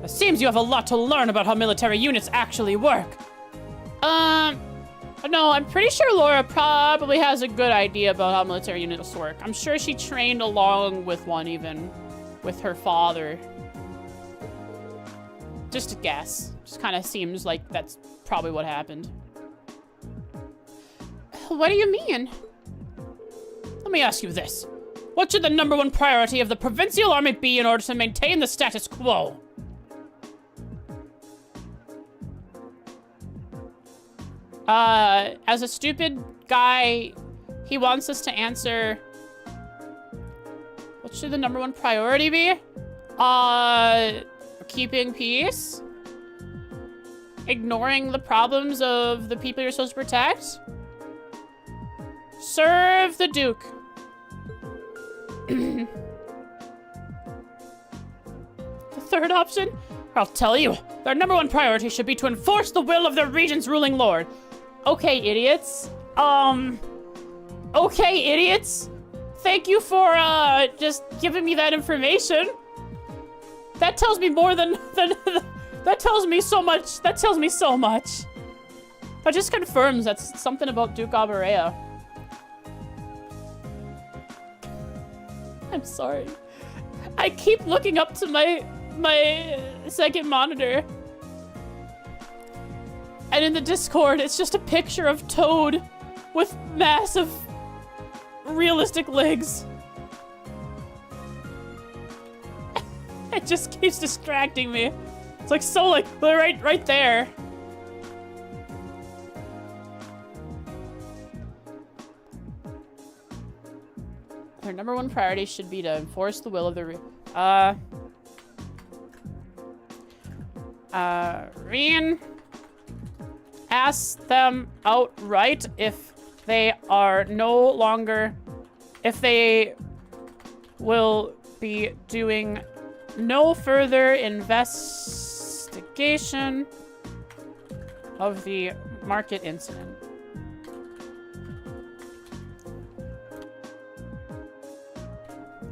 It seems you have a lot to learn about how military units actually work. No, I'm pretty sure Laura probably has a good idea about how military units work. I'm sure she trained along with one, even with her father. Just a guess. Just kind of seems like that's probably what happened. What do you mean? Let me ask you this. What should the #1 priority of the Provincial Army be in order to maintain the status quo? As a stupid guy, he wants us to answer... What should the #1 priority be? Keeping peace? Ignoring the problems of the people you're supposed to protect? Serve the Duke. The third option? I'll tell you. Their #1 priority should be to enforce the will of the region's ruling lord. Okay, idiots. Okay, idiots. Thank you for, just giving me that information. That tells me more than that tells me so much. That tells me so much. That just confirms that's something about Duke Alberea. I'm sorry. I keep looking up to my second monitor. And in the Discord, it's just a picture of Toad with massive, realistic legs. It just keeps distracting me. It's like so like right there. Their #1 priority should be to enforce the will of the Reen. Ask them outright if they are no longer... If they will be doing no further investigation of the market incident.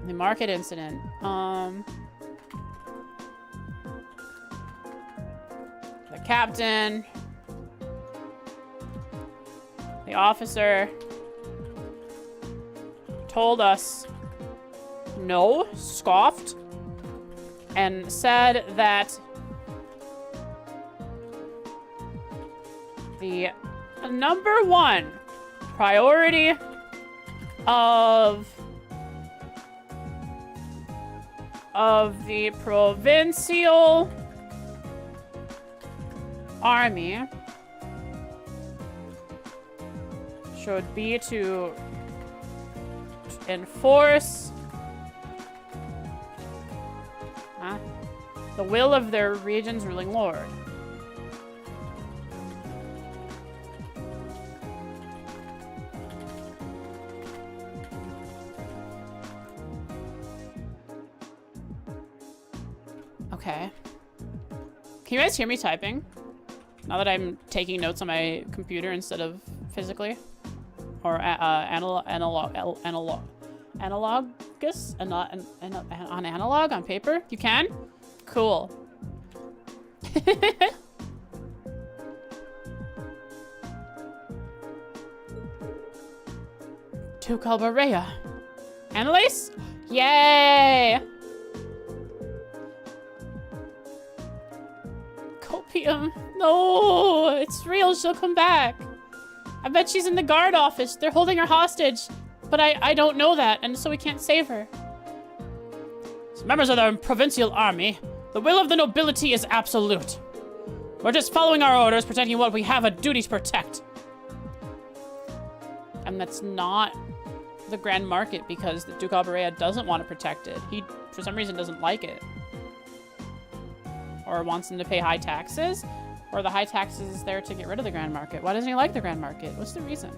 The market incident. The captain... The officer told us no, scoffed, and said that the #1 priority of the Provincial Army should be to enforce the will of their region's ruling lord. Okay. Can you guys hear me typing? Now that I'm taking notes on my computer instead of physically? Or analogous and not on analog on paper? You can? Cool. Duke Alberea. Annalise? Yay! Copium. No, it's real. She'll come back. I bet she's in the guard office. They're holding her hostage. But I don't know that, and so we can't save her. As members of the provincial army, the will of the nobility is absolute. We're just following our orders, protecting what we have a duty to protect. And that's not the Grand Market, because the Duke of Alberea doesn't want to protect it. He, for some reason, doesn't like it. Or wants them to pay high taxes. Or the high taxes is there to get rid of the Grand Market. Why doesn't he like the Grand Market? What's the reason?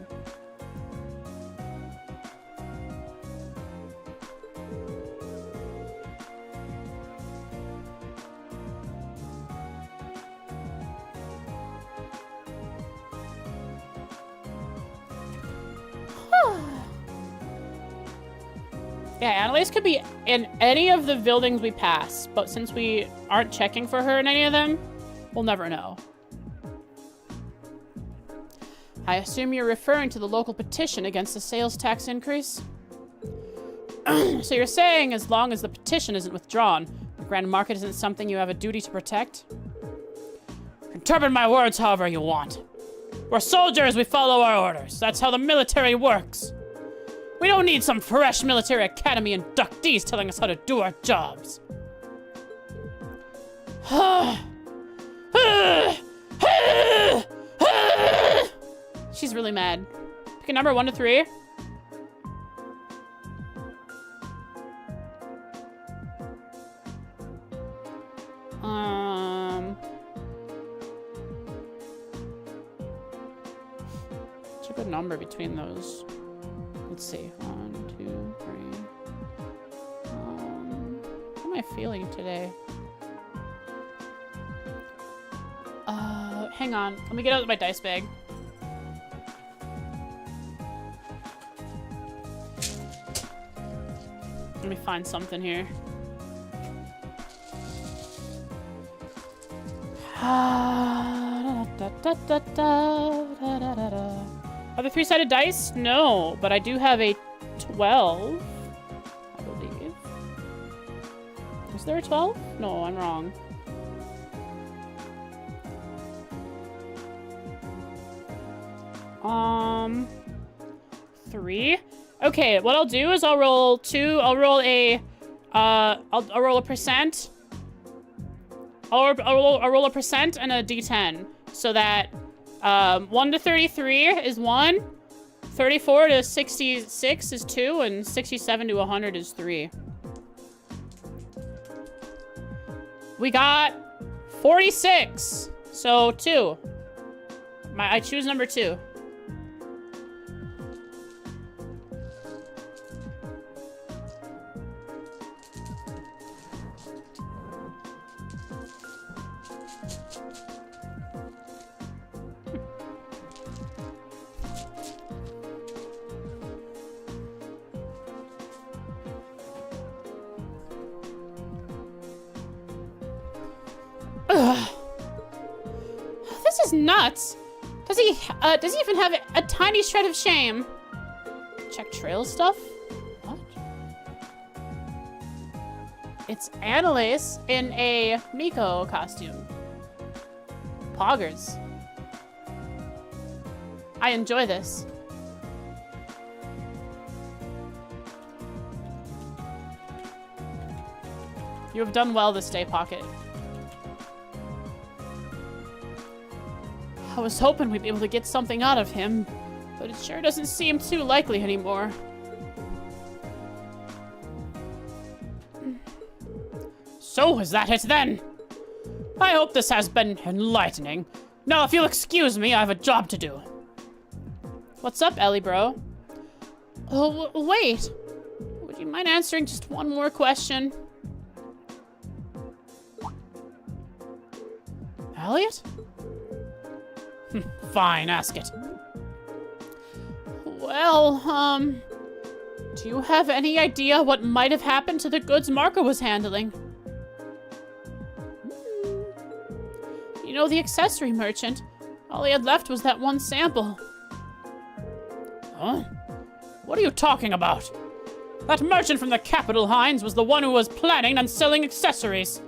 Yeah, Annalise could be in any of the buildings we pass, but since we aren't checking for her in any of them, we'll never know. I assume you're referring to the local petition against the sales tax increase? So you're saying as long as the petition isn't withdrawn, the Grand Market isn't something you have a duty to protect? Interpret my words however you want. We're soldiers, we follow our orders. That's how the military works. We don't need some fresh military academy inductees telling us how to do our jobs. She's really mad. Pick a number 1 to 3. What's a good number between those? Let's see. 1, 2, 3. How am I feeling today? Hang on. Let me get out my dice bag. Let me find something here. Are they 3-sided dice? No, but I do have a 12, I believe. Is there a 12? No, I'm wrong. Three. Okay, what I'll do is I'll roll I'll roll a percent. I'll roll a percent and a d10, so that 1 to 33 is 1, 34 to 66 is 2, and 67 to 100 is 3. We got 46, so 2. I choose number 2. This is nuts. Does he even have a tiny shred of shame? Check trail stuff? What? It's Annalise in a Miko costume. Poggers. I enjoy this. You have done well this day, Pocket. I was hoping we'd be able to get something out of him, but it sure doesn't seem too likely anymore. So is that it then? I hope this has been enlightening. Now, if you'll excuse me, I have a job to do. What's up, Ellie bro? Oh, wait. Would you mind answering just one more question? Elliot? Fine, ask it. Well, do you have any idea what might have happened to the goods Marco was handling? You know, the accessory merchant. All he had left was that one sample. Huh? What are you talking about? That merchant from the capital, Hines, was the one who was planning on selling accessories.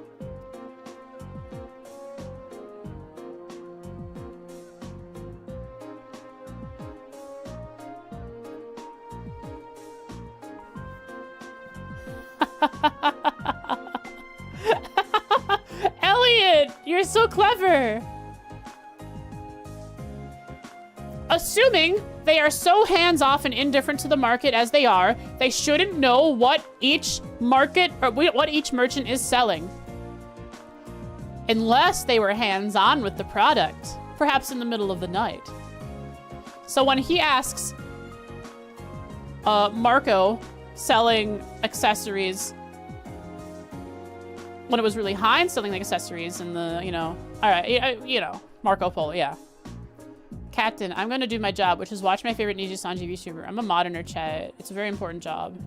Elliot, you're so clever. Assuming they are so hands-off and indifferent to the market as they are, they shouldn't know what each market or what each merchant is selling. Unless they were hands-on with the product, perhaps in the middle of the night. So when he asks Marco selling accessories, when it was really Heinz selling the accessories and the, you know, all right, you know, Marco Polo, yeah. Captain, I'm gonna do my job, which is watch my favorite Niji Sanji VTuber. I'm a moderner, chat. It's a very important job.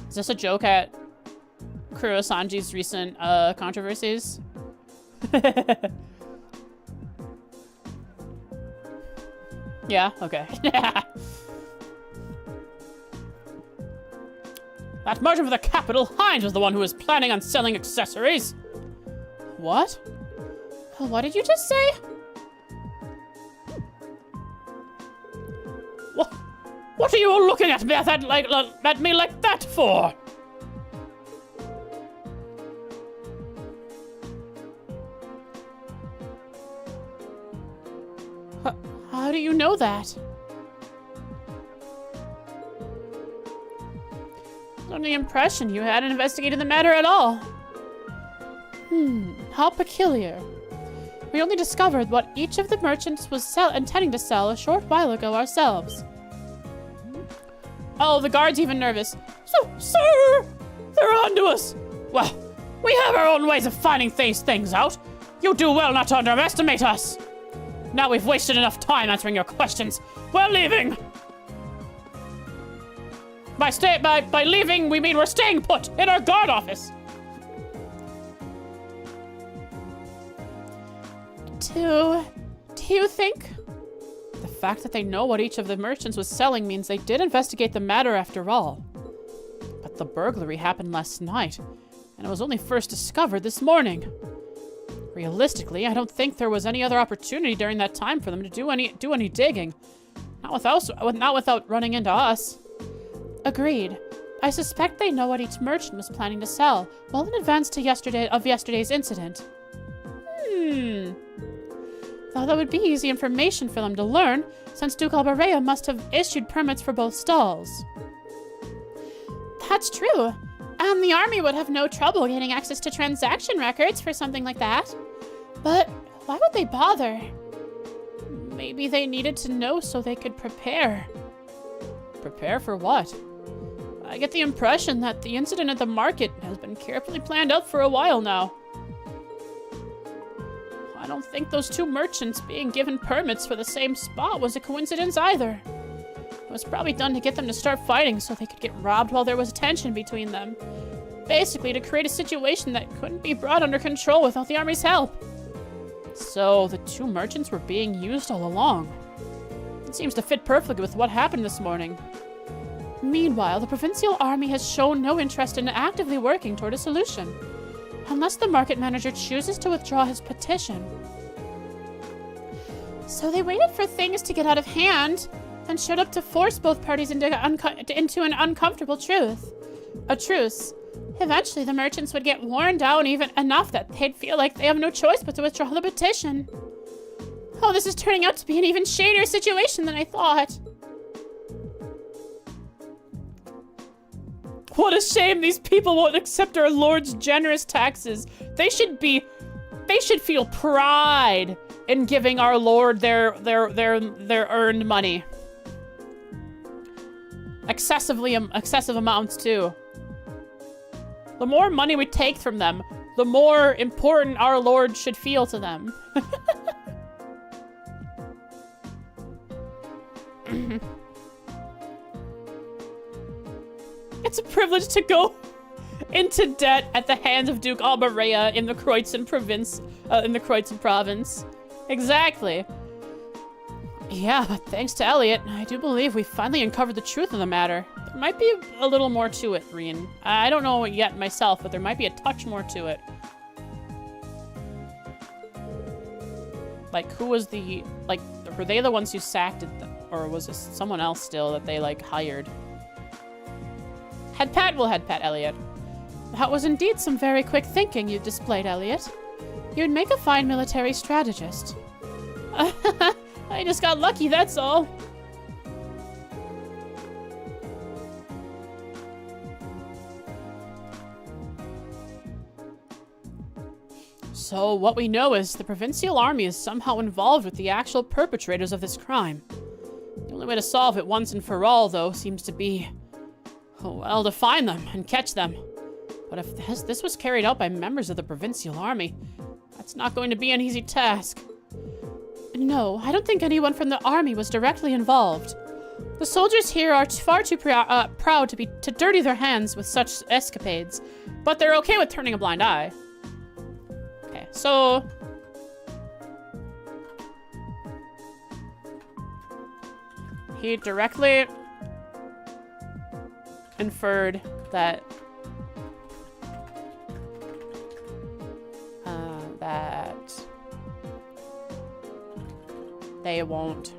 Is this a joke at Kuro Sanji's recent controversies? Yeah, okay. That merchant with the capital, Heinz, was the one who was planning on selling accessories. What? What did you just say? What are you looking at me at me like that for? How do you know that? On the impression you hadn't investigated the matter at all. How peculiar. We only discovered what each of the merchants was intending to sell a short while ago ourselves. Oh, the guard's even nervous. So, sir! They're on to us! Well, we have our own ways of finding these things out. You do well not to underestimate us. Now we've wasted enough time answering your questions. We're leaving! By leaving, we mean we're staying put in our guard office. Do you think? The fact that they know what each of the merchants was selling means they did investigate the matter after all. But the burglary happened last night, and it was only first discovered this morning. Realistically, I don't think there was any other opportunity during that time for them to do any digging. Not without running into us. Agreed. I suspect they know what each merchant was planning to sell, well in advance to yesterday's incident. Thought that would be easy information for them to learn, since Duke Alberea must have issued permits for both stalls. That's true. And the army would have no trouble getting access to transaction records for something like that. But why would they bother? Maybe they needed to know so they could prepare. Prepare for what? I get the impression that the incident at the market has been carefully planned out for a while now. I don't think those two merchants being given permits for the same spot was a coincidence either. It was probably done to get them to start fighting so they could get robbed while there was tension between them. Basically, to create a situation that couldn't be brought under control without the army's help. So, the two merchants were being used all along. It seems to fit perfectly with what happened this morning. Meanwhile, the provincial army has shown no interest in actively working toward a solution. Unless the market manager chooses to withdraw his petition. So they waited for things to get out of hand, and showed up to force both parties into an uncomfortable truce. Eventually, the merchants would get worn down even enough that they'd feel like they have no choice but to withdraw the petition. Oh, this is turning out to be an even shadier situation than I thought. What a shame these people won't accept our Lord's generous taxes. They should feel pride in giving our Lord their earned money. Excessive amounts too. The more money we take from them, the more important our Lord should feel to them. It's a privilege to go into debt at the hands of Duke Alberea in the Kreutzen province. Exactly. Yeah, but thanks to Elliot, I do believe we finally uncovered the truth of the matter. There might be a little more to it, Rien. I don't know yet myself, but there might be a touch more to it. Like, who was were they the ones who sacked Or was this someone else still that they, like, hired? Head pat will head pat, Elliot. That was indeed some very quick thinking you displayed, Elliot. You'd make a fine military strategist. I just got lucky, that's all. So, what we know is the Provincial Army is somehow involved with the actual perpetrators of this crime. The only way to solve it once and for all, though, seems to be, oh, well, to find them and catch them. But if this was carried out by members of the Provincial Army, that's not going to be an easy task. No, I don't think anyone from the army was directly involved. The soldiers here are far too proud to dirty their hands with such escapades, but they're okay with turning a blind eye. Okay, so... he directly inferred that... that... they won't...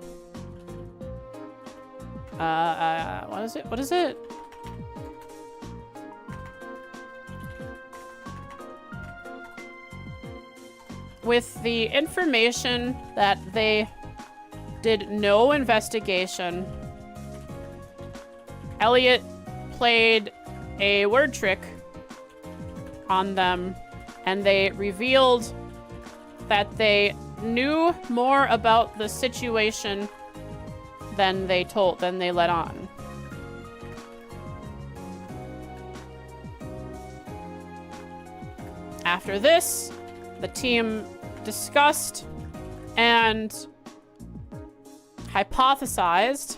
what is it? What is it? With the information that they did no investigation, Elliot played a word trick on them, and they revealed that they knew more about the situation than they let on. After this, the team discussed and hypothesized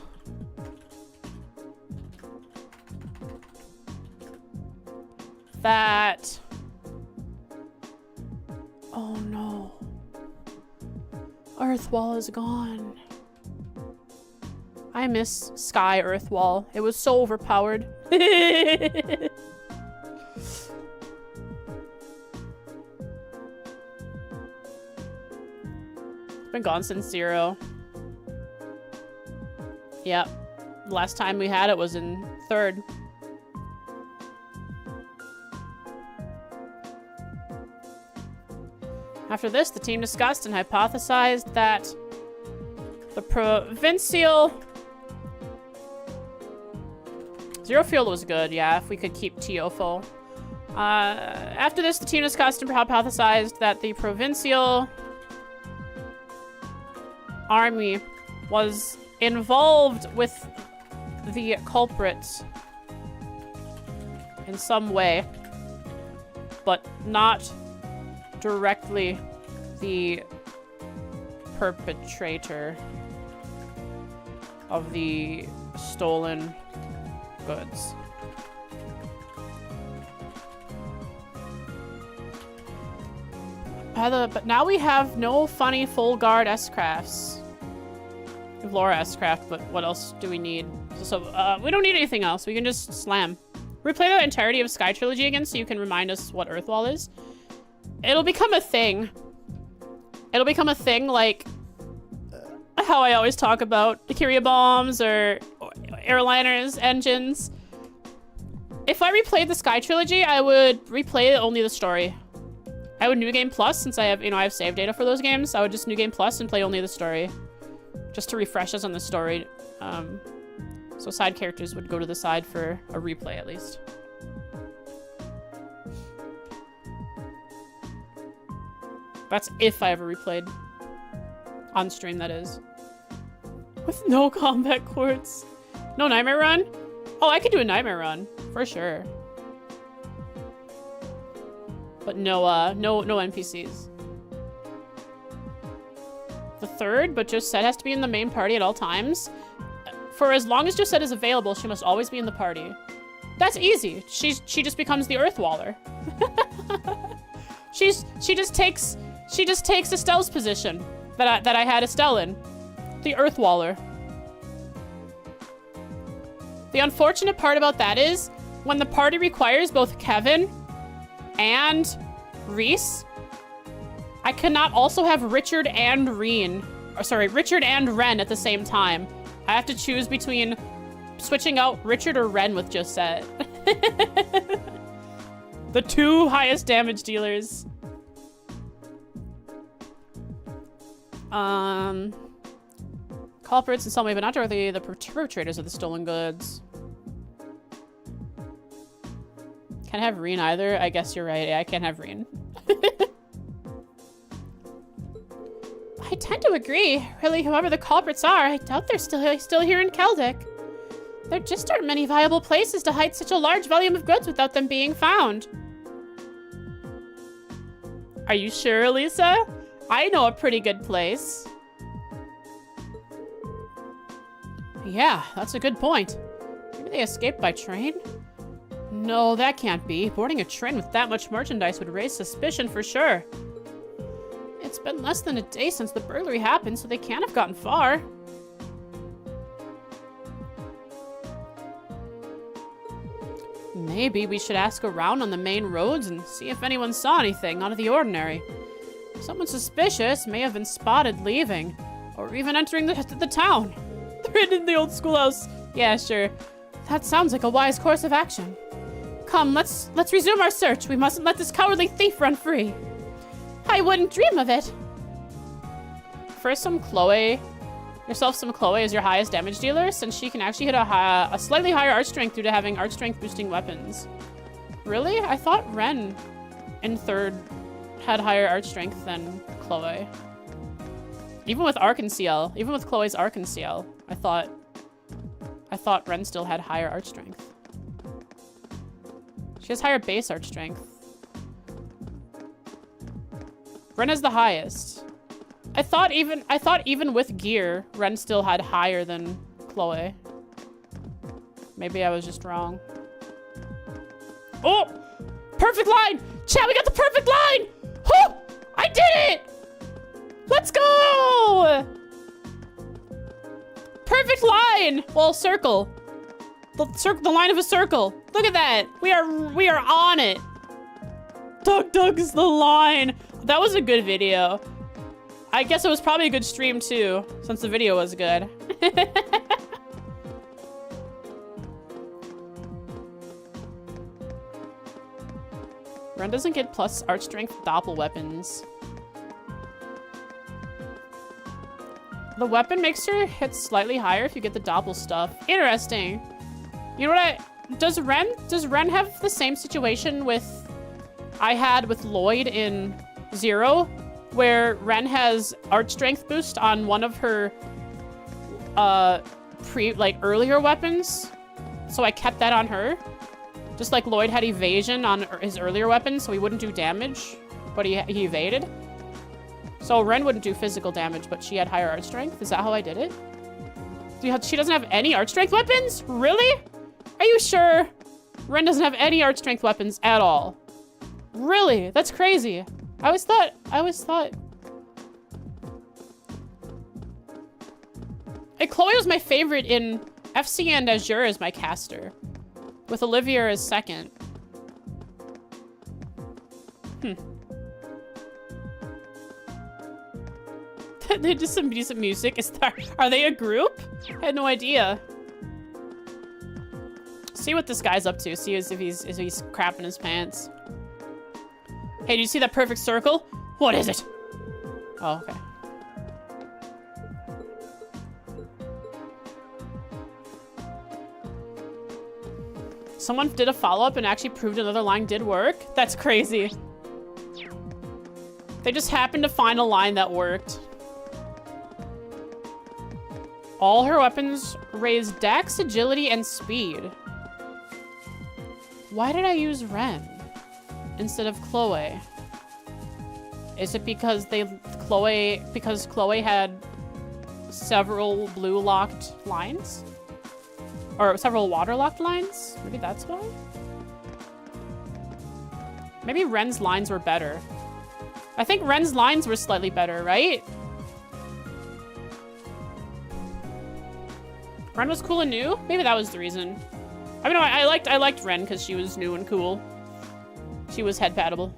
that... oh no. Earthwall is gone. I miss Sky Earthwall. It was so overpowered. It's been gone since 0. Yep. Last time we had it was in 3rd. After this, the team discussed and hypothesized that the provincial... Zero Field was good, yeah, if we could keep Teofo. After this, the team discussed and hypothesized that the provincial army was involved with the culprits in some way, but not directly the perpetrator of the stolen goods. But now we have no funny full guard S-crafts. We have Laura S-craft, but what else do we need? So we don't need anything else. We can just slam. Replay the entirety of Sky Trilogy again so you can remind us what Earthwall is. It'll become a thing. It'll become a thing like how I always talk about the Kyria bombs or airliners, engines. If I replayed the Sky Trilogy, I would replay only the story. I would New Game Plus, since I have, I have save data for those games. I would just New Game Plus and play only the story. Just to refresh us on the story. So side characters would go to the side for a replay, at least. That's if I ever replayed. On stream, that is. With no combat quartz. No Nightmare Run? Oh, I could do a Nightmare Run. For sure. But no NPCs. The 3rd, but Josette has to be in the main party at all times. For as long as Josette is available, she must always be in the party. That's easy. She just becomes the Earthwaller. She just takes Estelle's position that I had Estelle in. The Earthwaller. The unfortunate part about that is when the party requires both Kevin and Reese, I cannot also have Richard and Ren at the same time. I have to choose between switching out Richard or Ren with Josette. The two highest damage dealers. Culprits in some way, but not directly the perpetrators of the stolen goods. Can't have Reen either. I guess you're right. Yeah, I can't have Reen. I tend to agree. Really, whoever the culprits are, I doubt they're still here in Keldic. There just aren't many viable places to hide such a large volume of goods without them being found. Are you sure, Lisa? I know a pretty good place. Yeah, that's a good point. Maybe they escaped by train? No, that can't be. Boarding a train with that much merchandise would raise suspicion for sure. It's been less than a day since the burglary happened, so they can't have gotten far. Maybe we should ask around on the main roads and see if anyone saw anything out of the ordinary. Someone suspicious may have been spotted leaving, or even entering the town. They're in the old schoolhouse. Yeah, sure. That sounds like a wise course of action. Come, let's resume our search. We mustn't let this cowardly thief run free. I wouldn't dream of it. First, some Chloe. Yourself some Chloe as your highest damage dealer, since she can actually hit a slightly higher art strength due to having art strength boosting weapons. Really? I thought Ren in third had higher art strength than Chloe. Even with Arc and CL, even with Chloe's Arc and CL, I thought Ren still had higher art strength. She has higher base art strength. Ren is the highest. I thought even with gear, Ren still had higher than Chloe. Maybe I was just wrong. Oh! Perfect line! Chat, we got the perfect line! Oh! I did it! Let's go! Perfect line! Well, circle. The line of a circle. Look at that. We are on it. Doug is the line. That was a good video. I guess it was probably a good stream too, since the video was good. Ren doesn't get plus art strength doppel weapons. The weapon makes her hit slightly higher if you get the doppel stuff. Interesting. You know what does Ren have the same situation I had with Lloyd in Zero, where Ren has art strength boost on one of her earlier weapons, so I kept that on her. Just like Lloyd had evasion on his earlier weapons, so he wouldn't do damage, but he evaded. So Ren wouldn't do physical damage, but she had higher art strength. Is that how I did it? She doesn't have any art strength weapons? Really? Are you sure? Ren doesn't have any art strength weapons at all. Really? That's crazy. I always thought. Hey, Chloe was my favorite in FC and Azure as my caster, with Olivia as second. They did some decent music. Are they a group? I had no idea. See what this guy's up to. See if he's crapping his pants. Hey, do you see that perfect circle? What is it? Oh, okay. Someone did a follow-up and actually proved another line did work? That's crazy. They just happened to find a line that worked. All her weapons raise dex, agility, and speed. Why did I use Ren instead of Chloe? Is it because Chloe had several blue locked lines? Or several water locked lines? Maybe that's why? Maybe Ren's lines were better. I think Ren's lines were slightly better, right? Ren was cool and new? Maybe that was the reason. I mean, I liked Ren because she was new and cool. She was head paddable.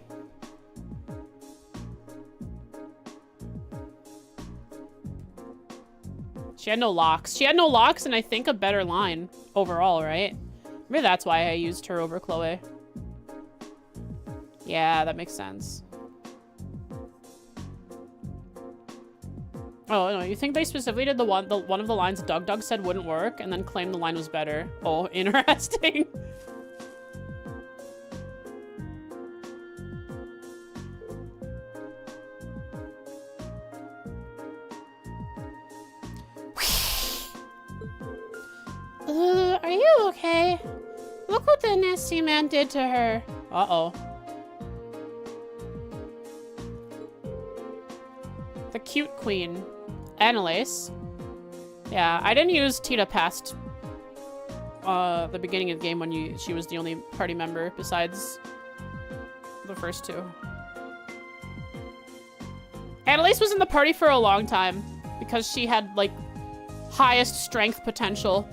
She had no locks. She had no locks and I think a better line overall, right? Maybe that's why I used her over Chloe. Yeah, that makes sense. Oh, no, you think they specifically did one of the lines Doug said wouldn't work and then claimed the line was better? Oh, interesting. Are you okay? Look what the nasty man did to her. Uh-oh. The cute queen. Annalise. Yeah, I didn't use Tita past the beginning of the game when she was the only party member besides the first two. Annalise was in the party for a long time because she had, like, highest strength potential.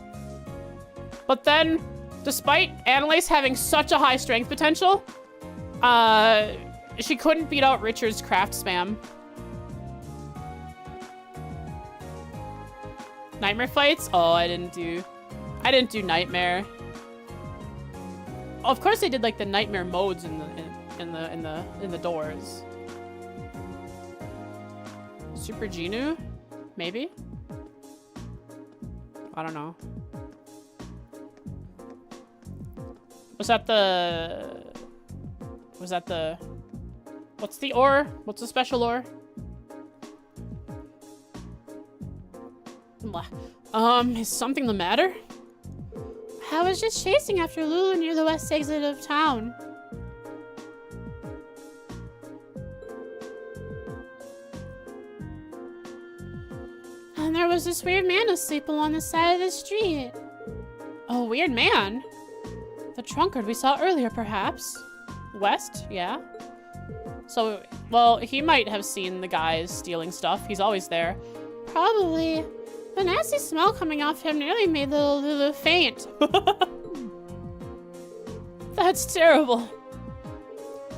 But then, despite Annalise having such a high strength potential, she couldn't beat out Richard's craft spam. Nightmare fights? Oh, I didn't do Nightmare. Oh, of course they did like the Nightmare modes in the doors. Super Genu? Maybe? I don't know. Was that the what's the ore? What's the special ore? Is something the matter? I was just chasing after Lulu near the west exit of town. And there was this weird man asleep along the side of the street. Oh, weird man. The drunkard we saw earlier, perhaps. West, yeah. So, well, he might have seen the guys stealing stuff. He's always there. Probably. The nasty smell coming off him nearly made little Lulu faint. That's terrible.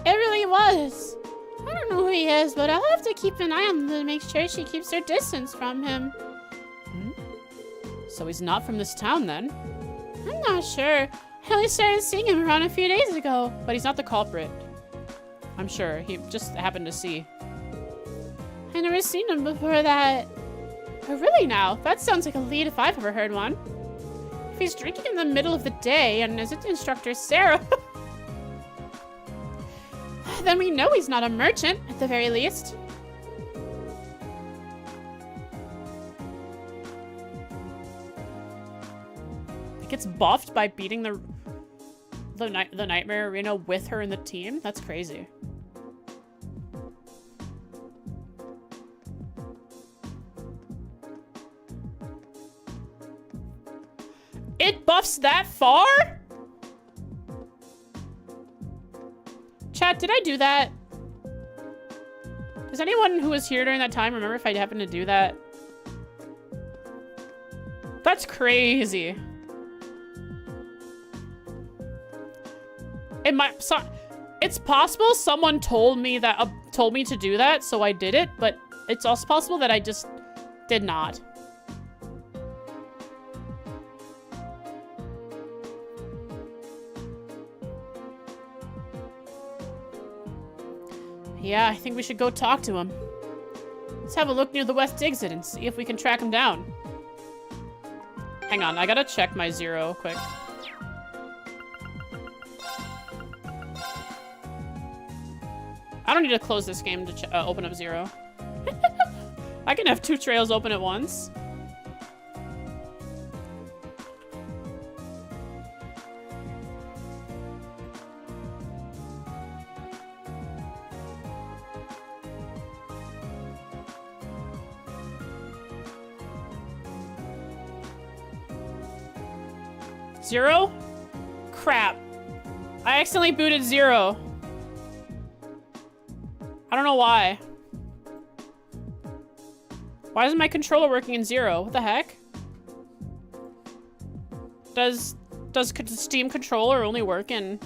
It really was. I don't know who he is, but I'll have to keep an eye on Lulu to make sure she keeps her distance from him. So he's not from this town, then? I'm not sure. I only started seeing him around a few days ago. But he's not the culprit. I'm sure. He just happened to see. I never seen him before that. Oh, really now? That sounds like a lead if I've ever heard one. If he's drinking in the middle of the day and is instructor Sarah, then we know he's not a merchant, at the very least. He gets buffed by beating the Nightmare Arena with her in the team? That's crazy. It buffs that far? Chat, did I do that? Does anyone who was here during that time remember if I happened to do that? That's crazy. It's possible someone told me to do that, so I did it, but it's also possible that I just did not. Yeah, I think we should go talk to him. Let's have a look near the west exit and see if we can track him down. Hang on, I gotta check my zero quick. I don't need to close this game to open up zero. I can have two trails open at once. Zero? Crap. I accidentally booted zero. I don't know why. Why isn't my controller working in zero? What the heck? Does Steam controller only work in...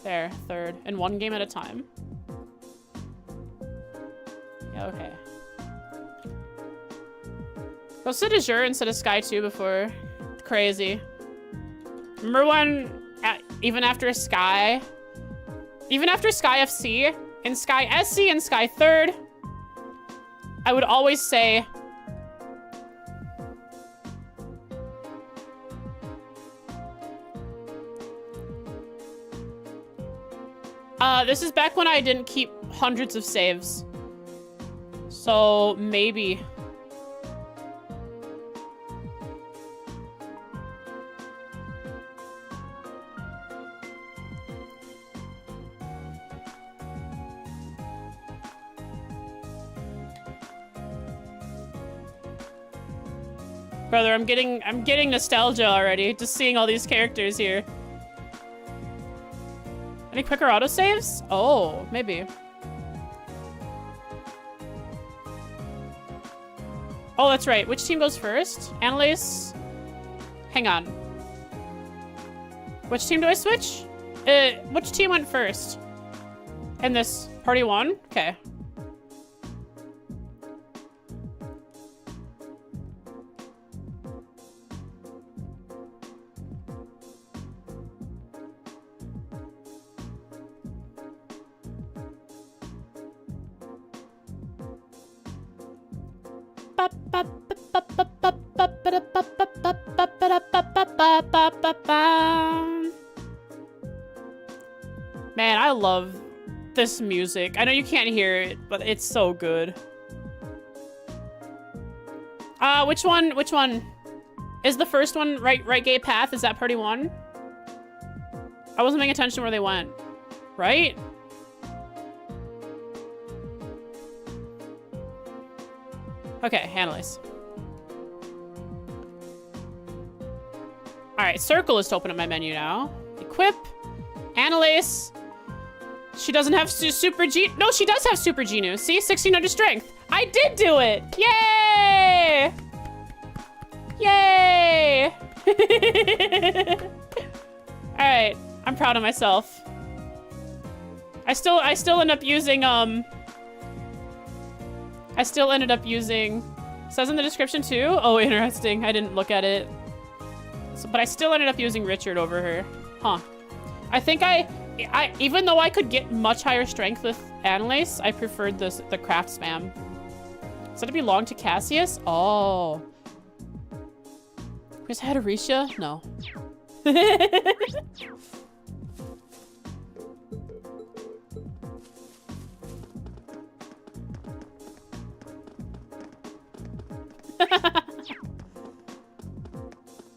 There, third. And one game at a time. Okay. Go sit Azure instead of Sky 2 before. Crazy. Remember when, even after Sky FC, and Sky SC and Sky 3rd, I would always say, this is back when I didn't keep hundreds of saves. So, maybe. Brother, I'm getting nostalgia already, just seeing all these characters here. Any quicker autosaves? Oh, maybe. Oh, that's right. Which team goes first? Annalise? Hang on. Which team do I switch? Which team went first? In this party 1? Okay. Man, I love this music. I know you can't hear it, but it's so good. Which one? Which one? Is the first one right gate path? Is that party 1? I wasn't paying attention where they went. Right? Okay, Annalise. Alright, circle is to open up my menu now. Equip. Annalise. She doesn't have super G. No, she does have super Genu. See? 1600 strength. I did do it. Yay! Yay! Alright, I'm proud of myself. I still end up using, I still ended up using, says in the description too. Oh, interesting. I didn't look at it. So, but I still ended up using Richard over her. Huh. I think I even though I could get much higher strength with Annalise, I preferred the craft spam. Does it belong to Cassius? Oh. Chris had Arisha? No.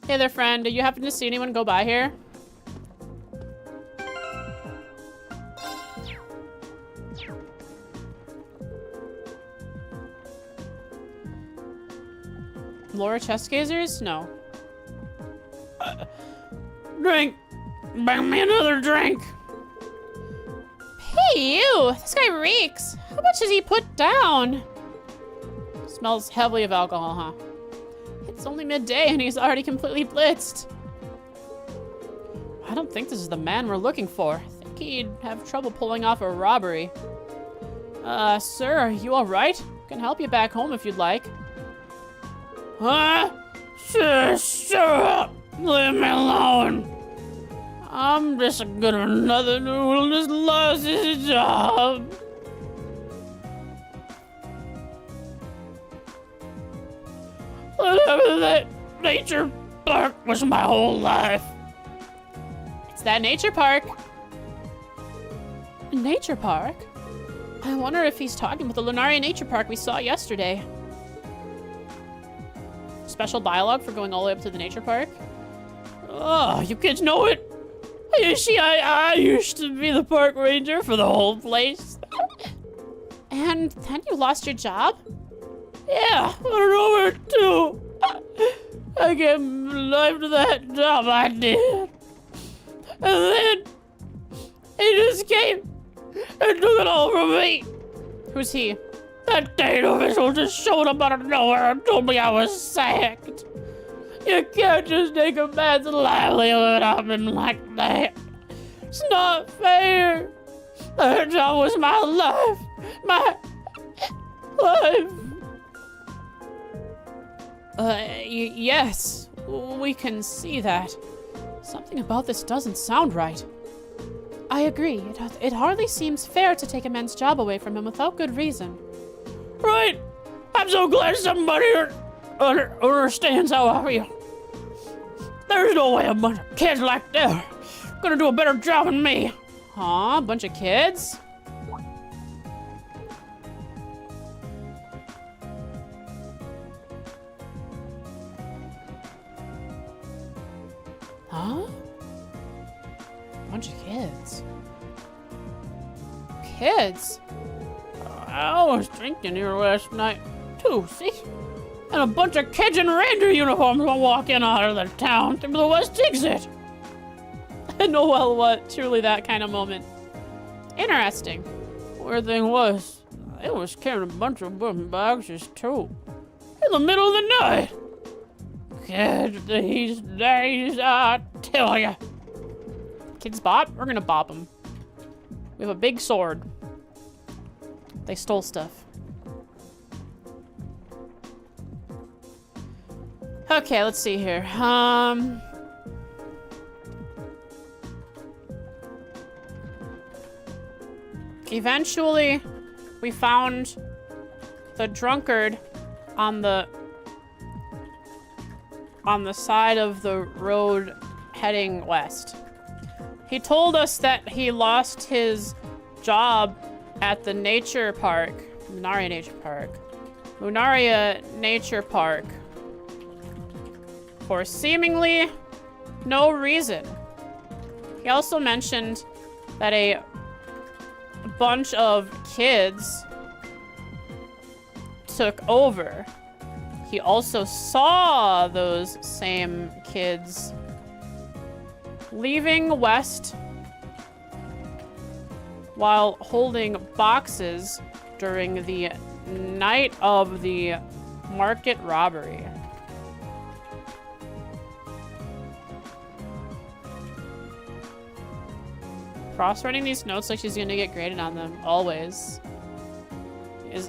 Hey there, friend. Do you happen to see anyone go by here? Laura chest gazers? No. Drink! Bring me another drink! Hey, you! This guy reeks. How much has he put down? Smells heavily of alcohol, huh? It's only midday and he's already completely blitzed. I don't think this is the man we're looking for. I think he'd have trouble pulling off a robbery. Sir, are you alright? Can help you back home if you'd like. Huh? Shut up! Leave me alone! I'm just as good as another who just lost his job. Whatever that nature park was my whole life. It's that nature park. Nature park? I wonder if he's talking about the Lunaria Nature Park we saw yesterday. Special dialogue for going all the way up to the nature park. Oh, you kids know it. You see, I used to be the park ranger for the whole place. And then you lost your job? Yeah, I don't know where to. I gave life to that job I did. And then he just came and took it all from me. Who's he? That gate official just showed up out of nowhere and told me I was sacked. You can't just take a man's livelihood off him like that. It's not fair. That job was my life. Yes, we can see that. Something about this doesn't sound right. I agree. It hardly seems fair to take a man's job away from him without good reason. Right. I'm so glad somebody understands how I feel. There's no way a bunch of kids like that are gonna do a better job than me. Huh? A bunch of kids? Huh? Bunch of kids. Kids? I was drinking here last night, too, see? And a bunch of kids in reindeer uniforms will walk in out of the town through the west exit. Noel, what? Truly that kind of moment. Interesting. Weird thing was, it was carrying a bunch of bum boxes, too. In the middle of the night. Kids these days, I tell ya. Kids bop? We're gonna bop them. We have a big sword. They stole stuff. Okay, let's see here. Eventually, we found the drunkard on the side of the road heading west. He told us that he lost his job at the nature park, Lunaria Nature Park, for seemingly no reason. He also mentioned that a bunch of kids took over. He also saw those same kids leaving west while holding boxes during the night of the market robbery. Frost writing these notes like she's gonna get graded on them, always.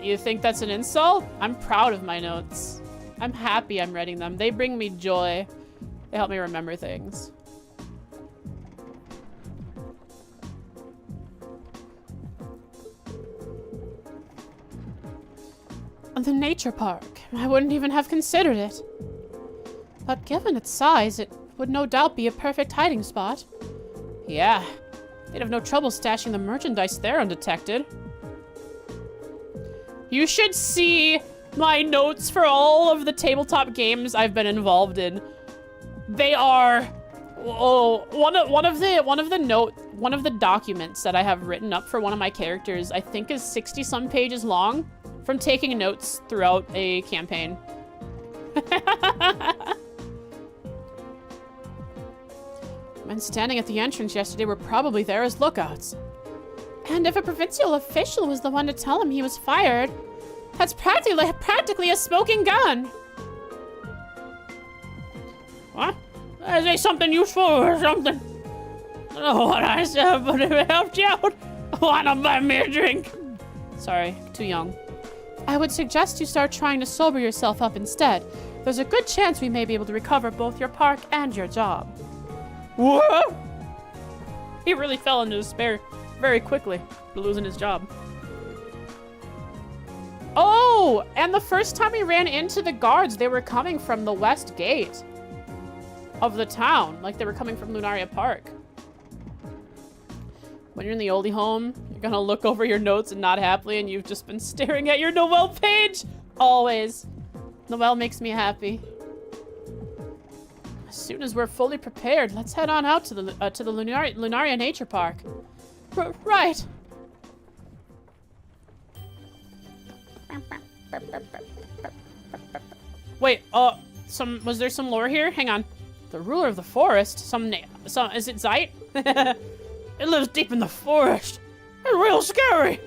You think that's an insult? I'm proud of my notes. I'm happy I'm writing them. They bring me joy. They help me remember things. The nature park. I wouldn't even have considered it. But given its size, it would no doubt be a perfect hiding spot. Yeah, they'd have no trouble stashing the merchandise there undetected. You should see my notes for all of the tabletop games I've been involved in. They are one of the documents that I have written up for one of my characters, I think is 60-some pages long from taking notes throughout a campaign. Men standing at the entrance yesterday were probably there as lookouts. And if a provincial official was the one to tell him he was fired, that's practically a smoking gun. What? Is it something useful or something? I don't know what I said, but if it helped you out, why not buy me a drink? Sorry, too young. I would suggest you start trying to sober yourself up instead. There's a good chance we may be able to recover both your park and your job. What? He really fell into despair very quickly, losing his job. Oh, and the first time we ran into the guards, they were coming from the west gate of the town, like they were coming from Lunaria Park. When you're in the oldie home, you're gonna look over your notes and nod happily, and you've just been staring at your Noelle page. Always. Noelle makes me happy. As soon as we're fully prepared, let's head on out to the Lunaria Nature Park. Right. Wait, was there some lore here? Hang on. The ruler of the forest? Is it Zeit? It lives deep in the forest. It's real scary.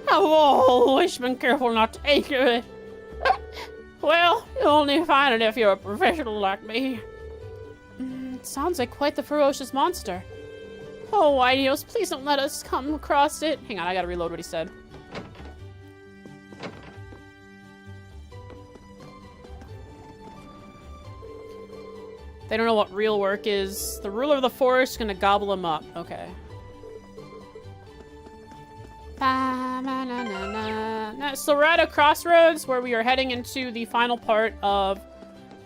I've always been careful not to take it. Well, you'll only find it if you're a professional like me. It sounds like quite the ferocious monster. Oh, Idios, please don't let us come across it. Hang on, I gotta reload what he said. They don't know what real work is. The ruler of the forest is gonna gobble them up. Okay. So we're at a crossroads where we are heading into the final part of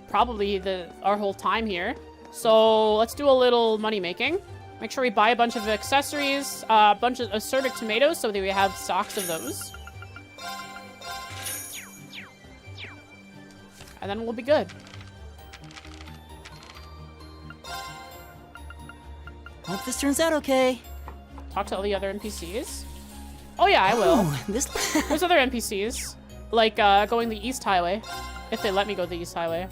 probably our whole time here. So let's do a little money making. Make sure we buy a bunch of accessories, a bunch of acerbic tomatoes so that we have stocks of those. And then we'll be good. Hope this turns out okay. Talk to all the other NPCs. Oh yeah, I will. Ooh, this. There's other NPCs, like going the East Highway, if they let me go the East Highway.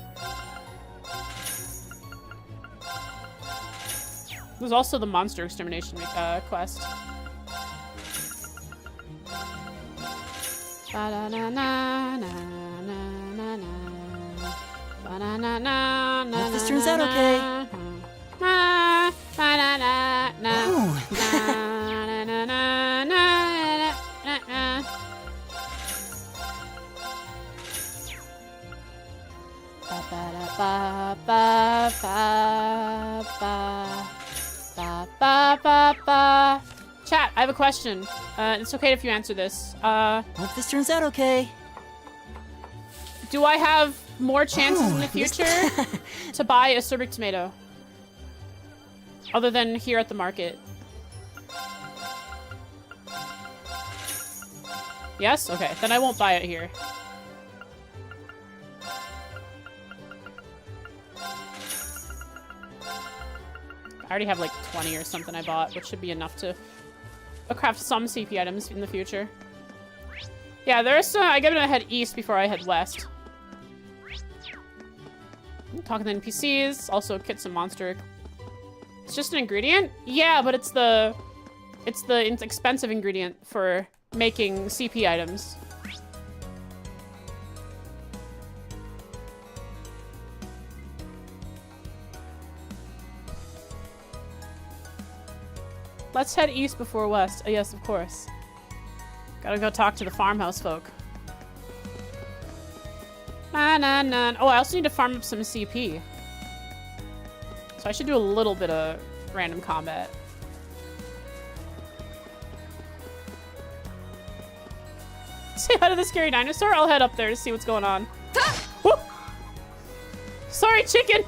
There's also the monster extermination quest. Hope this turns out okay. Ooh. Chat, I have a question. It's okay if you answer this. Hope this turns out okay. Do I have more chances in the future to buy a acerbic tomato? Other than here at the market? Yes? Okay, then I won't buy it here. I already have like 20 or something I bought, which should be enough to craft some CP items in the future. Yeah, there's I gotta head east before I head west. I'm talking to NPCs, also kit some monster. It's just an ingredient? Yeah, but it's the expensive ingredient for making CP items. Let's head east before west. Yes, of course. Gotta go talk to the farmhouse folk. Oh, I also need to farm up some CP. So I should do a little bit of random combat. Say hi to the scary dinosaur? I'll head up there to see what's going on. Whoop. Sorry, chicken!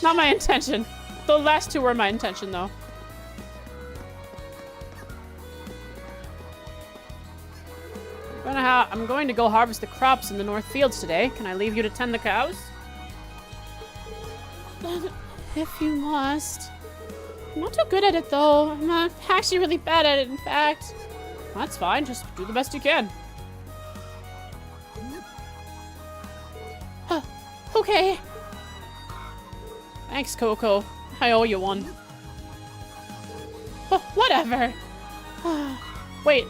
Not my intention. The last two were my intention, though. I'm going to go harvest the crops in the north fields today. Can I leave you to tend the cows? If you must. I'm not too good at it, though. I'm actually really bad at it, in fact. That's fine. Just do the best you can. Okay. Thanks, Coco. I owe you one. Whatever. Wait.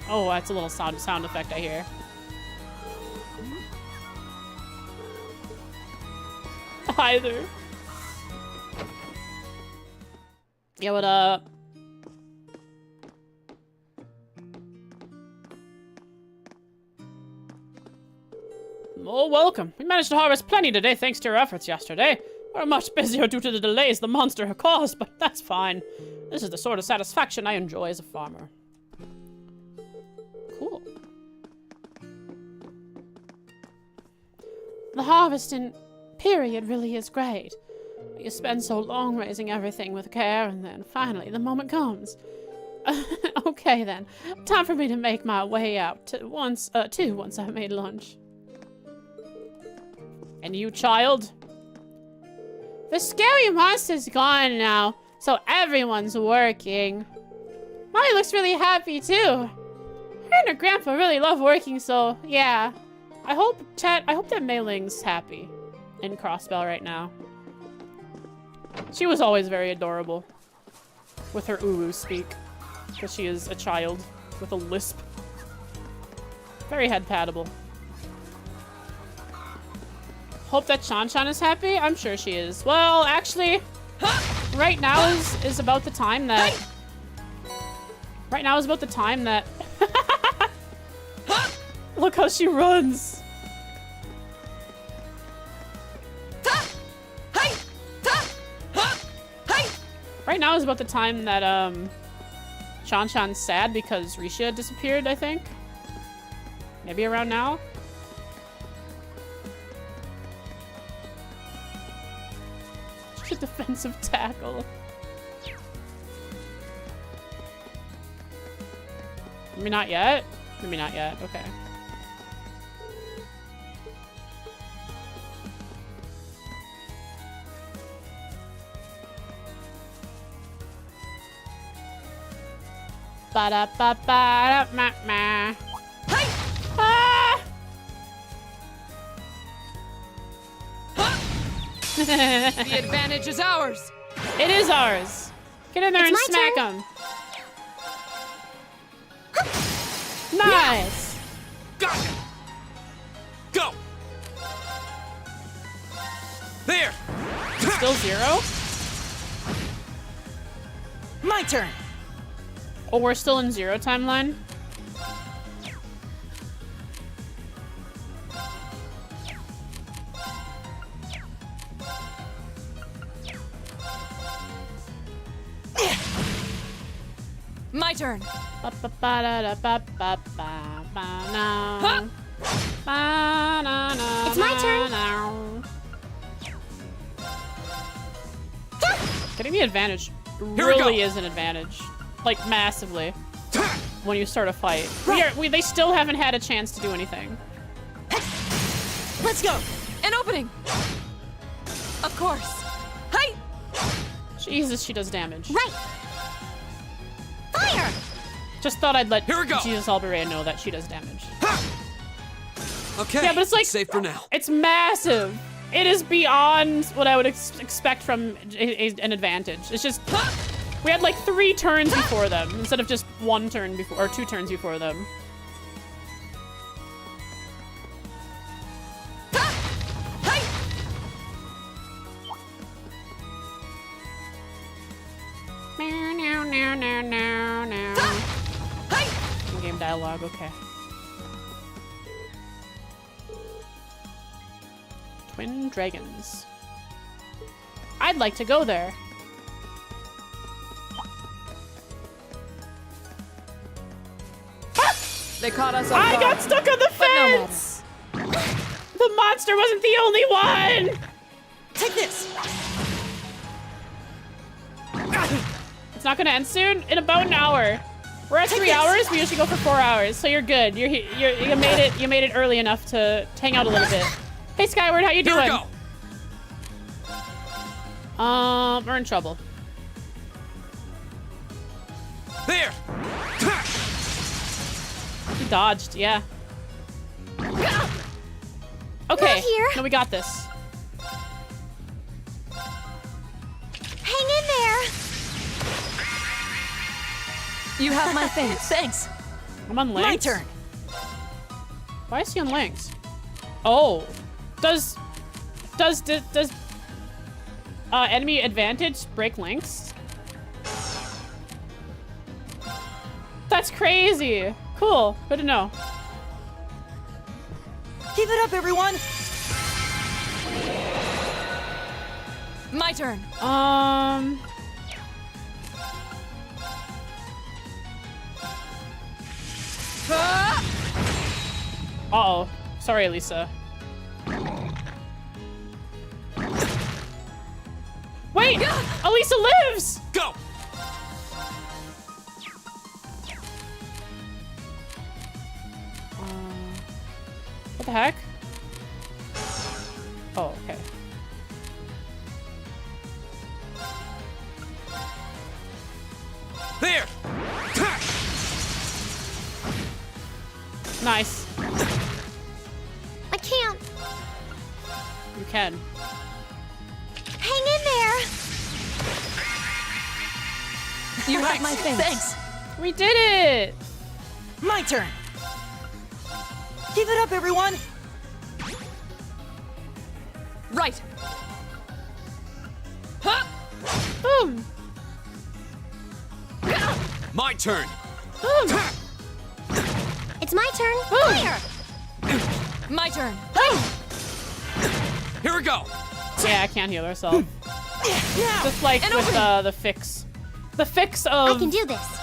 Oh, that's a little sound effect I hear. Hi there. Yeah, what up? Oh, welcome. We managed to harvest plenty today thanks to your efforts yesterday. We're much busier due to the delays the monster had caused, but that's fine. This is the sort of satisfaction I enjoy as a farmer. Cool. The harvesting period really is great. You spend so long raising everything with care, and then finally the moment comes. Okay then, time for me to make my way out once I've made lunch. And you, child? The scary monster's gone now, so everyone's working. Molly looks really happy too. Her and her grandpa really love working, so yeah. I hope that Mei Ling's happy in Crossbell right now. She was always very adorable with her uwu speak, because she is a child with a lisp. Very head-pattable. Hope that Shan is happy? I'm sure she is. Well, actually, right now is about the time that... Right now is about the time that... Look how she runs. Right now is about the time that Shan-Shan's sad because Risha disappeared, I think. Maybe around now. Just a defensive tackle. Maybe not yet. Maybe not yet. Okay. Ba-da-ba-ba-da-ma-ma. Ah! The advantage is ours. It is ours. Get in there and smack him. Nice. Got it. Go. There. Still 0? My turn. Oh, we're still in 0 timeline? My turn. It's my turn. Getting the advantage we really go. is an advantage. Like, massively. When you start a fight. They still haven't had a chance to do anything. Let's go. An opening. Of course. Hi. Jesus, she does damage. Right. Fire. Just thought I'd let Here we go. Jesus Alberea know that she does damage. Okay. Yeah, but it's like- safe for now. It's massive. It is beyond what I would expect from an advantage. It's just, we had like 3 turns before them instead of just 1 turn before, or 2 turns before them. In-game dialogue, okay. Twin Dragons. I'd like to go there. They caught us off I guard. got stuck on the But no matter. fence! The monster wasn't the only one! Take this. It's not gonna end soon? In about an hour. We're at 3 hours, we usually go for 4 hours, so you're good. You made it early enough to hang out a little bit. Hey Skyward, how you Here we doing? go. We're in trouble. There. He dodged, yeah. Okay, here. no, we got this. Hang in there. You have my thanks. Thanks. I'm on Lynx. My turn. Why is he on Lynx? Oh. Does enemy advantage break Lynx? That's crazy. Cool. Good to know. Keep it up, everyone. My turn. Uh-oh. Sorry, Elisa. Wait! Elisa lives! Go. What the heck? Oh, okay. There. Nice. I can't. You can. Hang in there. You have my thanks. Thanks. We did it! My turn. Keep it up, everyone. Right. Huh? Boom! My turn. Boom! It's my turn. Boom. Fire. My turn. Here we go. Yeah, I can't heal herself. Now. Just like And with over. the fix. The fix I of can do this.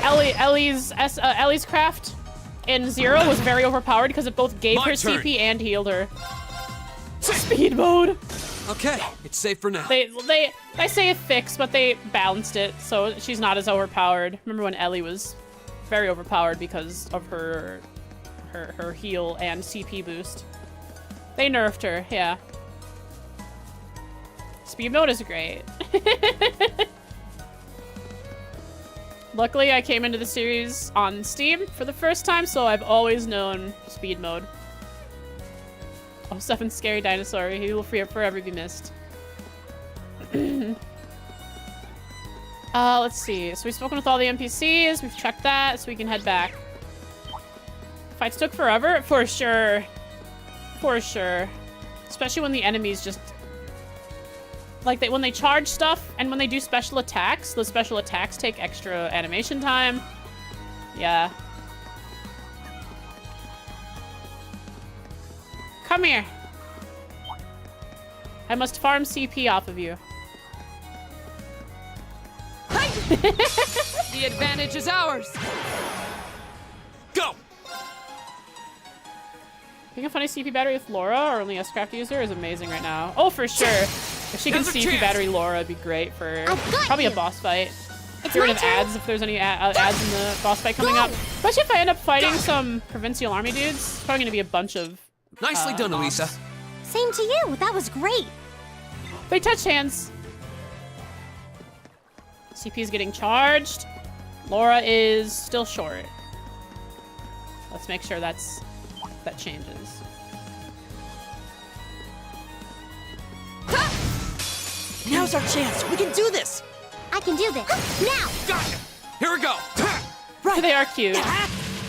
Ellie's craft in Zero was very overpowered because it both gave My her turn. CP and healed her. Speed mode. Okay, it's safe for now. They say a fix, but they balanced it so she's not as overpowered. Remember when Ellie was very overpowered because of her heal and CP boost? They nerfed her, yeah. Speed mode is great. Luckily, I came into the series on Steam for the first time, so I've always known speed mode. Oh, 7 scary dinosaur. He will forever be missed. Let's see. So we've spoken with all the NPCs. We've checked that, so we can head back. Fights took forever? For sure. For sure. Especially when the enemies just... Like, when they charge stuff, and when they do special attacks, those special attacks take extra animation time. Yeah. Come here. I must farm CP off of you. The advantage is ours. Go. Being a funny CP battery with Laura or only S-Craft user is amazing right now. Oh, for sure. If she can Now's our CP chance. battery Laura, it'd be great for I've got probably a you. boss fight. It's Get rid my of turn. ads if there's any ads in the boss fight coming up. Especially if I end up fighting some provincial army dudes. It's probably going to be a bunch of Nicely done, mobs. Elisa. Same to you. That was great. They touch hands. CP is getting charged. Laura is still short. Let's make sure that changes. Now's our chance. We can do this. I can do this. Now. Gotcha. Here we go. They are cute.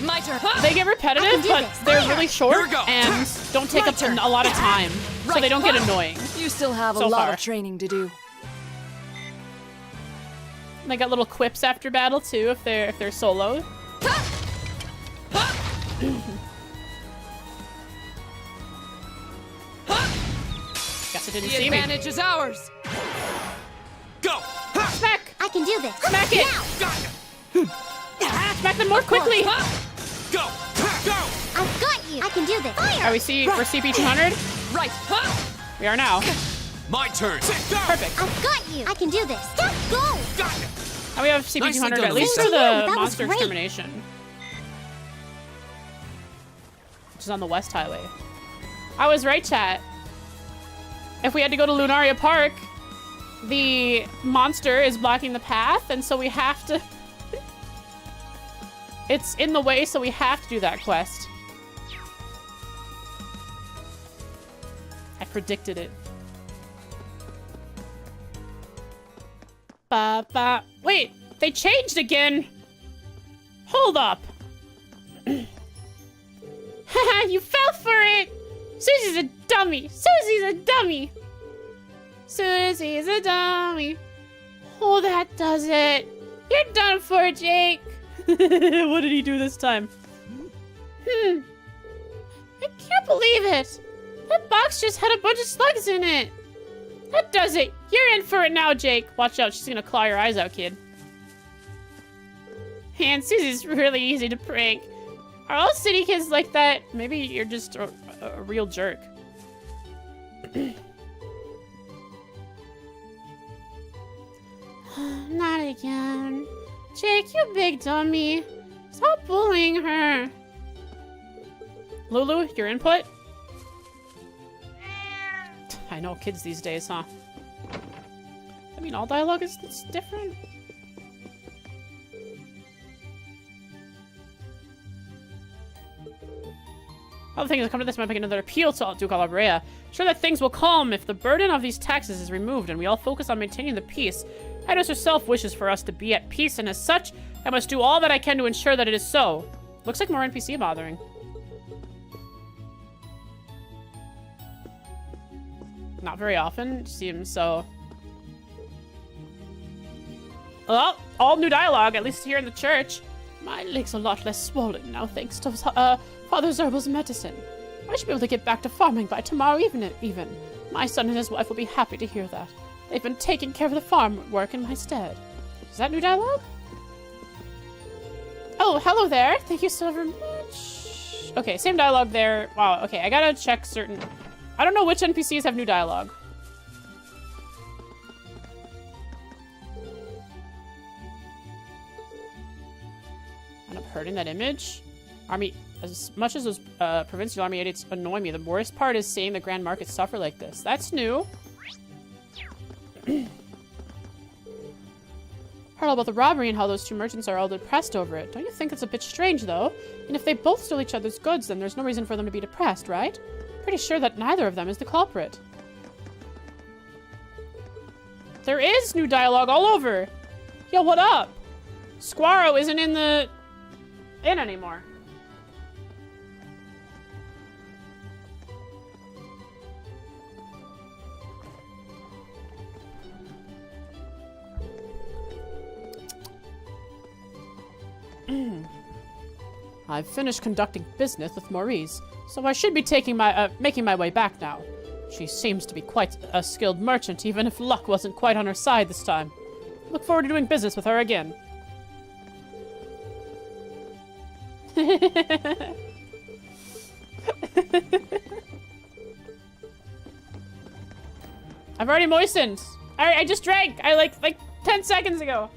My turn. They get I repetitive, can do but this. they're really Here short we go. and don't take My up turn. a lot of time, so they don't get annoying. You still have So a lot far. of training to do. They got little quips after battle too if they're solo. Guess it didn't The see me. advantage is ours. Go. Smack! I can do this. Smack it! Now. Gotcha. Smack them more quickly! Go. Go. I've got you. I can do this. Are we we're CP 200? Right. We are now. My turn. Go. Perfect. I've got you. I can do this. Go. Gotcha. And we have CP Nicely 200 done, at least Lisa. for the That was monster great. extermination. Which is on the West Highway. I was right, chat. If we had to go to Lunaria Park, the monster is blocking the path, and so we have to... It's in the way, so we have to do that quest. I predicted it. Ba. Wait, they changed again. Hold up. Haha, you fell for it. Susie's a dummy. Susie's a dummy. Susie's a dummy. Oh, that does it. You're done for, Jake. What did he do this time? I can't believe it. That box just had a bunch of slugs in it. That does it. You're in for it now, Jake. Watch out, she's gonna claw your eyes out, kid. And Susie's really easy to prank. Are all city kids like that? Maybe you're just a real jerk. Not again. Jake, you big dummy. Stop bullying her. Lulu, your input? I know kids these days, huh? I mean, all dialogue is different. Other things that come to this might make another appeal to Duke Alabrea. Sure that things will calm if the burden of these taxes is removed and we all focus on maintaining the peace. Eidos herself wishes for us to be at peace, and as such, I must do all that I can to ensure that it is so. Looks like more NPC bothering. Not very often, seems so. Well, all new dialogue, at least here in the church. My leg's a lot less swollen now, thanks to Father Zerbel's medicine. I should be able to get back to farming by tomorrow even. My son and his wife will be happy to hear that. They've been taking care of the farm work in my stead. Is that new dialogue? Oh, hello there. Thank you so very much. Okay, same dialogue there. Wow, okay, I gotta check certain... I don't know which NPCs have new dialogue. End up hurting that image. Army, as much as those provincial army idiots annoy me, the worst part is seeing the Grand Market suffer like this. That's new. Heard all about the robbery and how those two merchants are all depressed over it. Don't you think it's a bit strange, though? And if they both stole each other's goods, then there's no reason for them to be depressed, right? Pretty sure that neither of them is the culprit. There is new dialogue all over. Yo, what up? Squaro isn't in the inn anymore. I've finished conducting business with Maurice, so I should be making my way back now. She seems to be quite a skilled merchant, even if luck wasn't quite on her side this time. Look forward to doing business with her again. I've already moistened. I just drank. I like 10 seconds ago.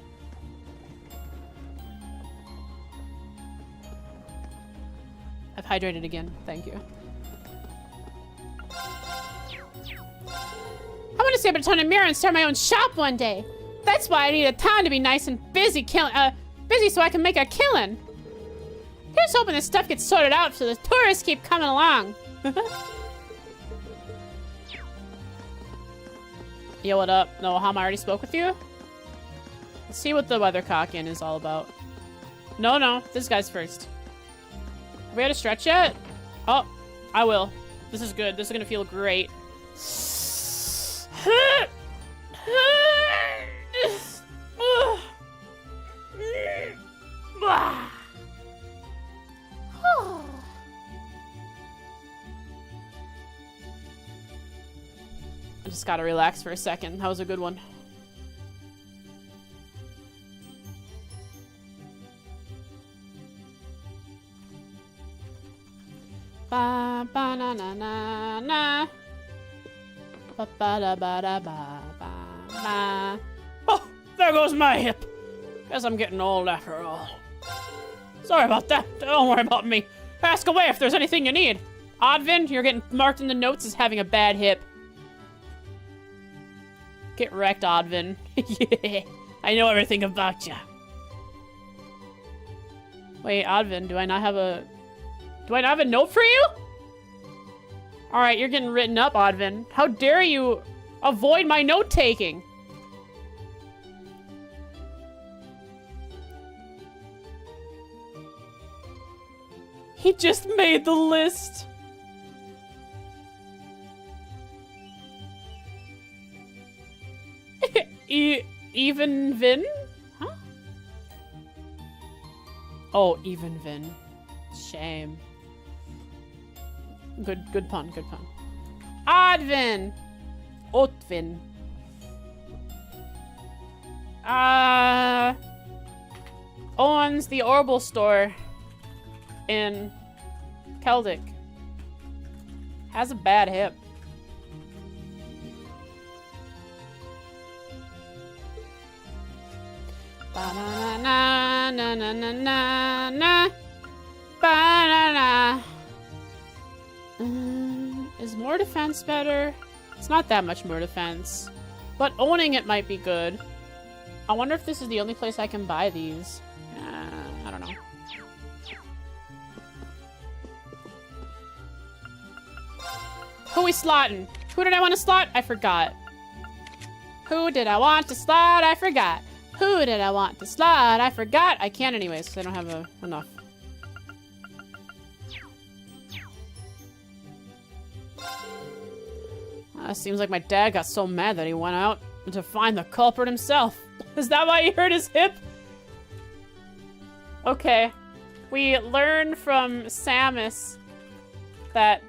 I've hydrated again. Thank you. I want to save a ton of mirror and start my own shop one day. That's why I need a town to be nice and busy so I can make a killing. Here's hoping this stuff gets sorted out so the tourists keep coming along. Yo, what up? No, Ham, I already spoke with you? Let's see what the weathercock inn is all about. No, this guy's first. Have we had a stretch yet? Oh, I will. This is good. This is gonna feel great. I just gotta relax for a second. That was a good one. Ba ba na na na na. Ba ba da ba da ba ba ba. Oh, there goes my hip. Guess I'm getting old after all. Sorry about that. Don't worry about me. Ask away if there's anything you need. Oddvin, you're getting marked in the notes as having a bad hip. Get wrecked, Oddvin. Yeah, I know everything about you. Wait, Oddvin, do I not have a note for you? Alright, you're getting written up, Oddvin. How dare you avoid my note-taking? He just made the list. Even Vin? Huh? Oh, even Vin. Shame. Good pun. Oddvin! Otvin. Owns the Orbital store in Celtic. Has a bad hip. Ba-na-na-na-na-na-na-na. Ba-na-na. Is more defense better? It's not that much more defense. But owning it might be good. I wonder if this is the only place I can buy these. I don't know. Who we slotting? Who did I want to slot? I forgot. Who did I want to slot? I forgot. Who did I want to slot? I forgot. I can't anyways because I don't have enough. Seems like my dad got so mad that he went out to find the culprit himself. Is that why he hurt his hip? Okay. We learned from Samus that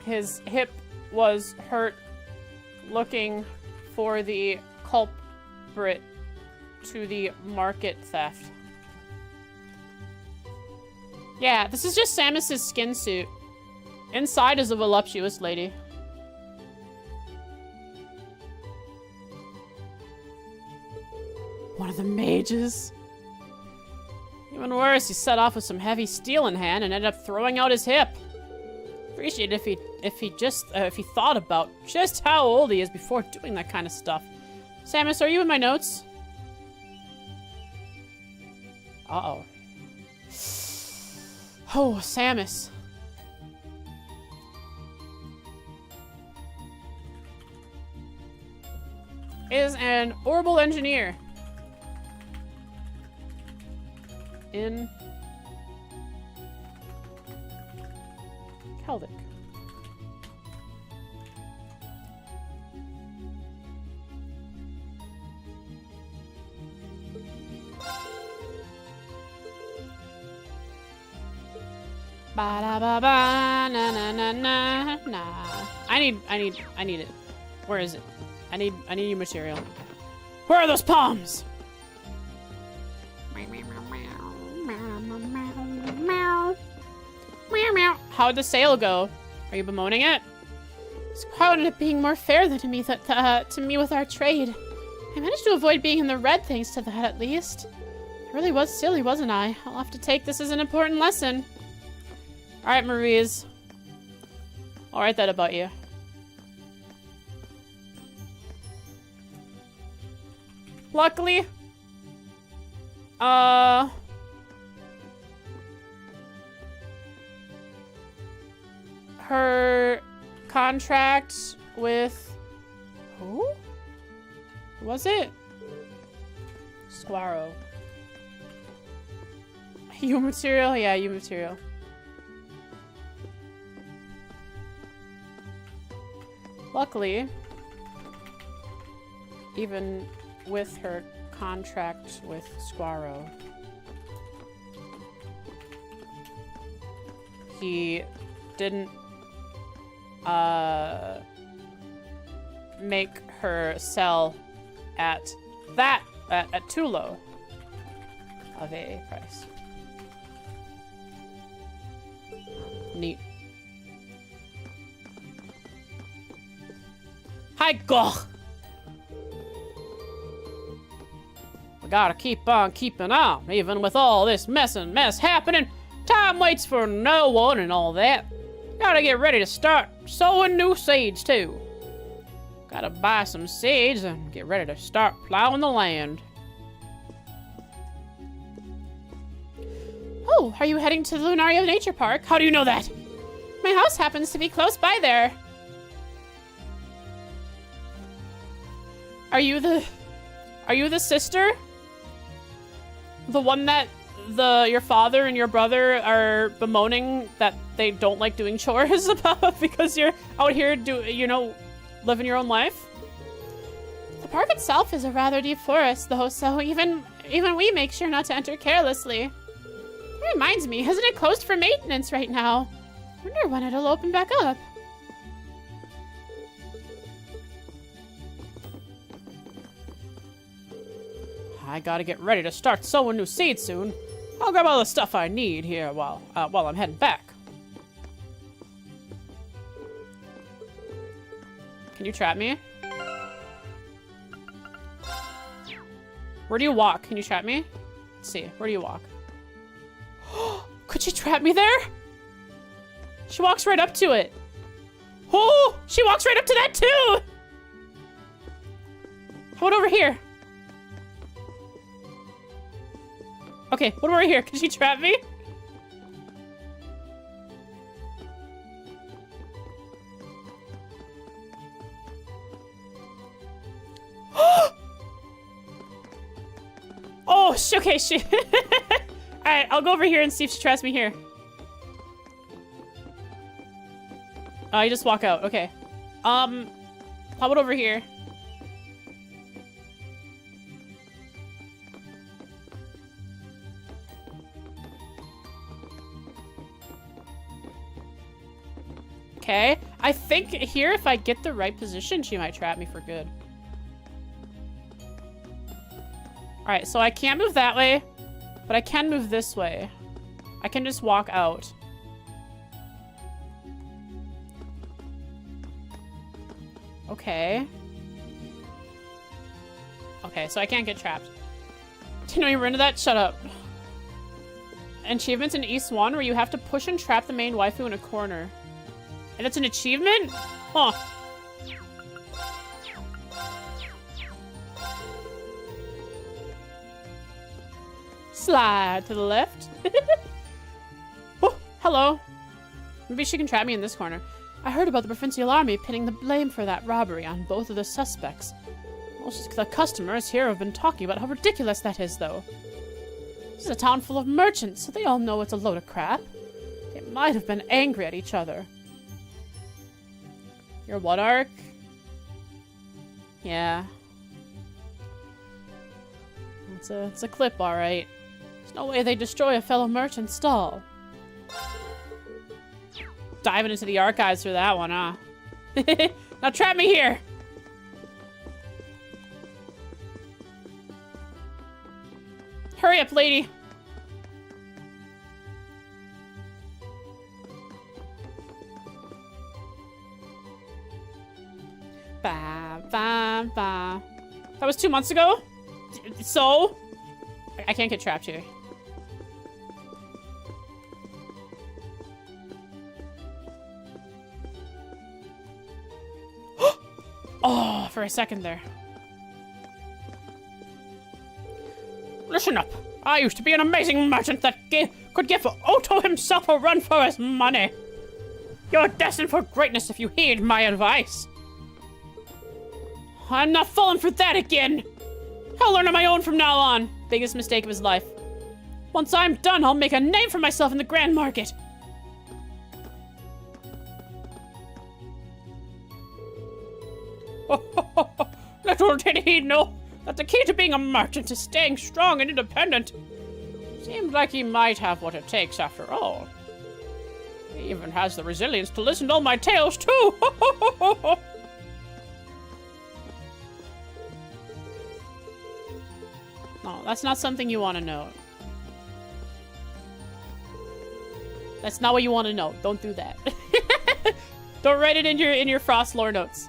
His hip was hurt looking for the culprit to the market theft. Yeah, this is just Samus's skin suit. Inside is a voluptuous lady. One of the mages. Even worse, he set off with some heavy steel in hand and ended up throwing out his hip. Appreciate it if he thought about just how old he is before doing that kind of stuff. Samus, are you in my notes? Uh-oh. Oh, Samus. Is an orbital engineer. In Celtic. Ba da ba ba na na na na na. I need it. Where is it? I need new material. Where are those palms? How'd the sale go? Are you bemoaning it? This crowd ended up being more fair than to me with our trade. I managed to avoid being in the red thanks to that, at least. I really was silly, wasn't I? I'll have to take this as an important lesson. Alright, Maurice. I'll write that about you. Luckily, her contract with who? Was it? Squaro. You material? Yeah, you material. Luckily, even with her contract with Squaro, he didn't make her sell at too low of a price. Neat. Hi, goh. We gotta keep on keeping on, even with all this mess happening. Time waits for no one and all that. Gotta get ready to start sowing new seeds, too. Gotta buy some seeds and get ready to start plowing the land. Oh, are you heading to the Lunario Nature Park? How do you know that? My house happens to be close by there. Are you the sister? The one that your father and your brother are bemoaning that they don't like doing chores about because you're out here living your own life? The park itself is a rather deep forest, though, so even we make sure not to enter carelessly. That reminds me, isn't it closed for maintenance right now? Wonder when it'll open back up. I gotta get ready to start sowing new seeds soon. I'll grab all the stuff I need here while I'm heading back. Can you trap me? Where do you walk? Can you trap me? Let's see. Where do you walk? Could she trap me there? She walks right up to it. Oh, she walks right up to that too. How about over here? Okay, what over here? Can she trap me? Oh, okay, she. Alright, I'll go over here and see if she traps me here. Oh, you just walk out. Okay. How about over here? Okay. I think here, if I get the right position, she might trap me for good. Alright, so I can't move that way, but I can move this way. I can just walk out. Okay. Okay, so I can't get trapped. Do you know you were into that? Shut up. Achievements in East 1 where you have to push and trap the main waifu in a corner. And it's an achievement? Huh. Slide to the left. Oh, hello. Maybe she can trap me in this corner. I heard about the provincial army pinning the blame for that robbery on both of the suspects. Most of the customers here have been talking about how ridiculous that is, though. This is a town full of merchants, so they all know it's a load of crap. They might have been angry at each other. Your what arc? Yeah. It's a clip, alright. There's no way they destroy a fellow merchant's stall. Diving into the archives for that one, huh? Now trap me here! Hurry up, lady! Ba, ba, ba. That was 2 months ago? So? I can't get trapped here. Oh, for a second there. Listen up. I used to be an amazing merchant that could give Otto himself a run for his money. You're destined for greatness if you heed my advice. I'm not falling for that again. I'll learn on my own from now on. Biggest mistake of his life. Once I'm done, I'll make a name for myself in the grand market. Little did he know that the key to being a merchant is staying strong and independent. Seems like he might have what it takes after all. He even has the resilience to listen to all my tales, too. No, that's not something you want to know. That's not what you want to know. Don't do that. Don't write it in your Frost lore notes.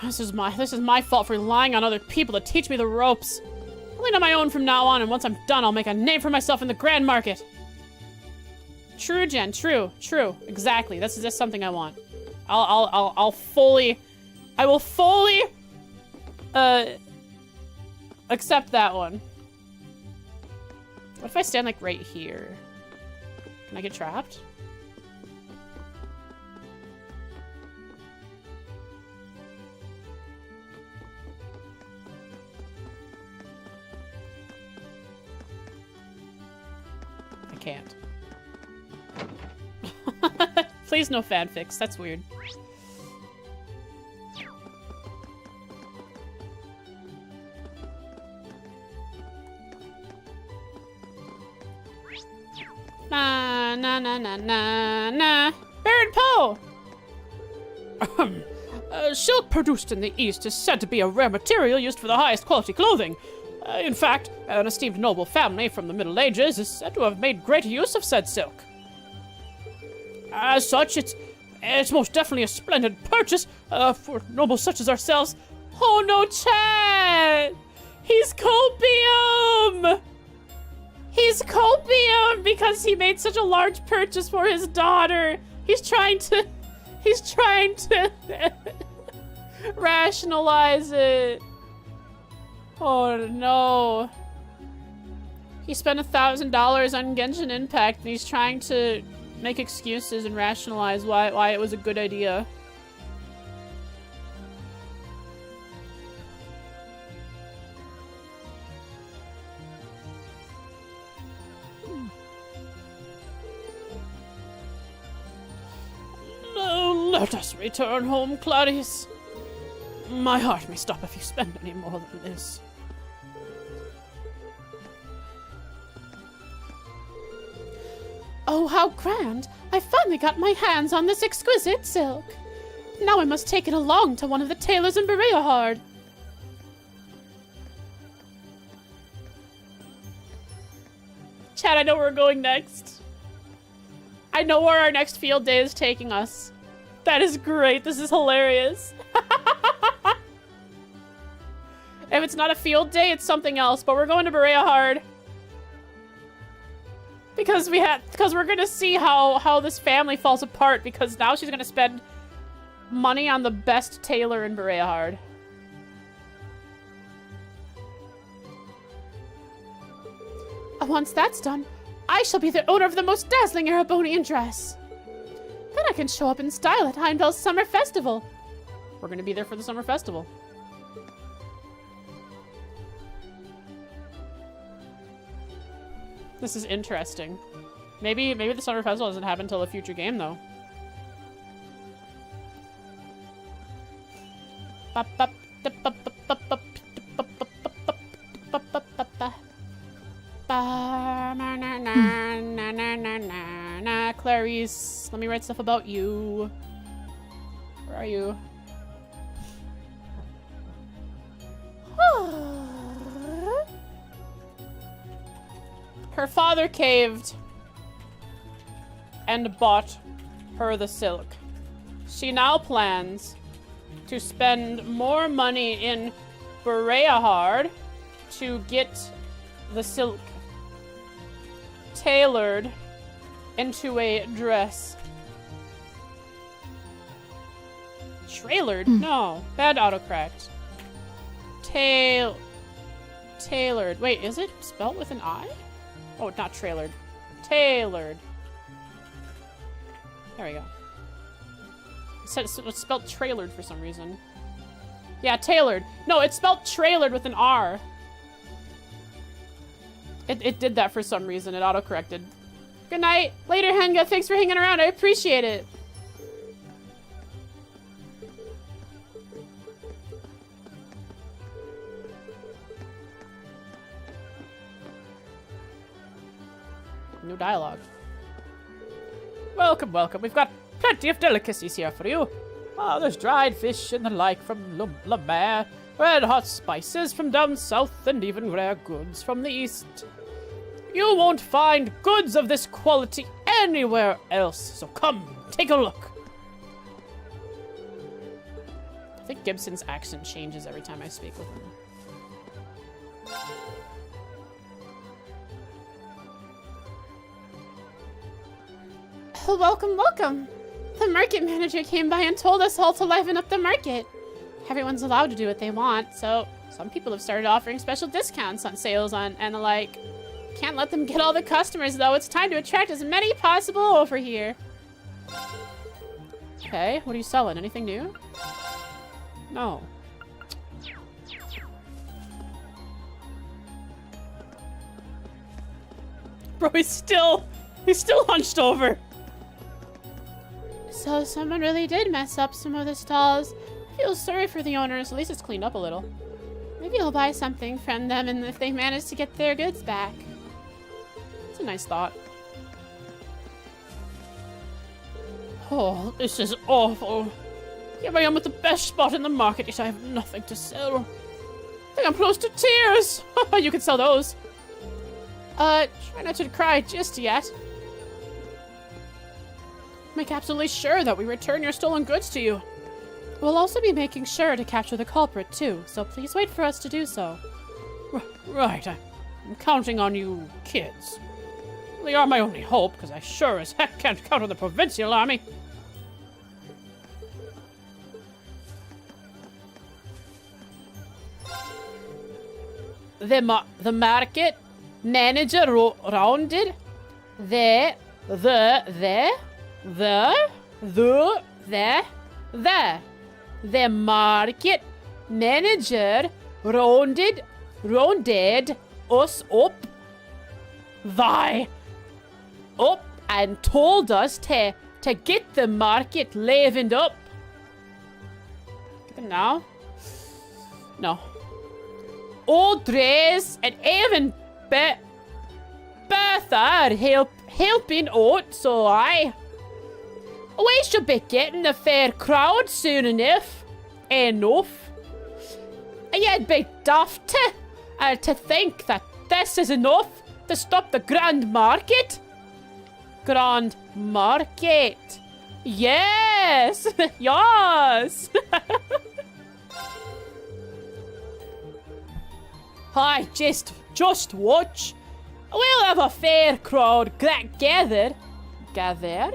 This is my fault for relying on other people to teach me the ropes. I'll lean on my own from now on, and once I'm done, I'll make a name for myself in the grand market. True, Jen. True. Exactly. This is just something I want. I will fully accept that one. What if I stand like right here? Can I get trapped? I can't. Please no fanfics. That's weird. Na. Baron Poe! Silk produced in the East is said to be a rare material used for the highest quality clothing. In fact, an esteemed noble family from the Middle Ages is said to have made great use of said silk. As such, it's most definitely a splendid purchase for nobles such as ourselves. Oh no, Chad! He's copium! He's copium because he made such a large purchase for his daughter. He's trying to rationalize it. Oh no. He spent $1,000 on Genshin Impact and he's trying to make excuses and rationalize why it was a good idea. Let us return home, Clarice. My heart may stop if you spend any more than this. Oh, how grand! I finally got my hands on this exquisite silk. Now I must take it along to one of the tailors in Bereahard. Chad, I know where we're going next. I know where our next field day is taking us. That is great. This is hilarious. If it's not a field day, it's something else. But we're going to Bereahard. Because we're gonna see how this family falls apart, because now she's gonna spend money on the best tailor in Bereahard. Once that's done, I shall be the owner of the most dazzling Erebonian dress. Then I can show up in style at Heimdall's Summer Festival. We're gonna be there for the Summer Festival. This is interesting. Maybe the Summer Festival doesn't happen until a future game, though. Clarice, let me write stuff about you. Where are you? Her father caved and bought her the silk. She now plans to spend more money in Bereahard to get the silk tailored into a dress. Trailered? No. Bad autocorrect. Tailored. Wait, is it spelled with an I? Oh, not trailered. Tailored. There we go. It said it's spelled trailered for some reason. Yeah, tailored. No, it's spelled trailered with an R. It did that for some reason. It autocorrected. Good night. Later, Henga. Thanks for hanging around. I appreciate it. New dialogue. Welcome, welcome. We've got plenty of delicacies here for you. Oh, there's dried fish and the like from La Mer, red hot spices from down south, and even rare goods from the east. You won't find goods of this quality anywhere else, so come, take a look. I think Gibson's accent changes every time I speak with him. Welcome, welcome. The market manager came by and told us all to liven up the market. Everyone's allowed to do what they want, so some people have started offering special discounts on sales and the like. Can't let them get all the customers, though. It's time to attract as many possible over here. Okay, what are you selling? Anything new? No. Bro, he's still hunched over. So someone really did mess up some of the stalls. I feel sorry for the owners. At least it's cleaned up a little. Maybe I'll buy something from them and if they manage to get their goods back. It's a nice thought. Oh, this is awful. Here I am with the best spot in the market, yet I have nothing to sell. I think I'm close to tears. You can sell those. Try not to cry just yet. Make absolutely sure that we return your stolen goods to you. We'll also be making sure to capture the culprit, too, so please wait for us to do so. Right, I'm counting on you kids. They are my only hope, because I sure as heck can't count on the provincial army. The market manager rounded the market manager rounded us up and told us to get the market livened up. Get them now? No. Old Dre's and even Bertha fair. Helping out, so I. We should be getting a fair crowd soon enough. Enough. You'd be daft to think that this is enough to stop the Grand Market. Grand Market. Yes! Yes! Hi, just watch. We'll have a fair crowd gathered. Gathered?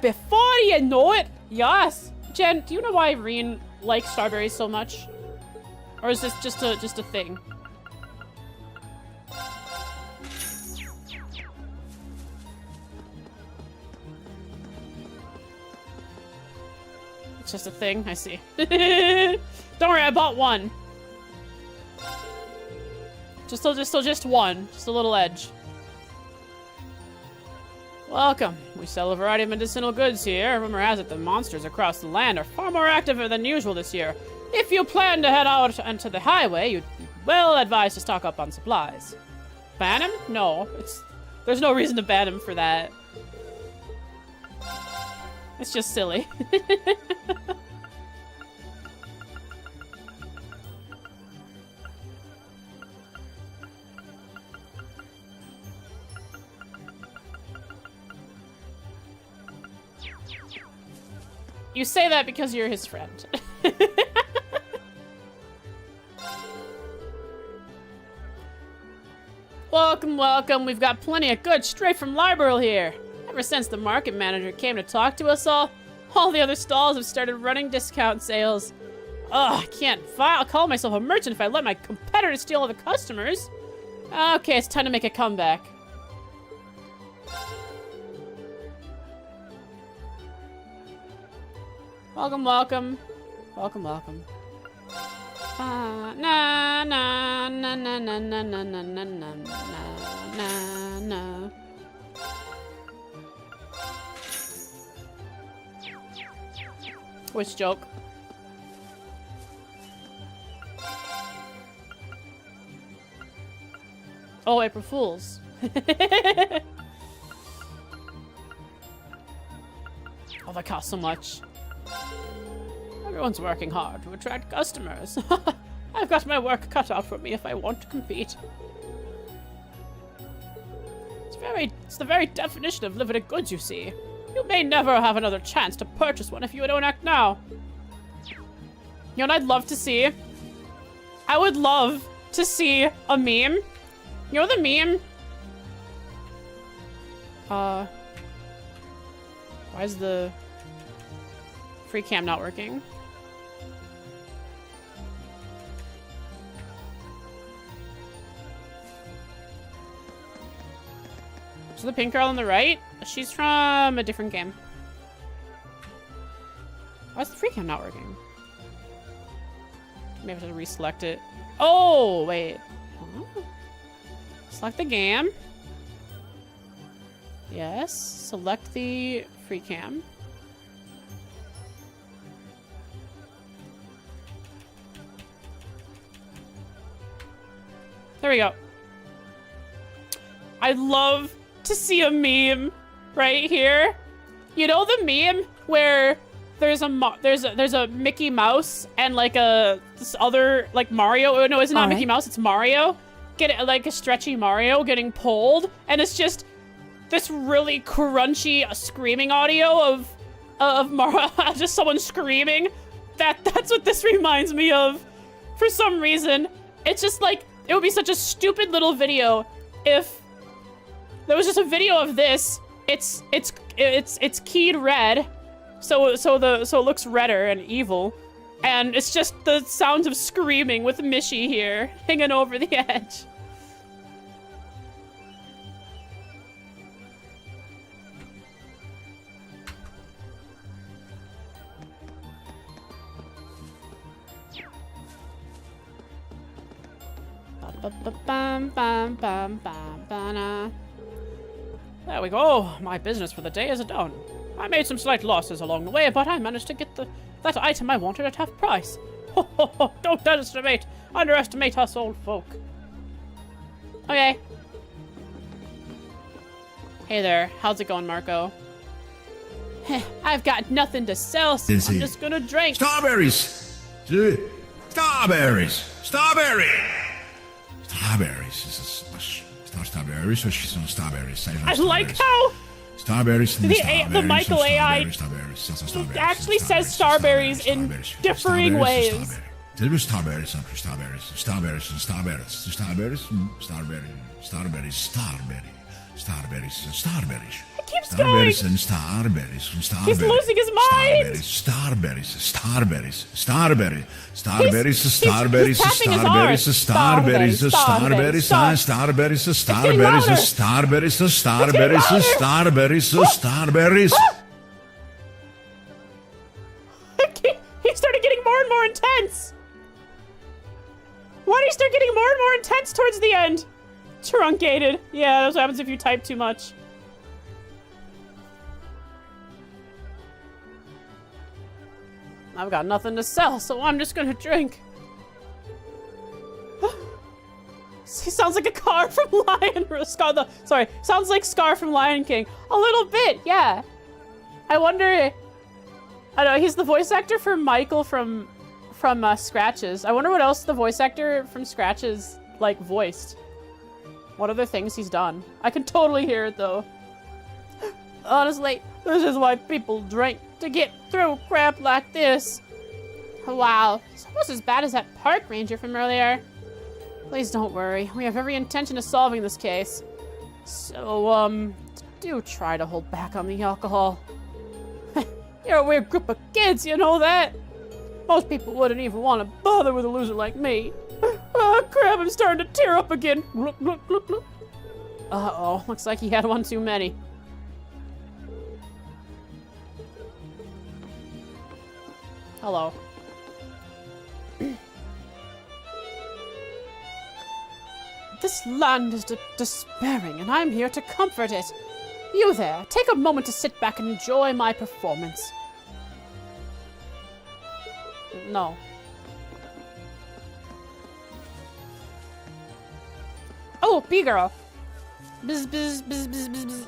Before you know it. Yes. Jen, do you know why Reen likes strawberries so much? Or is this just a thing? It's just a thing, I see. Don't worry, I bought one. Just one. Just a little edge. Welcome. We sell a variety of medicinal goods here. Rumor has it the monsters across the land are far more active than usual this year. If you plan to head out onto the highway, you'd be well advised to stock up on supplies. Ban him? No. There's no reason to ban him for that. It's just silly. You say that because you're his friend. Welcome, welcome. We've got plenty of goods straight from Liberal here. Ever since the market manager came to talk to us all the other stalls have started running discount sales. Ugh, I can't call myself a merchant if I let my competitors steal all the customers. Okay, it's time to make a comeback. Welcome, welcome. Welcome, welcome. Na na na na na na na na na na na na. Which joke? Oh, April Fools. Oh, that costs so much. Everyone's working hard to attract customers. I've got my work cut out for me if I want to compete. It's the very definition of limited goods, you see. You may never have another chance to purchase one if you don't act now. You know what I'd love to see? I would love to see a meme. You know the meme? Why is the free cam not working? So the pink girl on the right, she's from a different game. Why is the free cam not working? Maybe I have to reselect it. Oh, wait. Huh? Select the game. Yes. Select the free cam. There we go. I'd love to see a meme right here. You know the meme where there's a Mickey Mouse and like this other like Mario. Oh no, it's not Mickey Mouse. It's Mario. Like a stretchy Mario getting pulled, and it's just this really crunchy screaming audio of Mario, just someone screaming. That's what this reminds me of. For some reason, it's just like it would be such a stupid little video if there was just a video of this. It's keyed red, so it looks redder and evil, and it's just the sounds of screaming with Mishy here hanging over the edge. There we go. My business for the day is done. I made some slight losses along the way, but I managed to get that item I wanted at half price. Ho ho ho! Don't underestimate us old folk. Okay. Hey there, how's it going, Marco? I've got nothing to sell, so I'm just gonna drink. Strawberries! Strawberries! Strawberry! Strawberries. Strawberries. Strawberries. I like how Strawberries. the Michael AI actually says starberries in differing ways. Strawberries, strawberries, strawberries, strawberries, strawberries, strawberries, strawberries, strawberries. It keeps Strawberries going. and strawberries, strawberries. He's losing his mind. Strawberries, strawberries, strawberries, strawberries, He's strawberries, tapping his strawberries, arm. strawberries, Strawberries, strawberries, strawberries, strawberries, strawberries, louder. strawberries, strawberries, louder. strawberries, strawberries. He started getting more and more intense. Why did he start getting more and more intense towards the end? Truncated. Yeah, that's what happens if you type too much. I've got nothing to sell, so I'm just gonna drink. He sounds like a Scar from sounds like Scar from Lion King. A little bit, yeah. I wonder, I don't know, he's the voice actor for Michael from Scratches. I wonder what else the voice actor from Scratches, like, voiced. What other things he's done. I can totally hear it, though. Honestly, this is why people drink, to get through crap like this. Wow, it's almost as bad as that park ranger from earlier. Please don't worry, we have every intention of solving this case. So, do try to hold back on the alcohol. You're a weird group of kids, you know that? Most people wouldn't even want to bother with a loser like me. Oh, crap, I'm starting to tear up again. Look, look, look, look. Uh-oh, looks like he had one too many. Hello. This land is despairing, and I'm here to comfort it. You there, take a moment to sit back and enjoy my performance. No. Oh, B-girl. Bzz, bzz, bzz, bzz, bzz, bzz.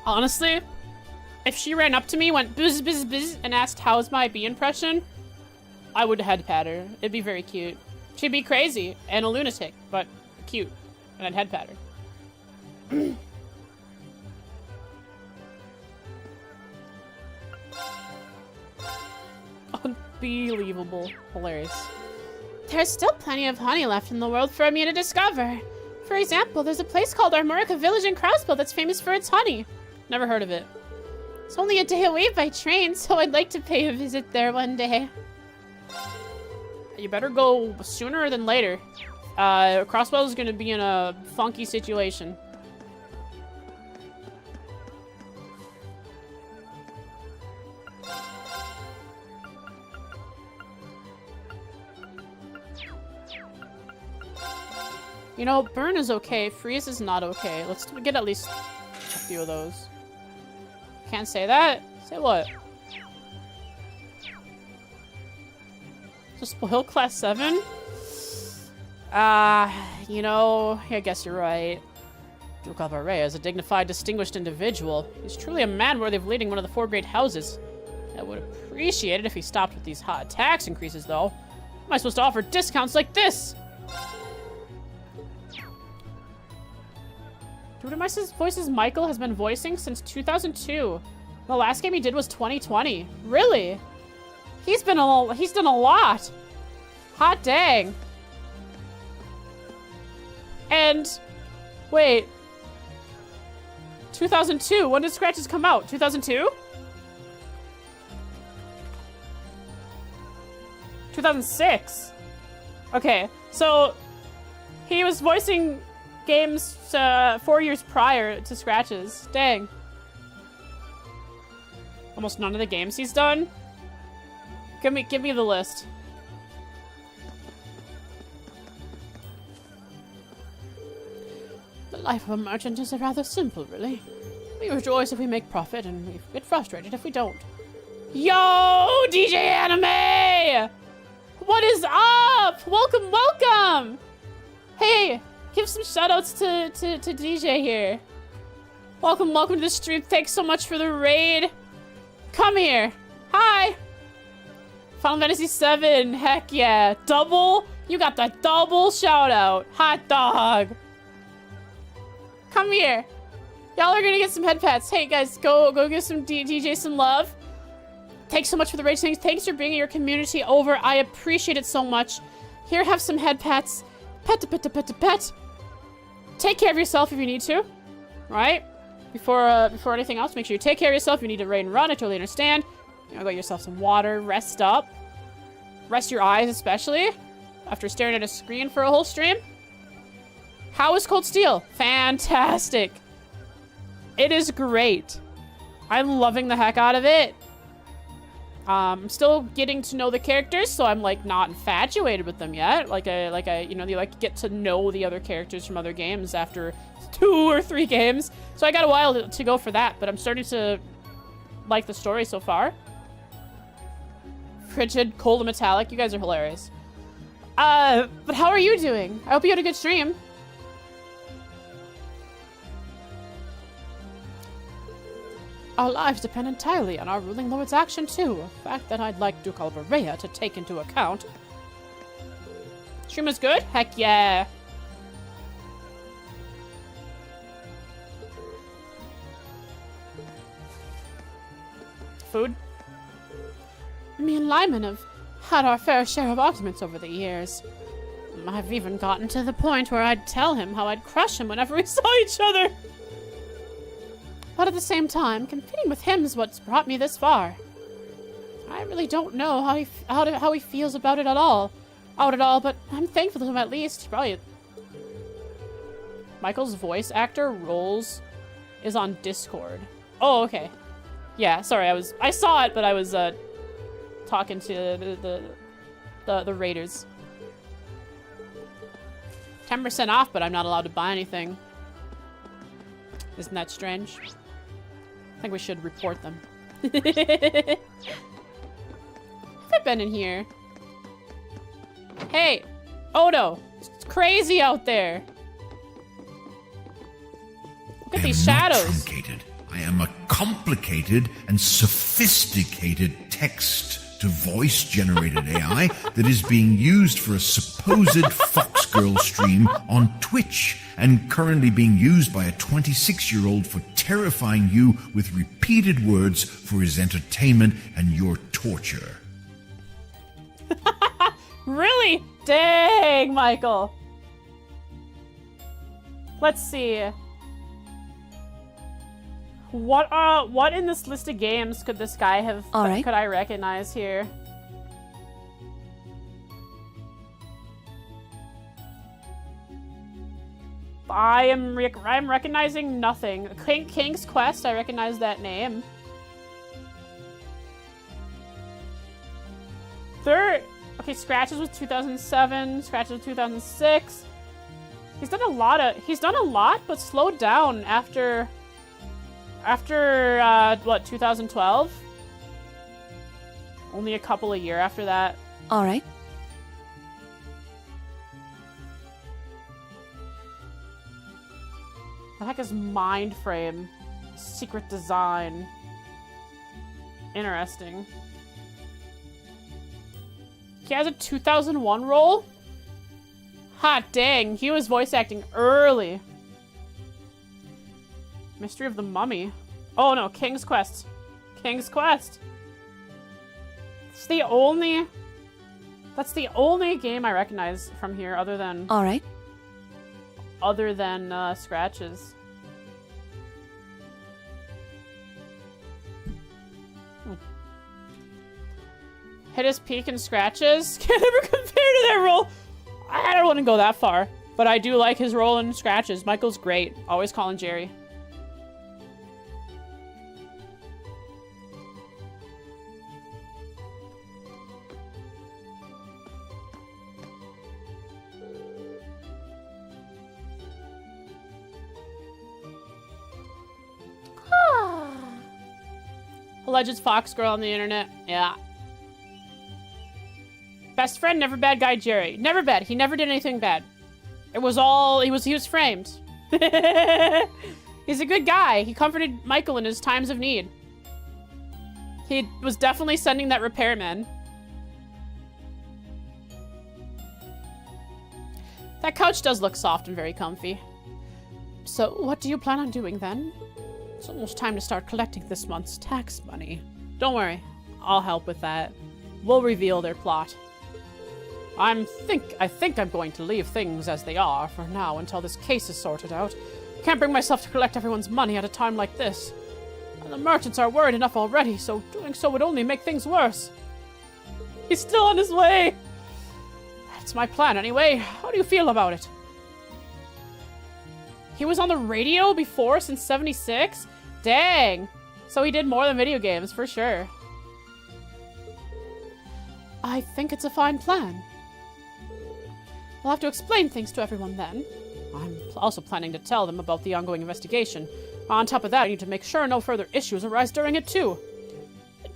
Honestly, if she ran up to me, went bzz, bzz, bzz, and asked how's my bee impression, I would head pat her. It'd be very cute. She'd be crazy and a lunatic, but cute. And I'd head pat her. Unbelievable. Hilarious. There's still plenty of honey left in the world for me to discover. For example, there's a place called Armorica Village in Crossbow that's famous for its honey. Never heard of it. It's only a day away by train, so I'd like to pay a visit there one day. You better go sooner than later. Crossbow is gonna be in a funky situation. You know, burn is okay, freeze is not okay. Let's get at least a few of those. Can't say that? Say what? Just spoil class 7? You know, I guess you're right. Duke of Array is a dignified, distinguished individual. He's truly a man worthy of leading one of the 4 great houses. I would appreciate it if he stopped with these hot tax increases, though. How am I supposed to offer discounts like this? Dude, my voices Michael has been voicing since 2002. The last game he did was 2020. Really? He's done a lot. Hot dang. And wait. 2002. When did Scratches come out? 2002? 2006. Okay, so he was voicing games 4 years prior to Scratches. Dang. Almost none of the games he's done. Give me the list. The life of a merchant is rather simple, really. We rejoice if we make profit, and we get frustrated if we don't. Yo, DJ Anime! What is up? Welcome, welcome. Hey, give some shoutouts to DJ here. Welcome, welcome to the stream. Thanks so much for the raid. Come here. Hi. Final Fantasy VII. Heck yeah. Double. You got the double shout out. Hot dog. Come here. Y'all are gonna get some head pats. Hey guys, go give some DJ some love. Thanks so much for the raid. Thanks for bringing your community over. I appreciate it so much. Here, have some head pats. Pet. Take care of yourself if you need to. Right? Before anything else, make sure you take care of yourself. If you need to raid and run, I totally understand. You know, get yourself some water. Rest up. Rest your eyes, especially after staring at a screen for a whole stream. How is Cold Steel? Fantastic. It is great. I'm loving the heck out of it. I'm still getting to know the characters, so I'm like not infatuated with them yet. Like I, you know, you like get to know the other characters from other games after 2 or 3 games. So I got a while to go for that, but I'm starting to like the story so far. Frigid, cold, and metallic. You guys are hilarious. But how are you doing? I hope you had a good stream. Our lives depend entirely on our ruling lord's action, too. A fact that I'd like Duke Alvarea to take into account. Stream was good? Heck yeah. Food? Me and Lyman have had our fair share of arguments over the years. I've even gotten to the point where I'd tell him how I'd crush him whenever we saw each other. But at the same time, competing with him is what's brought me this far. I really don't know how he feels about it at all. But I'm thankful to him at least. Probably. Michael's voice actor roles is on Discord. Oh, okay. Yeah, sorry, I saw it, but I was talking to the raiders. 10% off, but I'm not allowed to buy anything. Isn't that strange? I think we should report them. Have I been in here? Hey! Odo! It's crazy out there! Look at these shadows. Truncated. I am a complicated and sophisticated text-to-voice generated AI that is being used for a supposed Foxgirl stream on Twitch and currently being used by a 26-year-old for terrifying you with repeated words for his entertainment and your torture. Really? Dang, Michael. Let's see. What in this list of games could this guy have could I recognize here? I'm recognizing nothing. King's Quest, I recognize that name. Okay, Scratches was 2007, Scratches was 2006. He's done a lot, but slowed down after what, 2012? Only a couple of years after that. All right. The heck is Mind Frame? Secret Design. Interesting. He has a 2001 role? Hot dang, he was voice acting early. Mystery of the Mummy. Oh no, King's Quest. King's Quest. That's the only game I recognize from here other than Scratches. Hit his peak in Scratches? Can't ever compare to that role. I don't want to go that far, but I do like his role in Scratches. Michael's great. Always calling Jerry. Alleged Fox girl on the internet. Yeah. best friend, never bad guy Jerry. Never bad. He never did anything bad. It was all, he was framed. He's a good guy. He comforted Michael in his times of need. He was definitely sending that repairman. That couch does look soft and very comfy. So, what do you plan on doing then? It's almost time to start collecting this month's tax money. Don't worry, I'll help with that. We'll reveal their plot. I think I'm going to leave things as they are for now until this case is sorted out. Can't bring myself to collect everyone's money at a time like this. And the merchants are worried enough already, so doing so would only make things worse. He's still on his way. That's my plan anyway. How do you feel about it? He was on the radio before since 76? Dang. So he did more than video games, for sure. I think it's a fine plan. I'll have to explain things to everyone then. I'm also planning to tell them about the ongoing investigation. On top of that, I need to make sure no further issues arise during it too.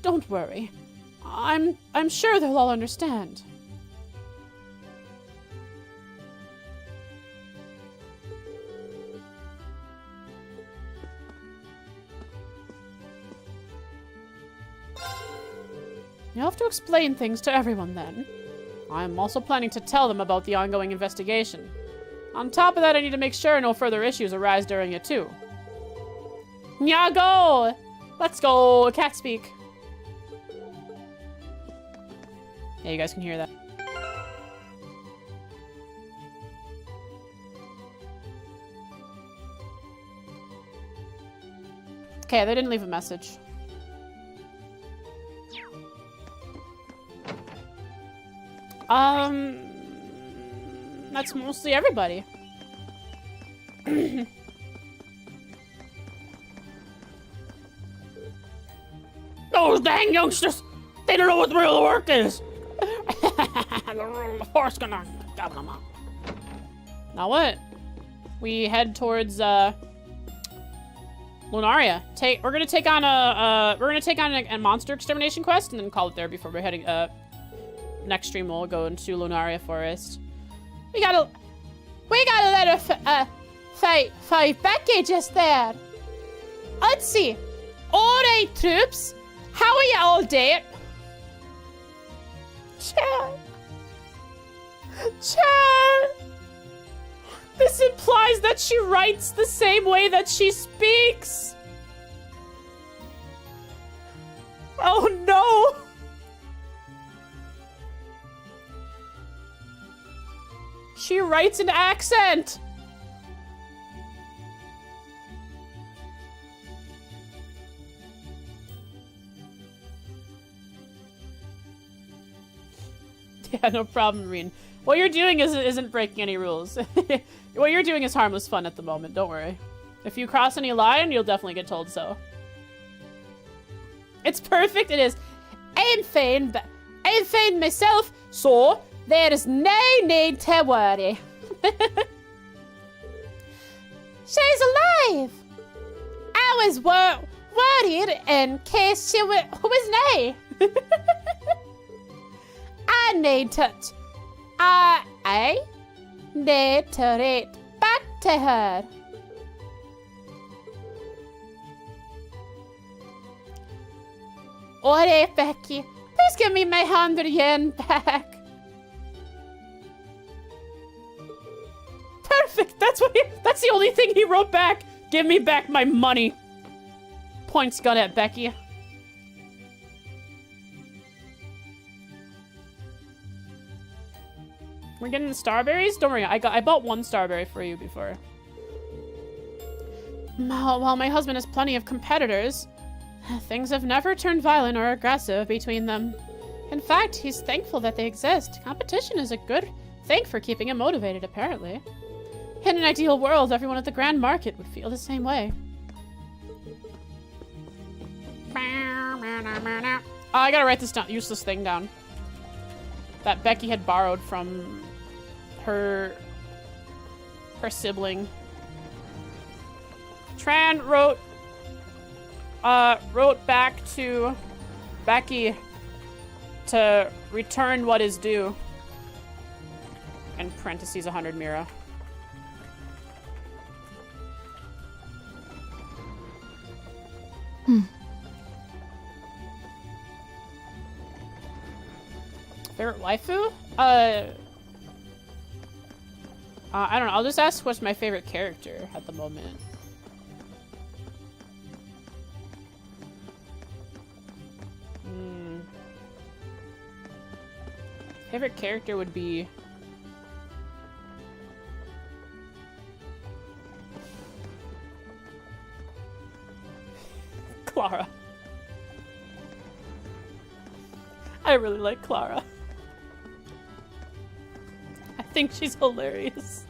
Don't worry. I'm sure they'll all understand. You'll have to explain things to everyone then. I'm also planning to tell them about the ongoing investigation. On top of that, I need to make sure no further issues arise during it too. Yeah, go! Let's go, cat speak. Yeah, you guys can hear that. Okay, they didn't leave a message. That's mostly everybody. Those dang youngsters! They don't know what the real work is! The force gonna gobble them up. Now what? We head towards, Lunaria. We're gonna take on a monster extermination quest and then call it there before we're heading, next stream we'll go into Lunaria Forest. We gotta let her fight Becky just there. Let's see. Alright, troops. How are you all doing? Chat. This implies that she writes the same way that she speaks. Oh no. She writes an accent! Yeah, no problem, Reen. What you're doing isn't breaking any rules. What you're doing is harmless fun at the moment, don't worry. If you cross any line, you'll definitely get told so. It's perfect, it is. I'm fine myself, so there is no need to worry. She's alive! I was worried in case she was nay. I need to read back to her. Alright, Becky. Please give me my 100 yen back. Perfect. That's the only thing he wrote back. Give me back my money. Points gun at Becky. We're getting the starberries? Don't worry, I bought one starberry for you before. While my husband has plenty of competitors, things have never turned violent or aggressive between them. In fact, he's thankful that they exist. Competition is a good thing for keeping him motivated, apparently. In an ideal world, everyone at the Grand Market would feel the same way. Oh, I gotta write this down, useless thing down. That Becky had borrowed from her sibling. Tran wrote back to Becky. to return what is due. In parentheses, 100 Mira. Favorite waifu? I don't know. I'll just ask what's my favorite character at the moment. Favorite character would be... Clara. I really like Clara. I think she's hilarious.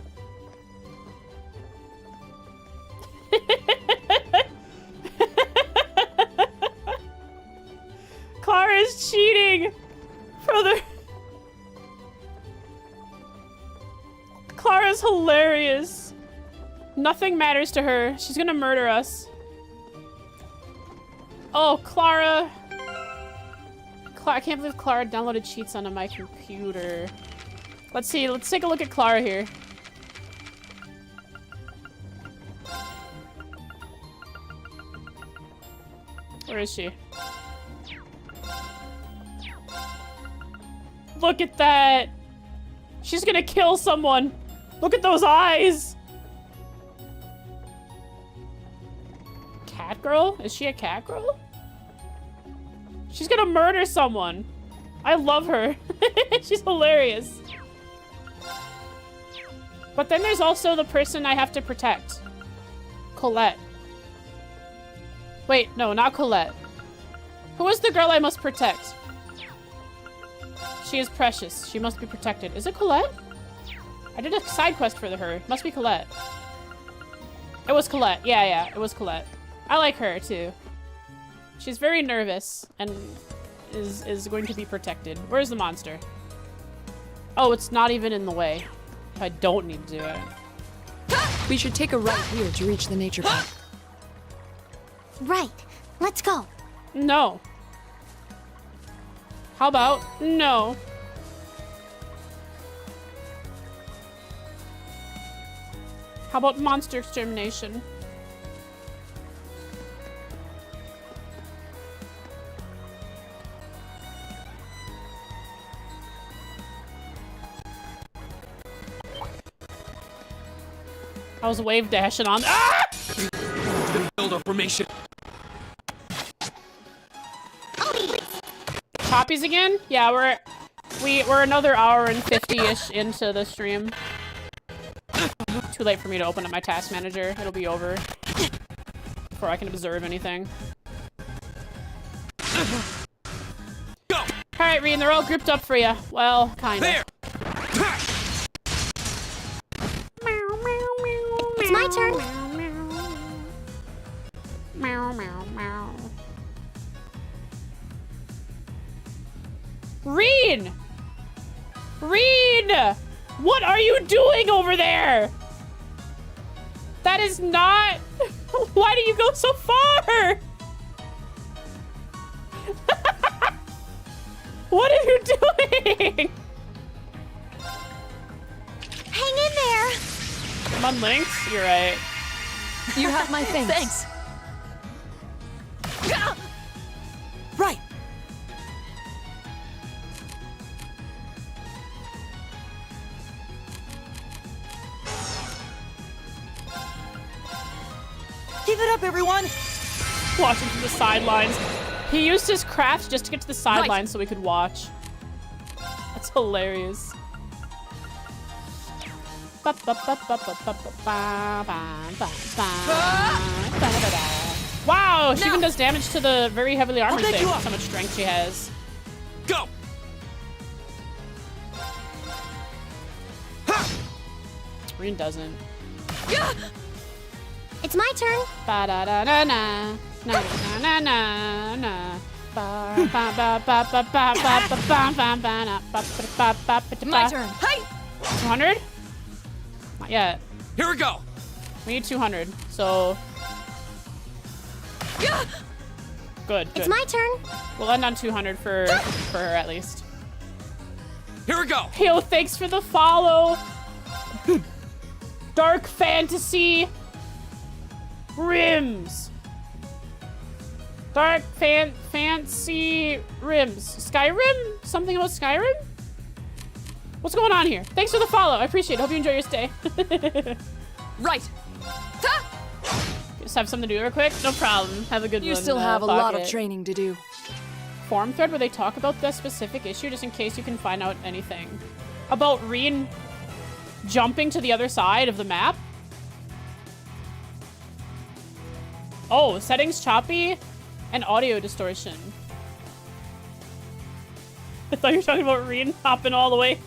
Clara is cheating for the... Clara's hilarious. Nothing matters to her. She's gonna murder us. Oh, Clara. I can't believe Clara downloaded cheats onto my computer. Let's see. Let's take a look at Clara here. Where is she? Look at that. She's gonna kill someone. Look at those eyes. Cat girl? Is she a cat girl? She's gonna murder someone. I love her. She's hilarious. But then there's also the person I have to protect. Colette. Wait, no, not Colette. Who is the girl I must protect? She is precious. She must be protected. Is it Colette? I did a side quest for her. It must be Colette. It was Colette. Yeah, it was Colette. I like her, too. She's very nervous and is going to be protected. Where's the monster? Oh, it's not even in the way. I don't need to do it. We should take a right here to reach the nature park. Right. Let's go. No. How about no? How about monster extermination? I was wave dashing on. Ah! Build a formation. Poppies again? Yeah, we're another hour and 50-ish into the stream. Too late for me to open up my task manager. It'll be over before I can observe anything. Go. All right, Reen, they're all grouped up for you. Well, kind of. There. It's my turn. Meow, meow, meow. Reen! Reen! What are you doing over there? That is not... Why do you go so far? What are you doing? Hang in there. I'm unlinked? You're right. You have my thanks. Thanks. Right. Give it up, everyone. Watching from the sidelines. He used his craft just to get to the sidelines so we could watch. That's hilarious. Wow, she even does damage to the very heavily armored thing. That's how much strength she has. Go. Reen doesn't. It's my turn. Ba da da da na na na na na na. Ba ba ba ba ba ba ba ba ba ba ba na ba ba ba ba. My turn. Hi. 200? Not yet. Here we go. We need 200. So good good. It's my turn. We'll end on 200 for her at least. Here we go. Yo, thanks for the follow. Dark Fantasy Rims. Dark Fancy Rims. Skyrim? Something about Skyrim? What's going on here? Thanks for the follow. I appreciate it. Hope you enjoy your stay. Right. Just have something to do real quick? No problem. Have a good one. You still have a lot of Pocket. training to do. Forum thread where they talk about this specific issue just in case you can find out anything. About Reen jumping to the other side of the map? Oh, settings choppy and audio distortion. I thought you were talking about Reen hopping all the way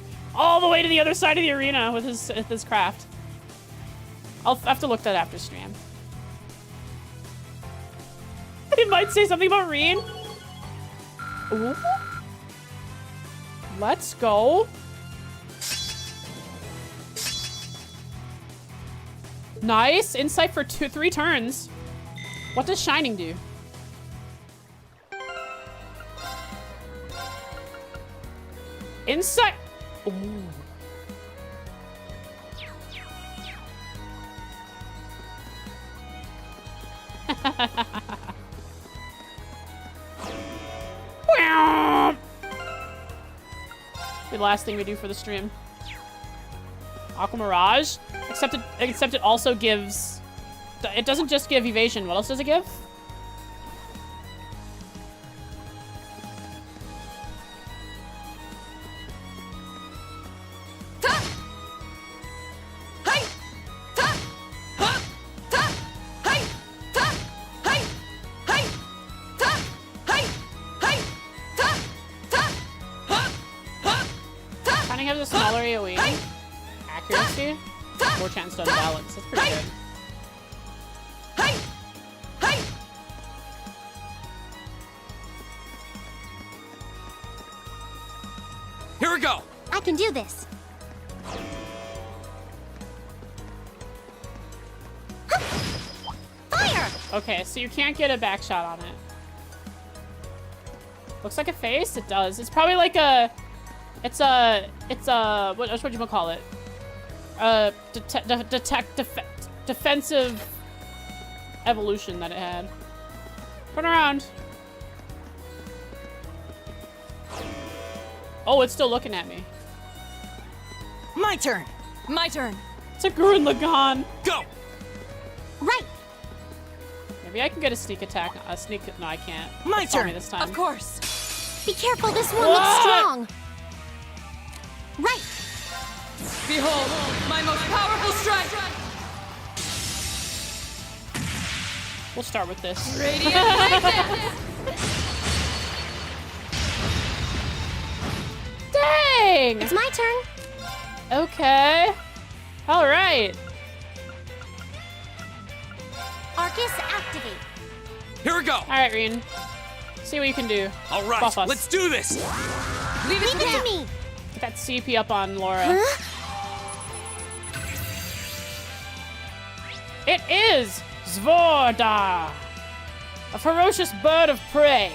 to the other side of the arena with his craft. I'll have to look that after stream. It might say something about Reen. Ooh. Let's go. Nice. Insight for 3 turns. What does Shining do? Insight. Ooh. The last thing we do for the stream. Aqua Mirage. Except it also gives. It doesn't just give evasion. What else does it give? Shining has a smaller AoE. Accuracy. More chance to unbalance. That's pretty good. Here we go. I can do this. Fire! Okay, so you can't get a back shot on it. Looks like a face? It does. It's probably like a... It's a... What do you call it? Defensive evolution that it had. Turn around. Oh, it's still looking at me. My turn. My turn. It's a Gurren Lagann. Go. Right. Maybe I can get a sneak attack. A sneak... No, I can't. My It's on turn. me this time. Of course. Be careful, this one What? looks strong. Right. Behold, my most powerful strike. We'll start with this. Radiant lightning. Dang! It's my turn. Okay. All right. Arcus activate. Here we go. All right, Reen. See what you can do. All right, Buff us. let's do this. Leave it Leave it to me. Get that CP up on Laura. Huh? It is Zvorda, a ferocious bird of prey.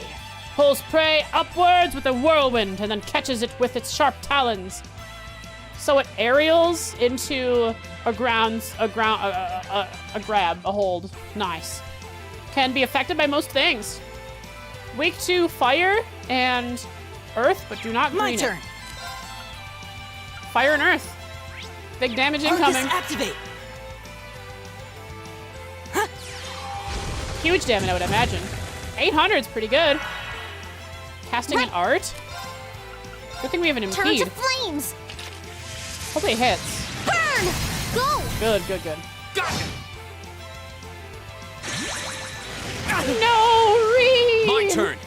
Pulls prey upwards with a whirlwind and then catches it with its sharp talons. So it aerials into a grab, a hold. Nice. Can be affected by most things. Weak to fire and earth, but do not My green turn. it. Fire and earth. Big damage Arcus incoming. activate. Huge damage, I would imagine. 800 is pretty good. Casting an art. Good thing we have an Turn to impede. flames. Hopefully it hits. Burn. Go. Good, good, good. Gotcha. No, Reed! My turn.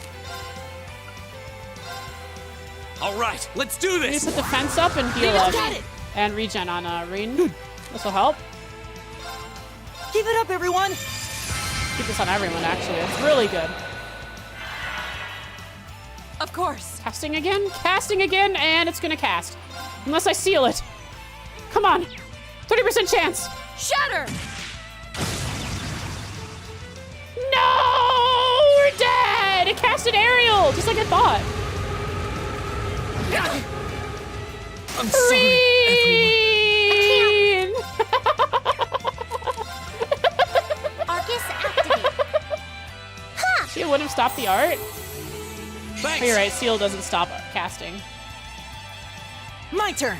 All right, let's do You this. put the fence up and heal Let's up. get it. And regen on Reen. This will help. Give it up, everyone. Keep this on everyone, actually. It's really good. Of course. Casting again, and it's gonna cast. Unless I seal it. Come on. 30% chance. Shatter. No! We're dead! casted aerial, just like I thought. I'm sorry, everyone. Arcus activate. She would have stopped the art. Thanks. Oh, you're right, Seal doesn't stop casting. My turn.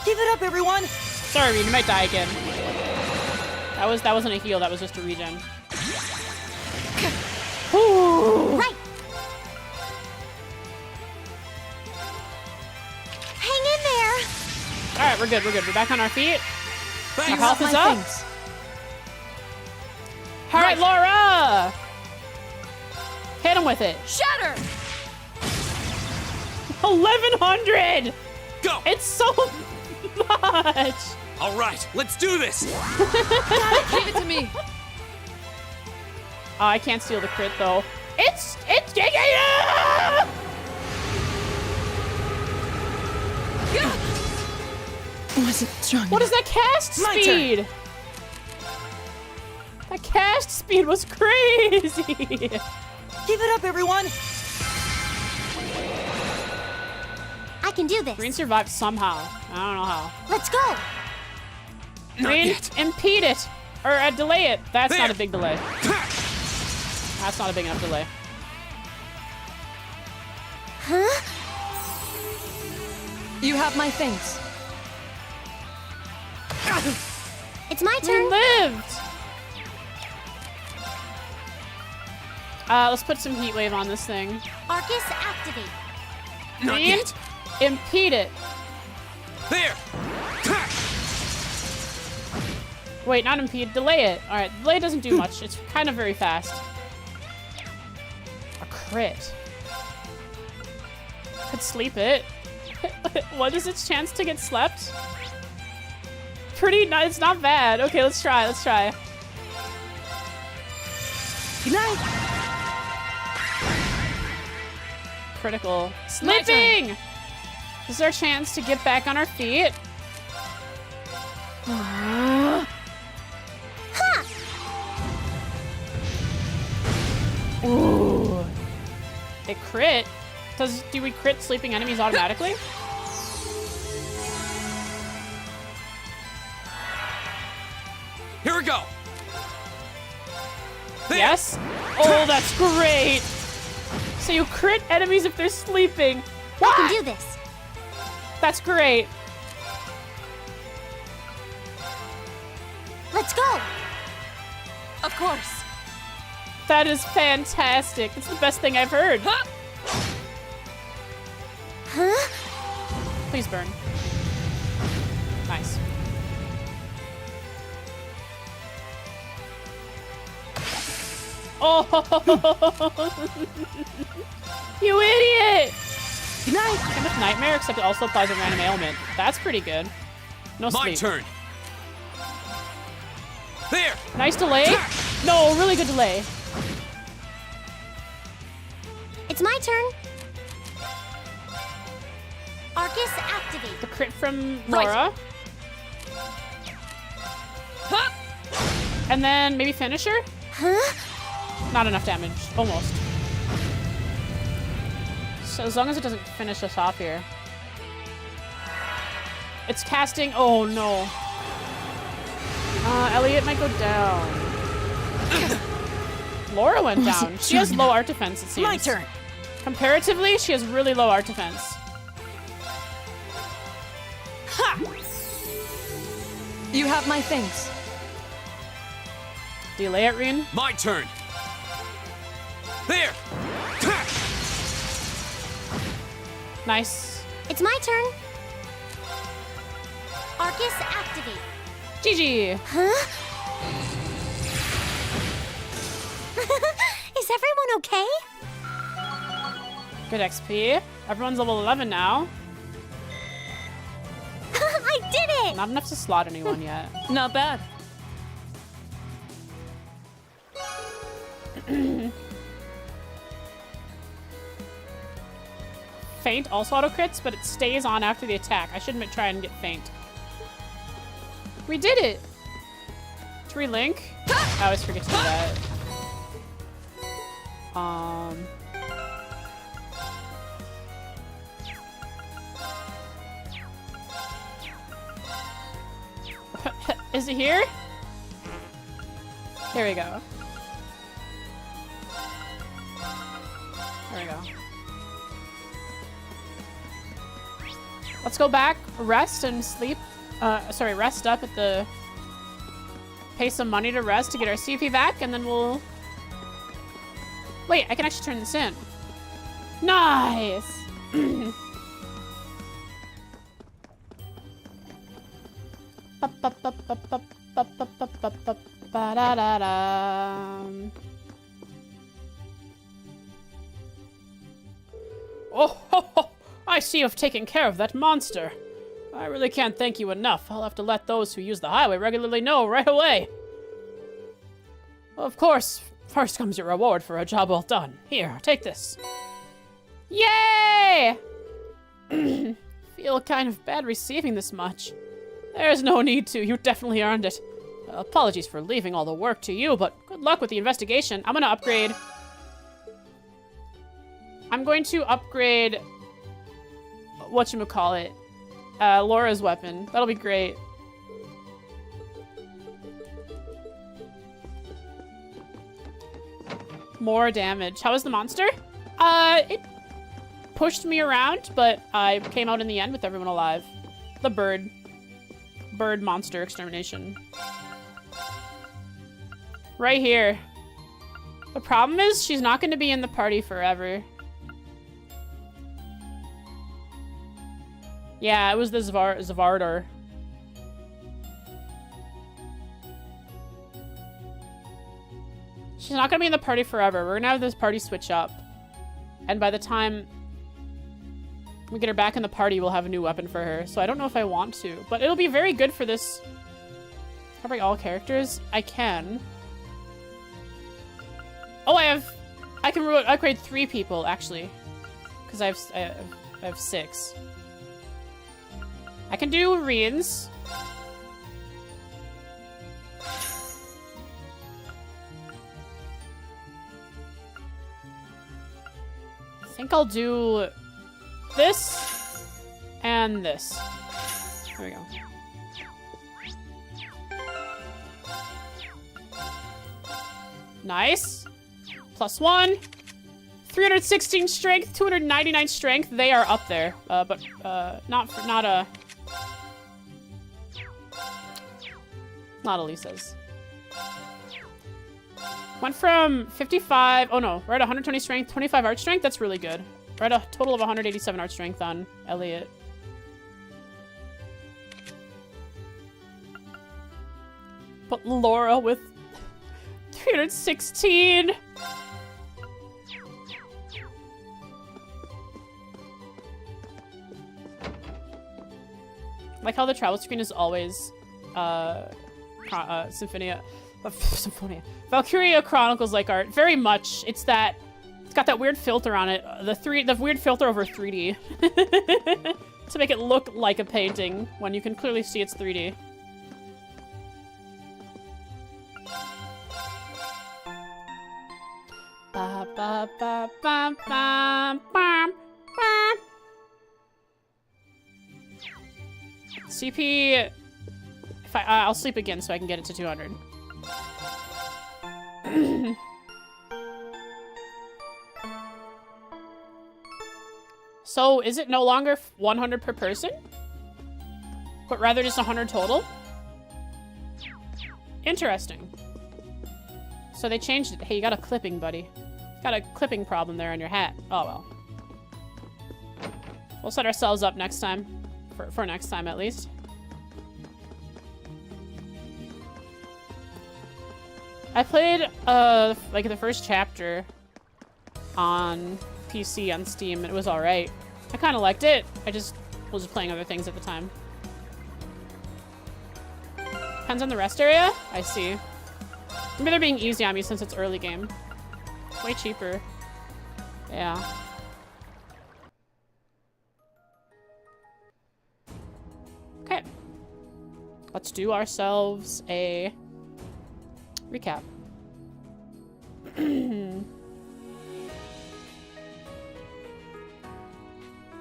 Give it up, everyone. Sorry, Reed, you might die again. That wasn't a heal, that was just a regen. Ooh. Right. Hang in there. Alright, we're good, we're good. We're back on our feet. Our Thanks. health is up. Things. Alright, Laura! Hit him with it. Shatter! 1100! Go. It's so much! All right, let's do this. Give it to me. Oh, I can't steal the crit though. It's Wasn't strong. What is that cast My turn. speed? That cast speed was crazy. Give it up, everyone. I can do this. Green survived somehow. I don't know how. Let's go. Not Green, yet. impede it. Or delay it. That's not There. a big delay. That's not a big enough delay. Huh? You have my things. It's my We turn. lived! Let's put some heat wave on this thing. Arcus activate. Not Green, yet. impede it. There. Wait, not impede, delay it. Alright, delay doesn't do much. It's kind of very fast. A crit. Could sleep it. What is its chance to get slept? Pretty nice, it's not bad. Okay, let's try, let's try. Good night. Critical. My turn. Sleeping! This is our chance to get back on our feet. Ooh. It crit. Do we crit sleeping enemies automatically? Here we go. There. Yes? Oh, that's great! So you crit enemies if they're sleeping. I What? can do this. That's great. Let's go. Of course. That is fantastic. It's the best thing I've heard. Huh? Please burn. Nice. Oh, you idiot! Good night. Same with Nightmare, except it also applies a random ailment. That's pretty good. No My sleep. turn. There. Nice delay. No, really good delay. It's my turn. Arcus activate. The crit from Right. Laura. And then maybe finisher? Huh? Not enough damage. Almost. So as long as it doesn't finish us off here. It's casting. Oh no. Elliot might go down. Laura went down. She has low art defense, it seems. My turn. Comparatively, she has really low art defense. Ha! You have my things. Delay it, Rin. My turn. There. Nice. It's my turn. Arcus activate. GG. Huh? Is everyone okay? Good XP. Everyone's level 11 now. I did it! Not enough to slot anyone yet. Not bad. Feint also auto crits, but it stays on after the attack. I shouldn't try and get Feint. We did it! To relink? I always forget to do that. Is it here? Here we go. There we go. Let's go back, rest, and sleep. Sorry, rest up at the... Pay some money to rest to get our CP back, and then we'll... Wait, I can actually turn this in. Nice! Oh, ho, ho. I see you've taken care of that monster. I really can't thank you enough. I'll have to let those who use the highway regularly know right away. Of course, first comes your reward for a job well done. Here, take this. Yay! Feel kind of bad receiving this much. There's no need to. You definitely earned it. Apologies for leaving all the work to you, but good luck with the investigation. I'm gonna upgrade... I'm going to upgrade... whatchamacallit? Laura's weapon. That'll be great. More damage. How was the monster? It pushed me around, but I came out in the end with everyone alive. The bird. Bird monster extermination. Right here. The problem is she's not going to be in the party forever. Yeah, it was the Zavardar. She's not gonna be in the party forever. We're gonna have this party switch up. And by the time we get her back in the party, we'll have a new weapon for her. So I don't know if I want to. But it'll be very good for this. Covering all characters? I can. Oh, I can upgrade 3 people, actually. Because I have 6. I can do Reans. I think I'll do this and this. There we go. Nice. +1. 316 strength, 299 strength. They are up there, but not Elisa's. Went from 55. Oh no, we're at 120 strength, 25 art strength. That's really good. We're at a total of 187 art strength on Elliot. But Laura with 316. Like how the travel screen is always Symphonia. Valkyria Chronicles like art. Very much. It's got that weird filter on it. The weird filter over 3D. To make it look like a painting when you can clearly see it's 3D. Ba, ba, ba, ba, ba, ba, ba. CP... If I'll sleep again so I can get it to 200. So, is it no longer 100 per person? But rather just 100 total? Interesting. So they changed it. Hey, you got a clipping, buddy. Got a clipping problem there on your hat. Oh, well. We'll set ourselves up next time. For next time, at least. I played, like, the first chapter on PC on Steam, and it was alright. I kind of liked it. I just was playing other things at the time. Depends on the rest area? I see. Maybe they're being easy on me since it's early game. It's way cheaper. Yeah. Okay. Let's do ourselves a recap.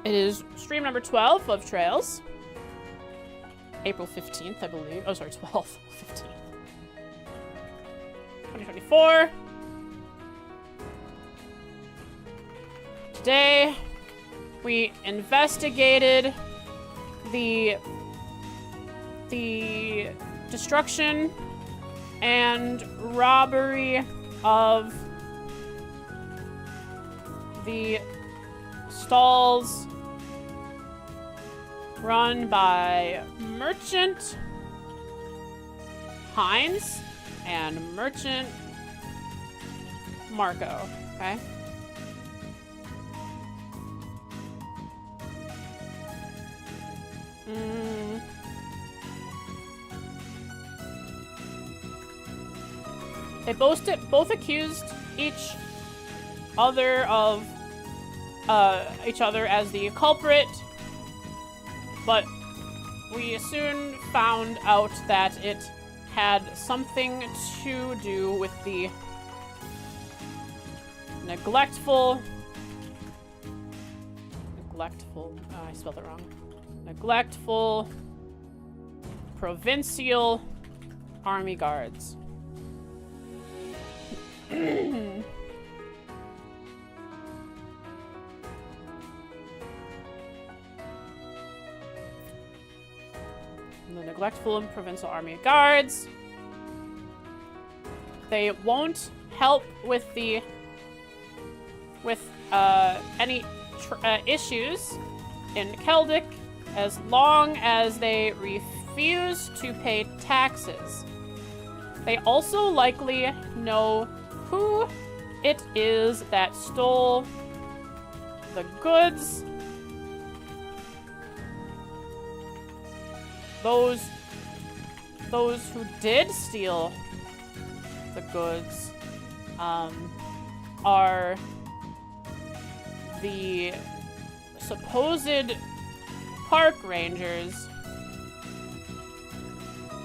It is stream number 12 of Trails. April 15th, I believe. Oh, sorry, 12th. 15th. 2024. Today, we investigated the destruction and robbery of the stalls run by Merchant Hines and Merchant Marco, okay? They both accused each other of each other as the culprit, but we soon found out that it had something to do with the neglectful, I spelled it wrong. Neglectful provincial army guards. The neglectful and provincial army guards. They won't help with the any issues in Celtic as long as they refuse to pay taxes. They also likely know who it is that stole the goods. Those who did steal the goods are the supposed park rangers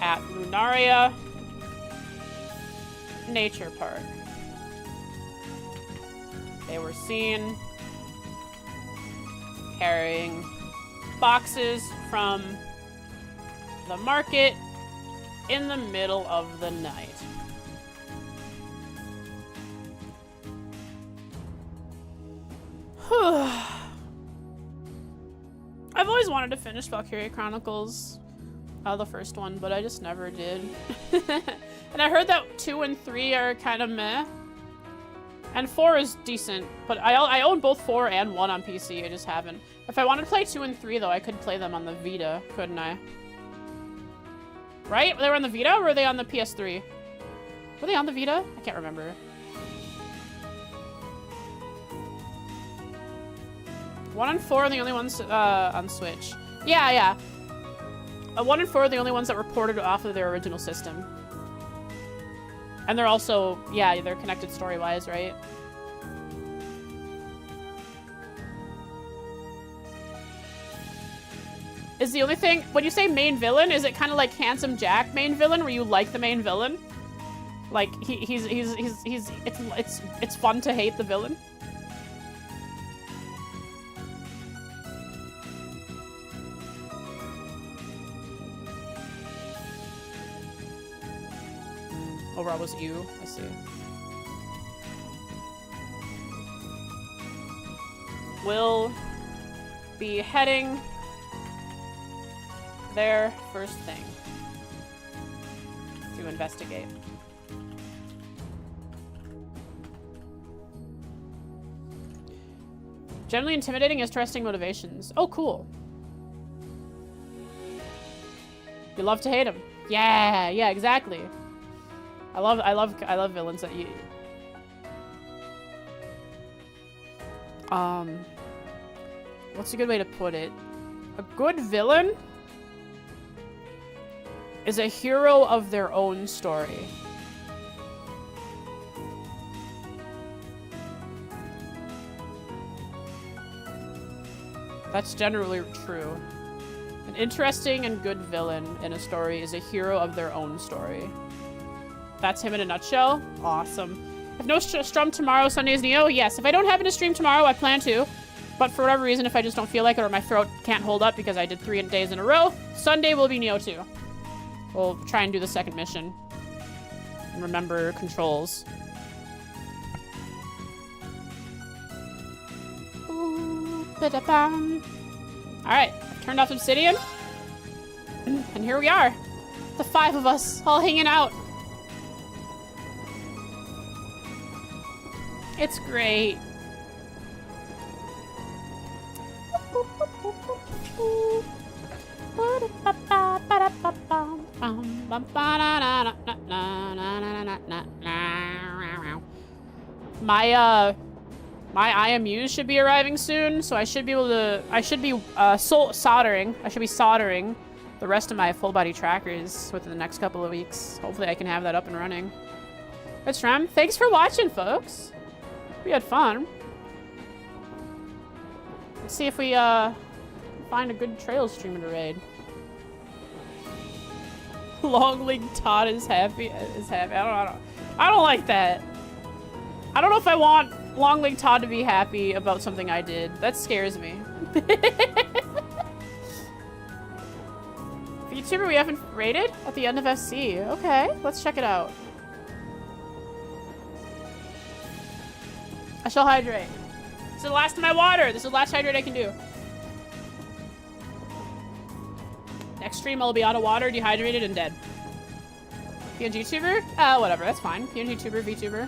at Lunaria Nature Park. They were seen carrying boxes from the market in the middle of the night. I've always wanted to finish Valkyria Chronicles, the first one, but I just never did. And I heard that 2 and 3 are kind of meh. And 4 is decent, but I own both 4 and 1 on PC, I just haven't. If I wanted to play 2 and 3 though, I could play them on the Vita, couldn't I? Right? They were on the Vita, or were they on the PS3? Were they on the Vita? I can't remember. One and 4 are the only ones on Switch. Yeah. 1 and 4 are the only ones that were ported off of their original system. And they're also, yeah, they're connected story-wise, right? Is the only thing, when you say main villain, is it kind of like Handsome Jack main villain, where you like the main villain? Like, it's fun to hate the villain? Overall was you, I see. We'll be heading there first thing to investigate. Generally intimidating, interesting motivations. Oh, cool. You love to hate him. Yeah, exactly. I love villains that you. What's a good way to put it? A good villain is a hero of their own story. That's generally true. An interesting and good villain in a story is a hero of their own story. That's him in a nutshell. Awesome. If no stream tomorrow, Sunday's Neo? Yes. If I don't have a stream tomorrow, I plan to. But for whatever reason, if I just don't feel like it or my throat can't hold up because I did 3 days in a row, Sunday will be Neo 2. We'll try and do the second mission. And remember controls. Alright, turned off Obsidian. And here we are. The 5 of us all hanging out. It's great. My IMUs should be arriving soon, so I should be able to, soldering the rest of my full body trackers within the next couple of weeks. Hopefully I can have that up and running. It's Rem. Thanks for watching, folks. We had fun. Let's see if we find a good trail streamer to raid. Long-leg Todd is happy. I don't like that. I don't know if I want Long-leg Todd to be happy about something I did. That scares me. VTuber we haven't raided at the end of FC. Okay, let's check it out. I shall hydrate. This is the last of my water. This is the last hydrate I can do. Next stream I'll be out of water, dehydrated, and dead. PNGtuber? Whatever, that's fine. PNGtuber, VTuber.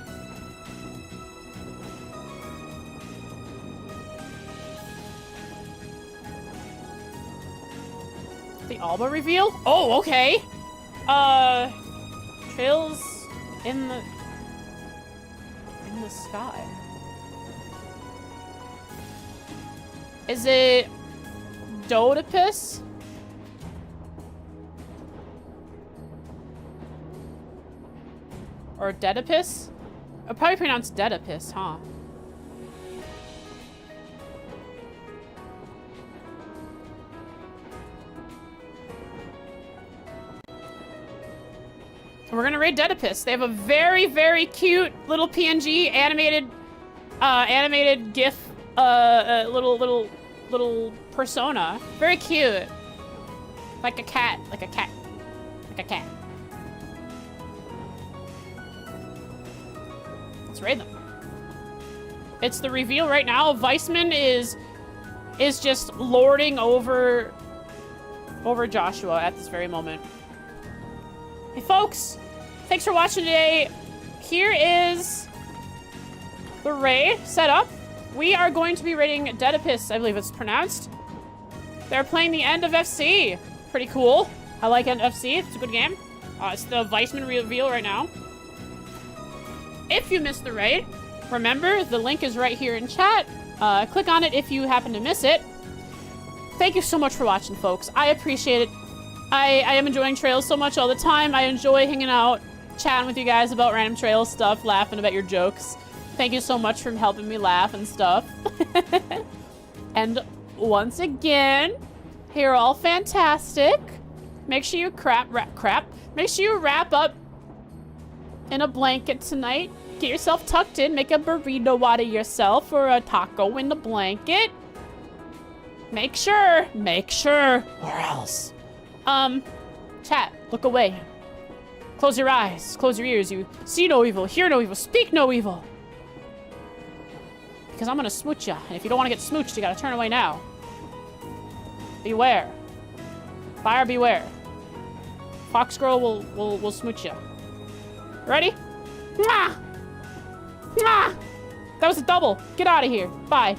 The Alba reveal? Oh, okay. Trails in the sky. Is it Dodipus? Or Dedipus? I'll probably pronounce Dedipus, huh? We're gonna raid Dedipus. They have a very, very cute little PNG animated GIF, little persona. Very cute. Like a cat. Let's raid them. It's the reveal right now. Weissman is just lording over Joshua at this very moment. Hey folks, thanks for watching today. Here is the raid set up. We are going to be raiding Dedipus, I believe it's pronounced. They're playing the end of FC. Pretty cool. I like end of FC. It's a good game. It's the Weissman reveal right now. If you missed the raid, remember the link is right here in chat. Click on it if you happen to miss it. Thank you so much for watching, folks. I appreciate it. I am enjoying Trails so much all the time. I enjoy hanging out, chatting with you guys about random Trails stuff, laughing about your jokes. Thank you so much for helping me laugh and stuff. And once again, you're all fantastic. Make sure you Make sure you wrap up in a blanket tonight. Get yourself tucked in. Make a burrito out of yourself or a taco in the blanket. Make sure, or else. Chat, look away. Close your eyes, close your ears. You see no evil, hear no evil, speak no evil. Because I'm gonna smooch ya. And if you don't want to get smooched, you gotta turn away now. Beware. Buyer beware. Fox girl will smooch ya. Ready? Mwah! Mwah! That was a double. Get out of here. Bye.